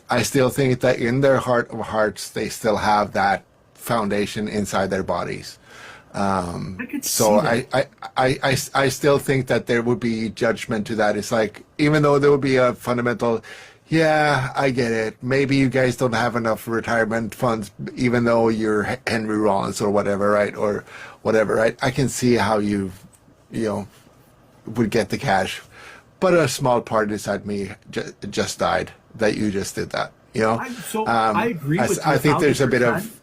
I still think that in their heart of hearts, they still have that foundation inside their bodies. I could So see that. I still think that there would be judgment to that. It's like, even though there would be a fundamental, yeah, I get it. Maybe you guys don't have enough retirement funds, even though you're Henry Rollins or whatever, right? Or whatever, right? I can see how you would get the cash. But a small part inside me just died that you just did that, I agree with you. I think there's a bit 100%. of,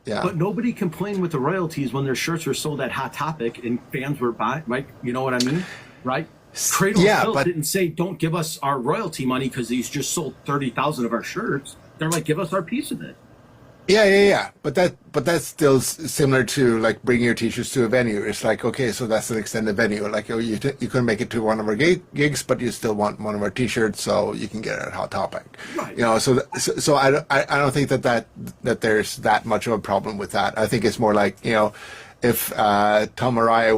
yeah. But nobody complained with the royalties when their shirts were sold at Hot Topic and fans were buying, right? You know what I mean? Right? Cradle Yeah, of Filth but didn't say don't give us our royalty money because he's just sold 30,000 of our shirts. They're like, give us our piece of it. yeah. But that's still similar to like bringing your t-shirts to a venue. It's like, okay, so that's an extended venue. Like, oh, you couldn't make it to one of our gigs, but you still want one of our t-shirts, so you can get it at Hot Topic. Right. You know, so I don't think that there's that much of a problem with that. I think it's more like, you know, if Tom Araya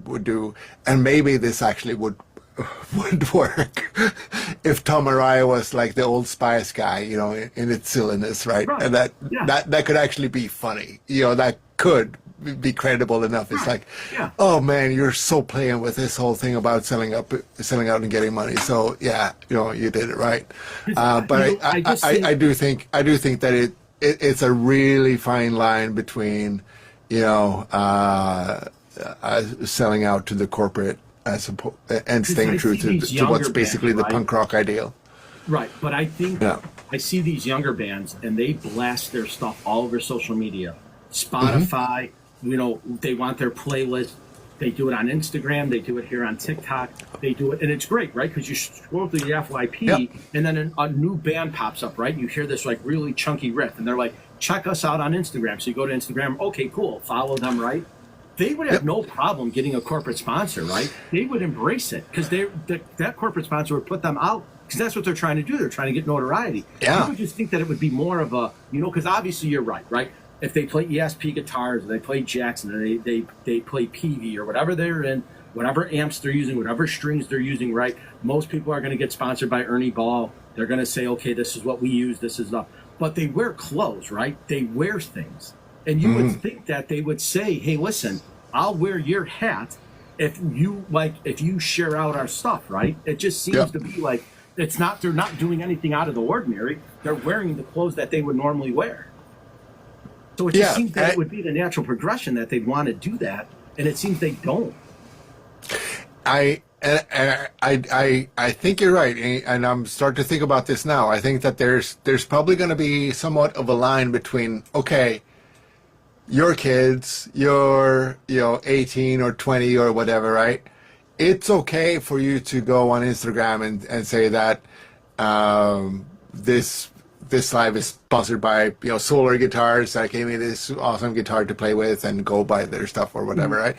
would do, and maybe this actually would work if Tom Araya was like the Old Spice guy, you know, in its silliness, right? Right. And that could actually be funny, you know, that could be credible enough. It's like, Yeah. oh man, you're so playing with this whole thing about selling out and getting money. So yeah, you know, you did it right. But You know, I do think that it's a really fine line between, you know, selling out to the corporate and staying I true see to these what's younger basically bands, the right? punk rock ideal. Right. But I think Yeah. I see these younger bands and they blast their stuff all over social media. Spotify, you know, they want their playlist. They do it on Instagram. They do it here on TikTok. They do it, and it's great, right? Because you scroll through the FYP, Yep. and then a new band pops up, right? You hear this like really chunky riff, and they're like, "Check us out on Instagram." So you go to Instagram. Okay, cool. Follow them, right? They would have no problem getting a corporate sponsor, right? They would embrace it because that corporate sponsor would put them out because that's what they're trying to do. They're trying to get notoriety. Yeah. You would just think that it would be more of a, you know, because obviously you're right, right? If they play ESP guitars, or they play Jackson, or they play PV, or whatever they're in, whatever amps they're using, whatever strings they're using, right? Most people are going to get sponsored by Ernie Ball. They're going to say, okay, this is what we use. This is the, but they wear clothes, right? They wear things. And you would think that they would say, hey, listen, I'll wear your hat if you share out our stuff, right? It just seems Yep. to be like they're not doing anything out of the ordinary. They're wearing the clothes that they would normally wear. So it just Yeah, seems that and it would be the natural progression that they'd want to do that, and it seems they don't. I think you're right, and I'm starting to think about this now. I think that there's probably going to be somewhat of a line between, okay, your kids, you're 18 or 20 or whatever, right? It's okay for you to go on Instagram and say that this live is sponsored by Solar Guitars that gave me this awesome guitar to play with, and go buy their stuff or whatever, right?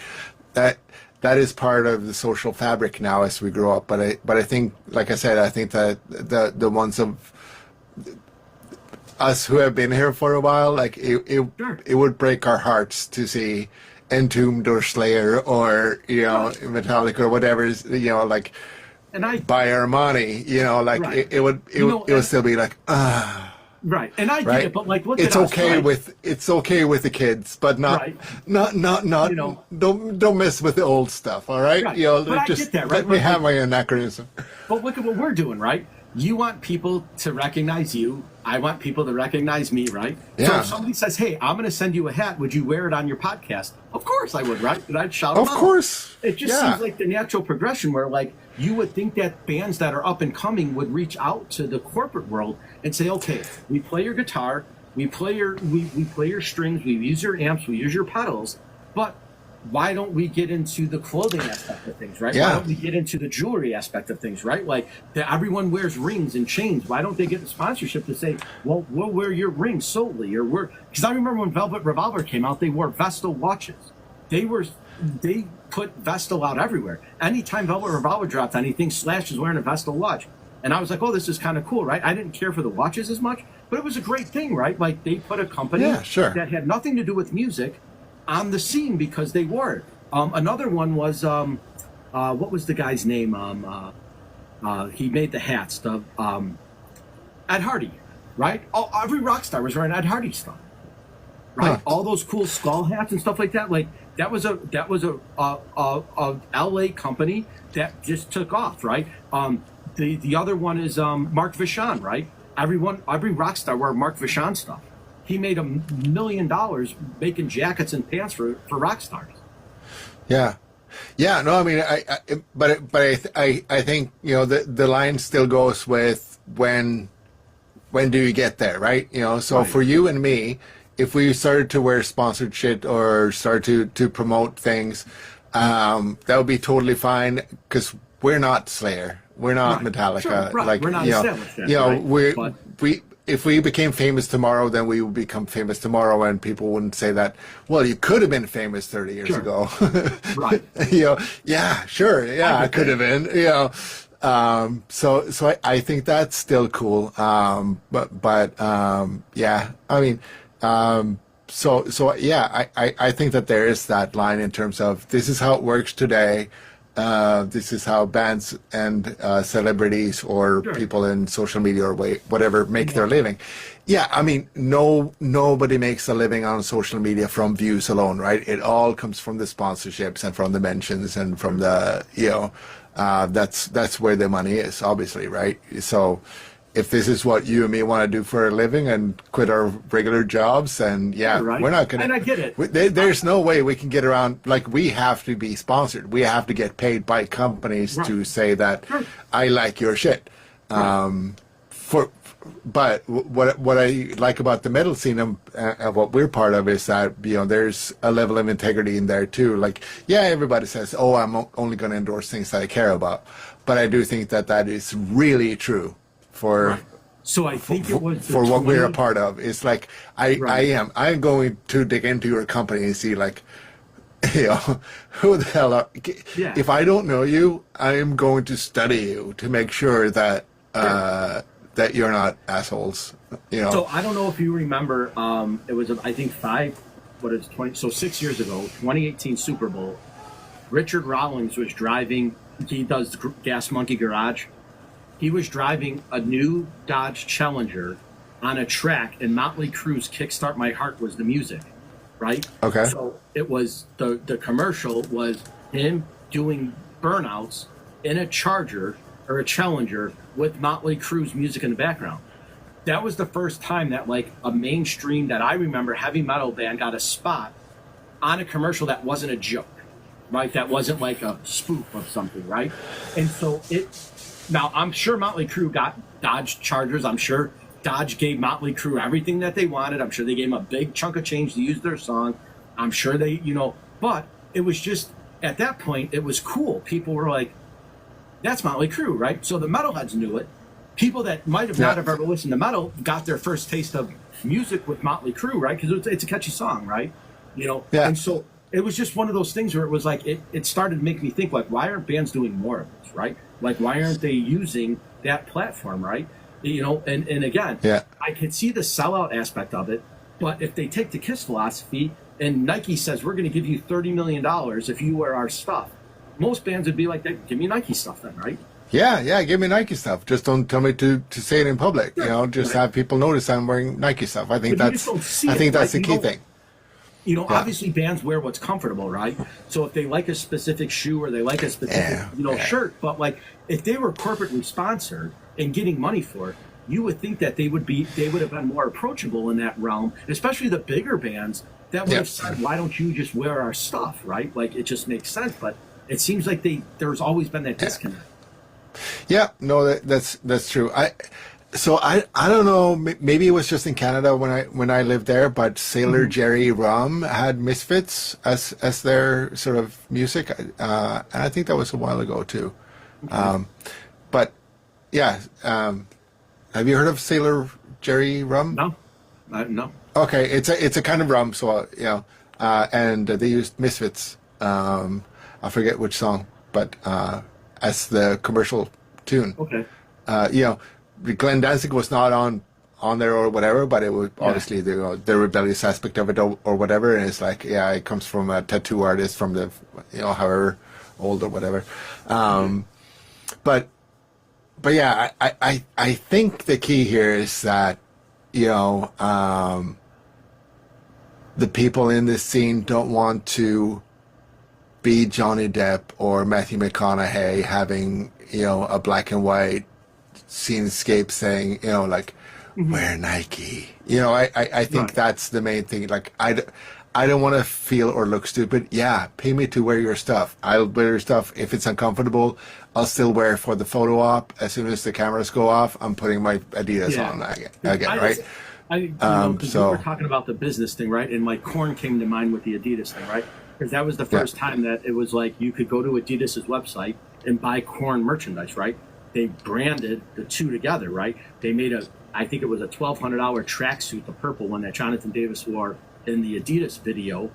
That is part of the social fabric now as we grow up. But I think, like I said, I think that the ones of us who have been here for a while, like it would break our hearts to see Entombed or Slayer or Metallica or whatever is like And I by Armani, like Right. it would still be like right, and I get right. it, but like look It's at us, okay right? it's okay with the kids, but not Right. don't mess with the old stuff, all right? Right. But I just get that, right? let me But, have my anachronism. But look at what we're doing, right? You want people to recognize you. I want people to recognize me, right? So Yeah. if somebody says, "Hey, I'm going to send you a hat. Would you wear it on your podcast?" Of course I would, right? And I'd shout them Of out. course. It just Yeah. seems like the natural progression where, like, you would think that bands that are up and coming would reach out to the corporate world and say, "Okay, we play your guitar, we play your strings, we use your amps, we use your pedals, but why don't we get into the clothing aspect of things, right? Yeah. Why don't we get into the jewelry aspect of things, right? Like that everyone wears rings and chains. Why don't they get the sponsorship to say, well, we'll wear your ring solely, or we're because I remember when Velvet Revolver came out, they wore Vestal watches. They put Vestal out everywhere. Anytime Velvet Revolver dropped anything, Slash was wearing a Vestal watch. And I was like, oh, this is kind of cool, right? I didn't care for the watches as much, but it was a great thing, right? Like they put a company Yeah, sure. that had nothing to do with music on the scene because they wore it. Another one was what was the guy's name? He made the hats. Ed Hardy, right? Oh, every rock star was wearing Ed Hardy stuff, right? Huh. All those cool skull hats and stuff like that. Like that was a LA company that just took off, right? The other one is Mark Vachon, right? Every rock star wore Mark Vachon stuff. He made $1 million making jackets and pants for rock stars. Yeah. No, I mean, I think the line still goes with when do you get there, right? So Right. for you and me, if we started to wear sponsored shit or start to promote things, that would be totally fine because we're not Slayer, we're not Right. Metallica. Sure, right. Like We're not you know, established yet, you know, right? But we if we became famous tomorrow, then we would become famous tomorrow, and people wouldn't say that. Well, you could have been famous 30 years Sure. ago. right. You know, yeah, sure, yeah, I get could that. have been. You know, so I think that's still cool. But yeah, I mean, so yeah, I think that there is that line in terms of this is how it works today. This is how bands and celebrities or Sure. people in social media or whatever make their living. Yeah, I mean, nobody makes a living on social media from views alone, right? It all comes from the sponsorships and from the mentions and from the, you know, that's where the money is, obviously, right? So if this is what you and me want to do for a living and quit our regular jobs, and yeah, Right. we're not gonna. And I get it. There's no way we can get around. Like, we have to be sponsored. We have to get paid by companies Right. to say that Sure. I like your shit. What I like about the metal scene and what we're part of is that, you know, there's a level of integrity in there too. Like, yeah, everybody says, "Oh, I'm only going to endorse things that I care about," but I do think that that is really true for So I think it was the for what we're a 20 part of. It's like I'm going to dig into your company and see, like, you know, who the hell are. Yeah. If I don't know you, I am going to study you to make sure that that you're not assholes. You know. So I don't know if you remember. It was I think 6 years ago, 2018 Super Bowl. Richard Rawlings was driving. He does the Gas Monkey Garage. He was driving a new Dodge Challenger on a track, and Motley Crue's "Kickstart My Heart" was the music, right? Okay. So it was the commercial was him doing burnouts in a Charger or a Challenger with Motley Crue's music in the background. That was the first time that, like, a mainstream that I remember heavy metal band got a spot on a commercial that wasn't a joke, right? That wasn't like a spoof of something, right? And so now I'm sure Motley Crue got Dodge Chargers. I'm sure Dodge gave Motley Crue everything that they wanted. I'm sure they gave them a big chunk of change to use their song. I'm sure they, but it was just, at that point, it was cool. People were like, that's Motley Crue, right? So the metalheads knew it. People that might have not have ever listened to metal got their first taste of music with Motley Crue, right? Because it's a catchy song, right? Yeah. And so it was just one of those things where it was like, it started to make me think, like, why aren't bands doing more of this, right? Like, why aren't they using that platform, right? And again, Yeah. I could see the sellout aspect of it, but if they take the KISS philosophy and Nike says, we're going to give you $30 million if you wear our stuff, most bands would be like, give me Nike stuff then, right? Yeah, give me Nike stuff. Just don't tell me to say it in public. You know, just Right. have people notice I'm wearing Nike stuff. I think But you that's just don't see I it, think that's right? the You key don't- thing. Obviously bands wear what's comfortable, right? So if they like a specific shoe or they like a specific, Yeah. shirt, but like if they were corporately sponsored and getting money for it, you would think that they would have been more approachable in that realm, especially the bigger bands that would Yeah. have said, why don't you just wear our stuff, right? Like, it just makes sense, but it seems like there's always been that disconnect. Yeah, no, that's true. I don't know. Maybe it was just in Canada when I lived there, but Sailor Jerry Rum had Misfits as their sort of music, and I think that was a while ago too. But yeah, have you heard of Sailor Jerry Rum? No? No. Okay, it's a kind of rum, so and they used Misfits. I forget which song, but as the commercial tune. Okay. Glenn Danzig was not on there or whatever, but it was obviously the rebellious aspect of it or whatever. And it's like, yeah, it comes from a tattoo artist from the, however old or whatever. But yeah, I think the key here is that, the people in this scene don't want to be Johnny Depp or Matthew McConaughey having, a black and white scenescape saying, wear Nike. I think that's the main thing. Like, I don't want to feel or look stupid. Yeah, pay me to wear your stuff. I'll wear your stuff. If it's uncomfortable, I'll still wear it for the photo op. As soon as the cameras go off, I'm putting my Adidas on again, right? Because we were talking about the business thing, right? And like Korn came to mind with the Adidas thing, right? Because that was the first time that it was like you could go to Adidas's website and buy Korn merchandise, right? They branded the two together, right? They made I think it was a $1,200 tracksuit, the purple one that Jonathan Davis wore in the Adidas video,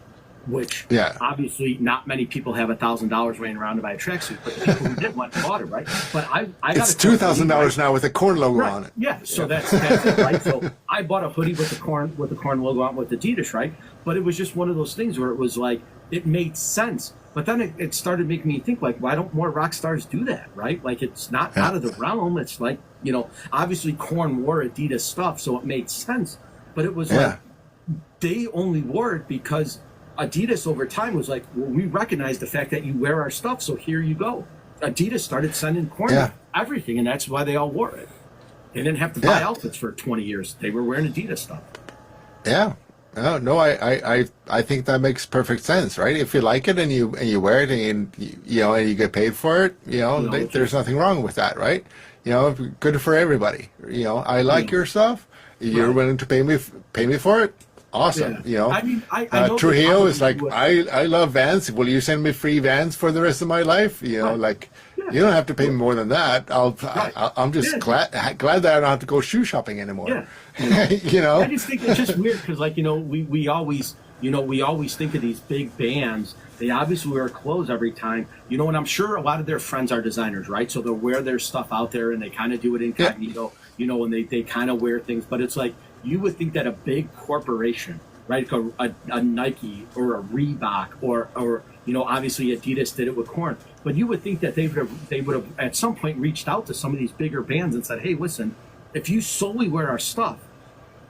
which obviously not many people have $1,000 laying around to buy a tracksuit, but the people who did went and bought it, right? But I it's $2,000 now with a Korn logo on it. Yeah, so that's it, right? So I bought a hoodie with the Korn logo on with Adidas, right? But it was just one of those things where it was like it made sense. But then it started making me think, like, why don't more rock stars do that, right? Like, it's not out of the realm. It's like, obviously Korn wore Adidas stuff, so it made sense. But it was like they only wore it because Adidas over time was like, well, we recognize the fact that you wear our stuff, so here you go. Adidas started sending Korn everything, and that's why they all wore it. They didn't have to buy outfits for 20 years. They were wearing Adidas stuff. Yeah. No, I think that makes perfect sense, right? If you like it and you wear it and you get paid for it, there's nothing wrong with that, right? Good for everybody. I like your stuff. You're willing to pay me for it. Awesome. I mean, I know Trujillo is like, I love Vans. Will you send me free Vans for the rest of my life? You don't have to pay me more than that. I'm just glad that I don't have to go shoe shopping anymore. Yeah. I just think it's just weird because, like, we always think of these big bands. They obviously wear clothes every time, and I'm sure a lot of their friends are designers, right? So they'll wear their stuff out there and they kind of do it incognito, and they kind of wear things. But it's like, you would think that a big corporation, right, a Nike or a Reebok or obviously Adidas did it with Korn, but you would think that they would have at some point reached out to some of these bigger bands and said, hey, listen, if you solely wear our stuff,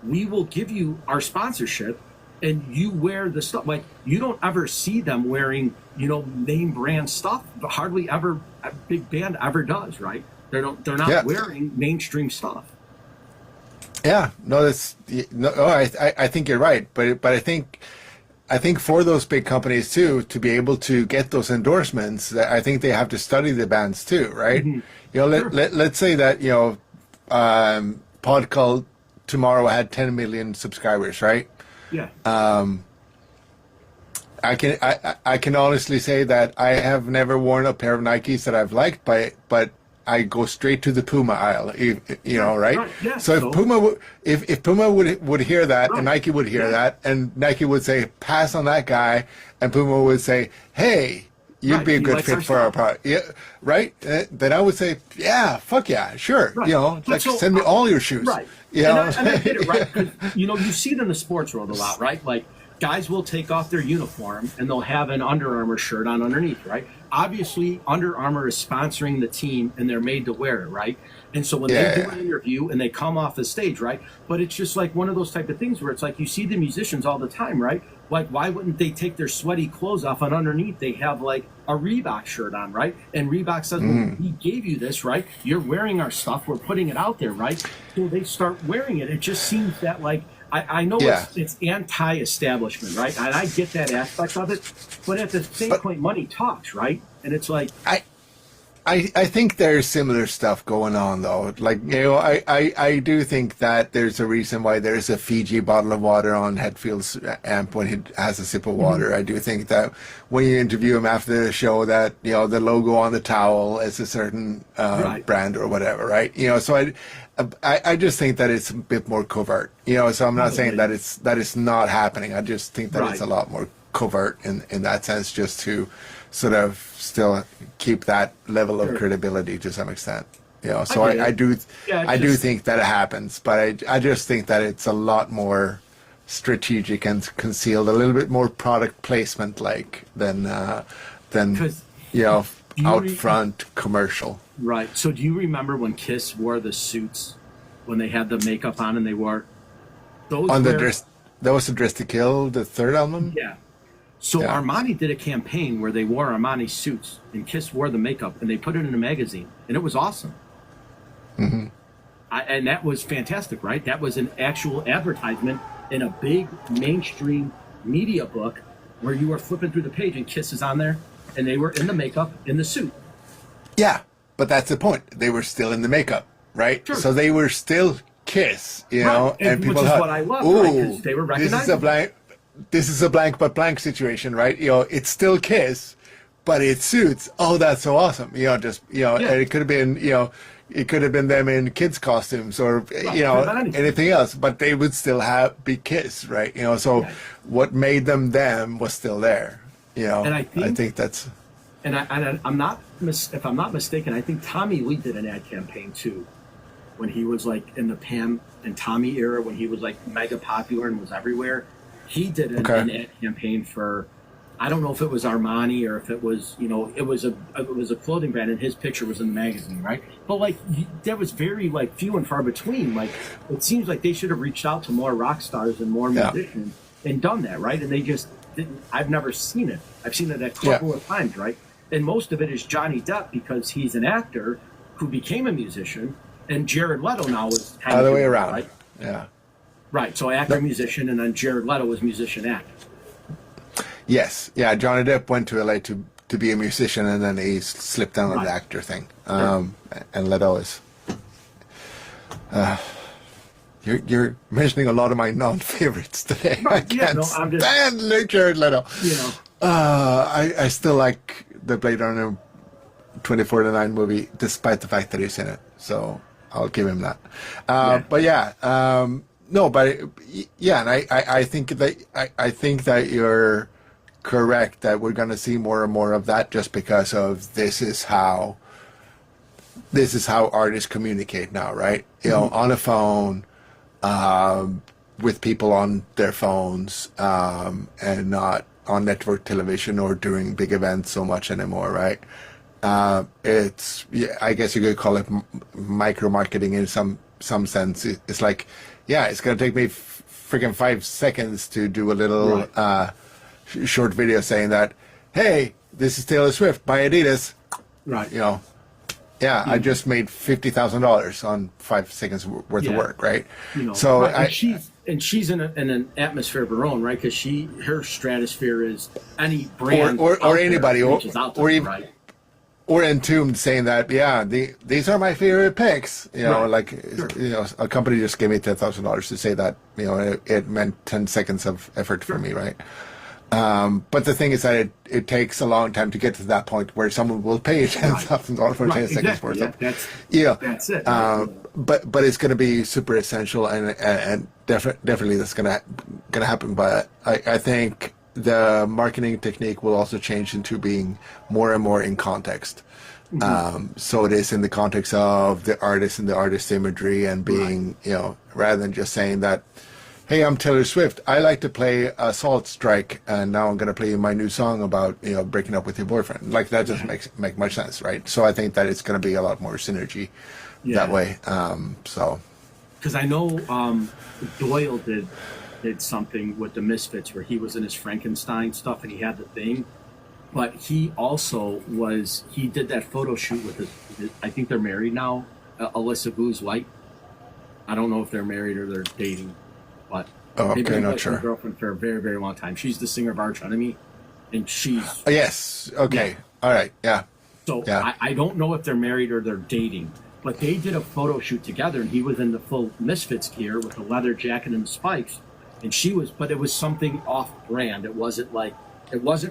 we will give you our sponsorship and you wear the stuff. Like, you don't ever see them wearing, name brand stuff. Hardly ever a big band ever does, right? They're not wearing mainstream stuff. Yeah, I think you're right, but I think for those big companies too, to be able to get those endorsements, I think they have to study the bands too, right? Mm-hmm. Let's say that Pod Cult tomorrow had 10 million subscribers, right? Yeah. I can honestly say that I have never worn a pair of Nikes that I've liked, but I go straight to the Puma aisle, right? Right. Yeah, so if Puma would hear that, and Nike would hear that, and Nike would say, pass on that guy, and Puma would say, hey, you'd be a good fit for our product. Yeah, right? Then I would say, yeah, fuck yeah, sure. Right. Send me all your shoes. Right. And I get it, right? Because, you see it in the sports world a lot, right? Like, guys will take off their uniform and they'll have an Under Armour shirt on underneath, right? Obviously, Under Armour is sponsoring the team and they're made to wear it, right? And so when they do an interview and they come off the stage, right? But it's just like one of those type of things where it's like you see the musicians all the time, right? Like, why wouldn't they take their sweaty clothes off and underneath they have like a Reebok shirt on, right? And Reebok says, well, we gave you this, right? You're wearing our stuff. We're putting it out there, right? So they start wearing it. It just seems that, like, I know it's anti-establishment, right? And I get that aspect of it. But at the same point, money talks, right? And it's like... I think there's similar stuff going on, though. Like, I do think that there's a reason why there's a Fiji bottle of water on Hetfield's amp when he has a sip of water. Mm-hmm. I do think that when you interview him after the show, that, the logo on the towel is a certain brand or whatever, right? So I just think that it's a bit more covert. So I'm not saying that it's not happening. I just think that it's a lot more covert in that sense, just to sort of still keep that level of credibility to some extent. So I do think that it happens, but I just think that it's a lot more strategic and concealed, out product placement like than out front commercial. Right. So do you remember when Kiss wore the suits when they had the makeup on and they wore those? That was the Dress to Kill, the third album. Yeah. So Armani did a campaign where they wore Armani suits and Kiss wore the makeup and they put it in a magazine and it was awesome. Mm-hmm. And that was fantastic, right? That was an actual advertisement in a big mainstream media book where you were flipping through the page and Kiss is on there and they were in the makeup in the suit. Yeah, but that's the point. They were still in the makeup, right? Sure. So they were still Kiss, and people which is thought, what I love, right? 'Cause they were recognizable. This is a blank but blank situation, right? It's still Kiss, but it suits. Oh, that's so awesome. Just, Yeah. and it could have been, it could have been them in kids' costumes or, anything else, but they would still be kids, right? So Right. what made them was still there, And I I think- think that's, And I'm not if I'm not mistaken, I think Tommy Lee did an ad campaign too, when he was like in the Pam and Tommy era, when he was like mega popular and was everywhere. He did an ad campaign for, I don't know if it was Armani or if it was, it was a clothing brand, and his picture was in the magazine, right? But like that was very like few and far between. Like it seems like they should have reached out to more rock stars and more musicians and done that, right? And they just didn't. I've never seen it. I've seen it a couple of times, right? And most of it is Johnny Depp because he's an actor who became a musician, and Jared Leto now is kind other of way doing it, around. right? Yeah. Right. So actor, musician, and then Jared Leto was musician actor. Yes. Yeah. Johnny Depp went to LA to be a musician, and then he slipped down on Right. the actor thing. And Leto is. You're mentioning a lot of my non-favorites today. Right, I yeah, can't no, I'm just- stand Jared Leto. I still like the Blade Runner 2049 movie, despite the fact that he's in it. So I'll give him that. But no, but yeah, and I think that I think that you're correct that we're going to see more and more of that, just because of this is how artists communicate now, right? On a phone, with people on their phones, and not on network television or during big events so much anymore, right? It's, I guess you could call it micro marketing in some sense. It's like, it's going to take me freaking 5 seconds to do a little short video saying that, hey, this is Taylor Swift by Adidas. Right. I just made $50,000 on 5 seconds worth of work, right? So right. And she's in an atmosphere of her own, right? Because her stratosphere is any brand or anybody, or even right? or Entombed saying that, these are my favorite picks. Right. A company just gave me $10,000 to say that. It meant 10 seconds of effort for me, right? But the thing is that it takes a long time to get to that point where someone will pay $10,000 for 10 seconds worth of. That's it. But it's going to be super essential, and definitely that's going to happen. But I think the marketing technique will also change into being more and more in context. So it is in the context of the artist and the artist imagery, and being, rather than just saying that, hey, I'm Taylor Swift, I like to play Assault Strike, and now I'm going to play you my new song about, breaking up with your boyfriend. Like, that doesn't make much sense, right? So I think that it's going to be a lot more synergy that way. Because I know Doyle did something with the Misfits where he was in his Frankenstein stuff and he had the thing, but he also he did that photo shoot with his I think they're married now, Alyssa Booz White. I don't know if they're married or they're dating, but they've been not with sure. their girlfriend for a very, very long time. She's the singer of Arch Enemy, and she's Yes. Okay. All right. Yeah. so I don't know if they're married or they're dating, but they did a photo shoot together, and he was in the full Misfits gear with the leather jacket and the spikes, and she was, but it was something off-brand. It wasn't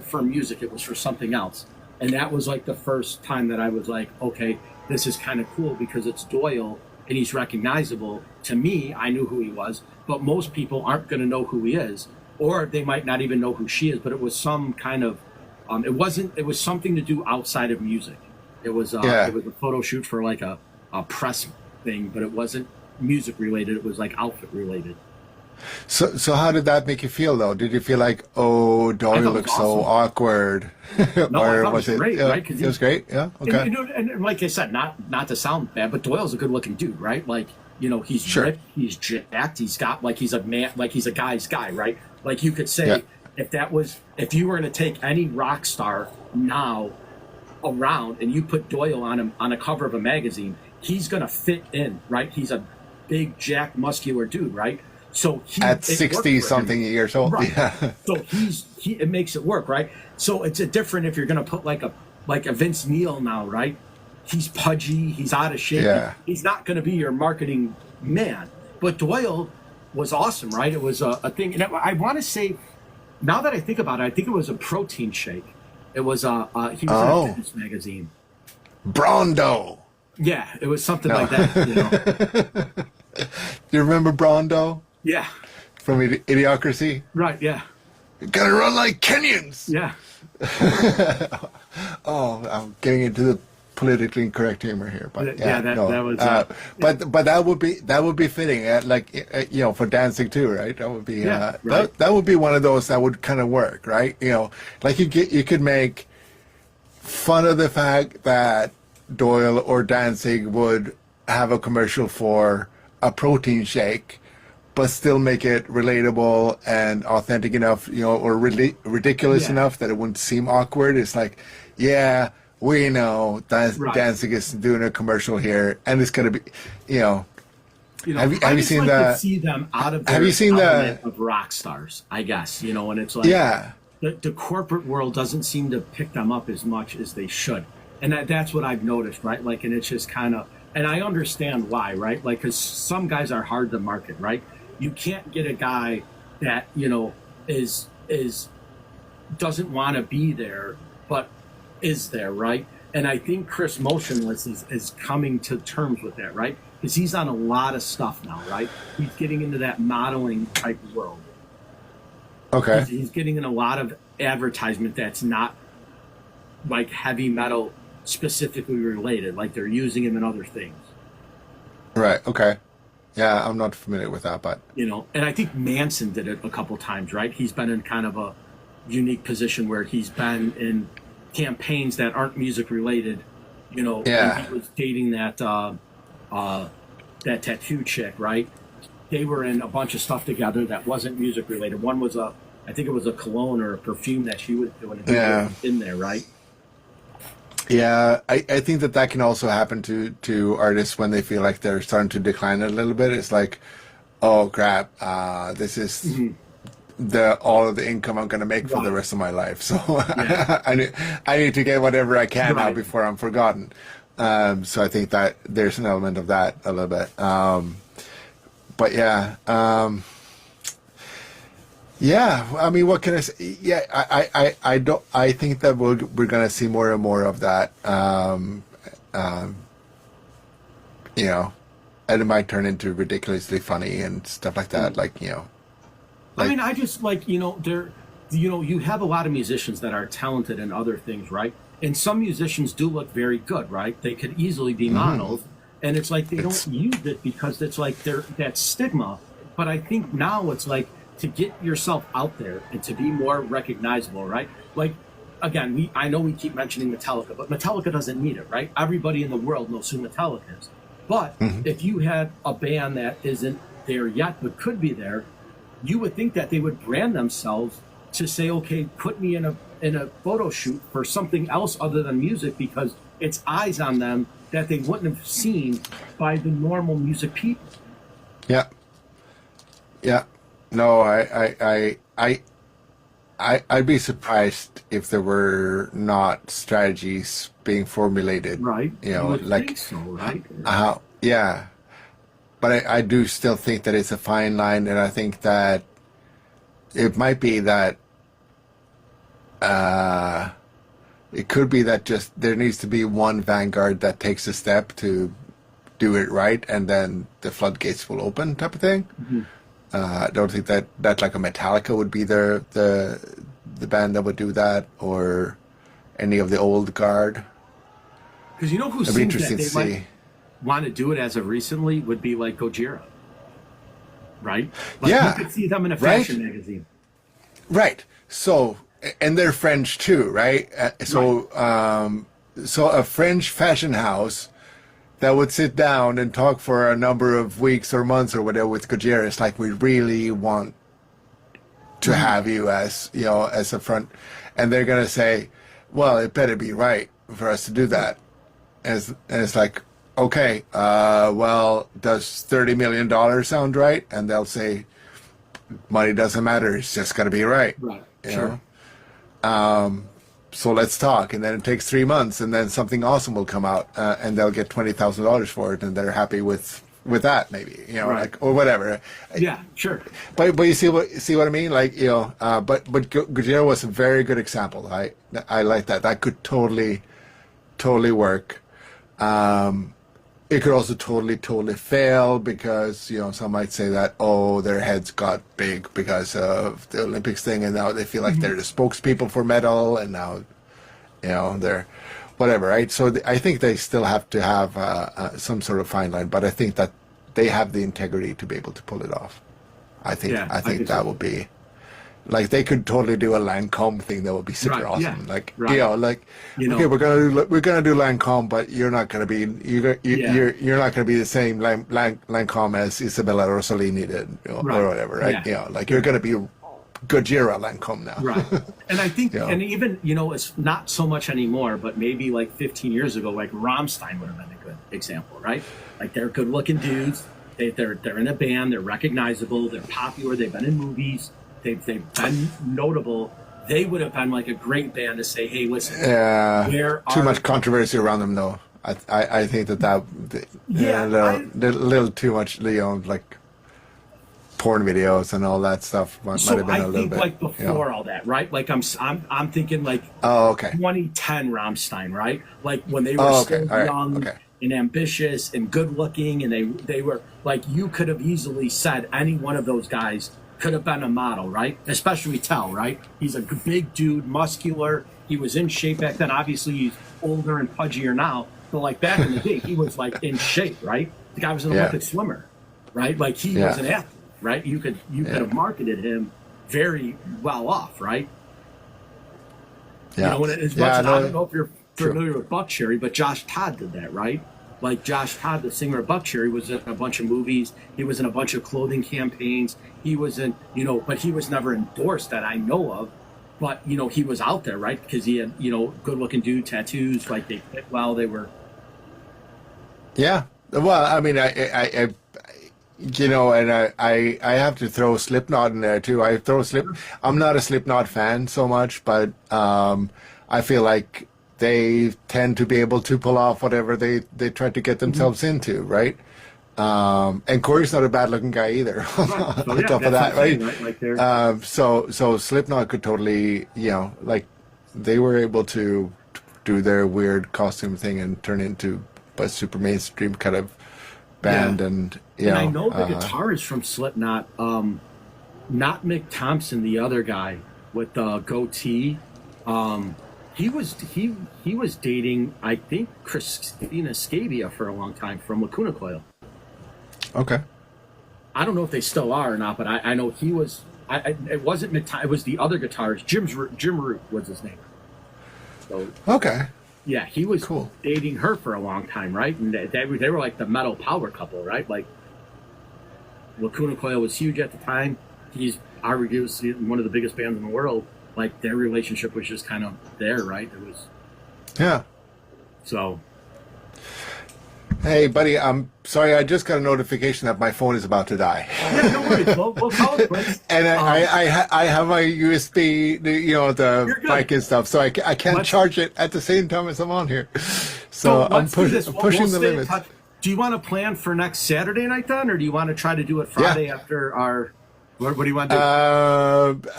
for music. It was for something else, and that was like the first time that I was like, okay, this is kind of cool because it's Doyle and he's recognizable. To me, I knew who he was, but most people aren't going to know who he is, or they might not even know who she is. But it was some kind of, it was something to do outside of music. It was a photo shoot for like a press thing, but it wasn't music related. It was like outfit related. So how did that make you feel, though? Did you feel like, oh, Doyle looks so awkward? No, I thought it was great, right? It was great, yeah, okay. And like I said, not to sound bad, but Doyle's a good looking dude, right? Like, he's ripped, he's jacked, he's got, like, he's a man, like he's a guy's guy, right? Like you could say, if you were going to take any rock star now around and you put Doyle on a cover of a magazine, he's going to fit in, right? He's a big, jacked, muscular dude, right? So at 60 something years old, right. Yeah. So it makes it work, right? So it's a different if you're going to put like a Vince Neil now, right? He's pudgy, he's out of shape. Yeah. He's not going to be your marketing man. But Doyle was awesome, right? It was a thing. And I want to say, now that I think about it, I think it was a protein shake It was he was Oh. in a fitness magazine. Brondo. Yeah, it was something like that. You know? Do you remember Brondo Yeah, from Idiocracy? right. Yeah, Gotta run like Kenyans. yeah. Oh, I'm getting into the politically incorrect humor here, but Yeah, that was, but that would be fitting, you know, for dancing too, right? That would be Yeah, right. that would be one of those that would kind of work, right? You know, like you could make fun of the fact that Doyle or Danzig would have a commercial for a protein shake, but still make it relatable and authentic enough, you know, or ridiculous Yeah. enough that it wouldn't seem awkward. It's like, yeah, we know that Right. Danzig is doing a commercial here, and it's going to be, you know, You know, Have you I just seen like the- to see them out of have their you seen the- element of rock stars, I guess, you know, and it's like yeah, the corporate world doesn't seem to pick them up as much as they should. And that's what I've noticed, right? Like, and it's just kind of, and I understand why, right? Like, because some guys are hard to market, right? You can't get a guy that, you know, is doesn't want to be there, but is there, right? And I think Chris Motionless is coming to terms with that, right? Because he's on a lot of stuff now, right? He's getting into that modeling type world. okay, He's getting in a lot of advertisement that's not like heavy metal specifically related, like they're using him in other things, right, okay, yeah. I'm not familiar with that, but you know. And I think Manson did it a couple times, right? He's been in kind of a unique position where he's been in campaigns that aren't music related, you know. Yeah. When he was dating that tattoo chick, right? They were in a bunch of stuff together that wasn't music related. One was I think it was a cologne or a perfume that she was doing. And he Yeah. was in there, right? yeah, I think that can also happen to artists when they feel like they're starting to decline a little bit. It's like, oh crap, this is all of the income I'm going to make for the Right. rest of my life. So Yeah. I need to get whatever I can now Right. before I'm forgotten. So I think that there's an element of that a little bit. But yeah, yeah. I mean, what can I say? Yeah, I don't. I think that we're going to see more and more of that. You know, and it might turn into ridiculously funny and stuff like that. Like, you know, I mean, I just like, you know, you have a lot of musicians that are talented in other things, right? And some musicians do look very good, right? They could easily be models, and it's like they It's- don't use it because it's like that stigma. But I think now it's like to get yourself out there and to be more recognizable, right? Like, again, I know we keep mentioning Metallica, but Metallica doesn't need it, right? Everybody in the world knows who Metallica is. But if you had a band that isn't there yet but could be there, you would think that they would brand themselves to say, okay, put me in a photo shoot for something else other than music, because it's eyes on them that they wouldn't have seen by the normal music people. yeah, yeah. No, I'd be surprised if there were not strategies being formulated. Right. You know, would like think so, right? how, yeah. But I do still think that it's a fine line, and I think that it might be that it could be that just there needs to be one vanguard that takes a step to do it right, and then the floodgates will open, type of thing. I don't think that like a Metallica would be the band that would do that, or any of the old guard. Because you know who It'd be seems that interesting they to see. might want to do it as of recently would be like Gojira, right? Like Yeah. you could see them in a Right. fashion magazine. Right. So, and they're French too, right? So a French fashion house that would sit down and talk for a number of weeks or months or whatever with Gojira. It's like, we really want to have you as, you know, as a front, and they're gonna say, well, it better be right for us to do that. And it's like, okay, well, does $30 million sound right? And they'll say, money doesn't matter. It's just gonna be right. Right. You Sure. know? So let's talk. And then it takes 3 months, and then something awesome will come out, and they'll get $20,000 for it, and they're happy with with that, maybe, Right. like, or whatever. Yeah, sure. But you see what I mean? Like, but Gojira was a very good example. I like that. That could totally work. It could also totally fail because, some might say that, oh, their heads got big because of the Olympics thing, and now they feel like they're the spokespeople for metal, and now, they're whatever, right? So I think they still have to have some sort of fine line, but I think that they have the integrity to be able to pull it off. I think Yeah, I think that so. would be, like, they could totally do a Lancome thing that would be super Right, awesome. yeah, Like, right. like, You know- okay, we're gonna do Lancome, but you're not gonna be Yeah. you're not gonna be the same Lancome as Isabella Rossellini did, Right, or whatever, right? yeah. Like, you're gonna be Gojira Lancome now. Right. And I think, Yeah. and even, it's not so much anymore, but maybe like 15 years ago, like Rammstein would have been a good example, right? Like, they're good looking dudes. They're in a band. They're recognizable. They're popular. They've been in movies. They've been notable. They would have been like a great band to say, hey, listen, where Too are- much controversy around them, though. I think that Yeah, a little too much, like porn videos and all that stuff might So have been I a little think bit. like before all that, right? Like I'm thinking like Oh, okay. 2010 Rammstein, right? Like when they were Oh, okay. still All right. young Okay. and ambitious and good looking, and they were like, you could have easily said any one of those guys could have been a model, right? Especially Tell, right? He's a big dude, muscular. He was in shape back then. Obviously, he's older and pudgier now, but like back in the day, he was like in shape, right? The guy was an Yeah. Olympic swimmer, right? Like he Yeah. was an athlete, right? You could have marketed him very well off, right? Yeah. And as Yeah, much as no, I don't know if you're true. familiar with Buckcherry, but Josh Todd did that, right? Like Josh Todd, the singer of Buckcherry, was in a bunch of movies. He was in a bunch of clothing campaigns. He was in, but he was never endorsed that I know of. But, he was out there, right? Because he had, good looking dude, tattoos, like they fit well. They were, Yeah. Well, I mean, I and I have to throw Slipknot in there too. I'm not a Slipknot fan so much, but I feel like they tend to be able to pull off whatever they try to get themselves into, right? And Corey's not a bad looking guy either. So, on yeah, top of that's that, what I'm right? saying, Like they're, So Slipknot could totally, like they were able to do their weird costume thing and turn into a super mainstream kind of band, Yeah. and And I know the guitarist from Slipknot, not Mick Thompson, the other guy with the goatee. He was dating, I think, Christina Scabia for a long time from Lacuna Coil. Okay. I don't know if they still are or not, but I know he was. It wasn't Mick. It was the other guitarist, Jim Root was his name. So Okay. yeah, he was Cool. dating her for a long time, right? And they were like the metal power couple, right? Like Lacuna Coil was huge at the time. He's arguably one of the biggest bands in the world. Like their relationship was just kind of there, right? It was Yeah. so. Hey, buddy, I'm sorry. I just got a notification that my phone is about to die. Yeah, no worries. We'll call it quits. And I have my USB, You're the good. mic and stuff, so I can't Let's- charge it at the same time as I'm on here. So I'm let's do this. pushing We'll the stay in limits. touch. Do you want to plan for next Saturday night then, or do you want to try to do it Friday after our? What do you want to do?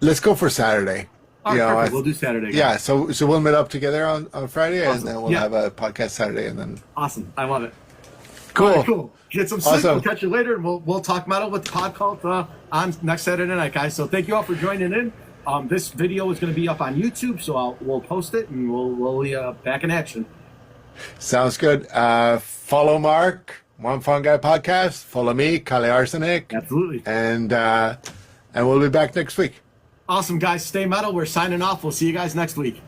Let's go for Saturday. All right, You know, perfect. I- We'll do Saturday. guys. Yeah, so we'll meet up together on Friday, Awesome. and then we'll Yeah. have a podcast Saturday, and then Awesome. I love it. cool. All right, cool. Get some sleep. Awesome. We'll catch you later, and we'll talk metal with Pod Cult on next Saturday night, guys. So thank you all for joining in. This video is going to be up on YouTube, so we'll post it, and we'll be back in action. Sounds good. Follow Mark, One Fun Guy Podcast. Follow me, Kale Arsenic, Absolutely. and we'll be back next week. Awesome, guys. Stay metal. We're signing off. We'll see you guys next week.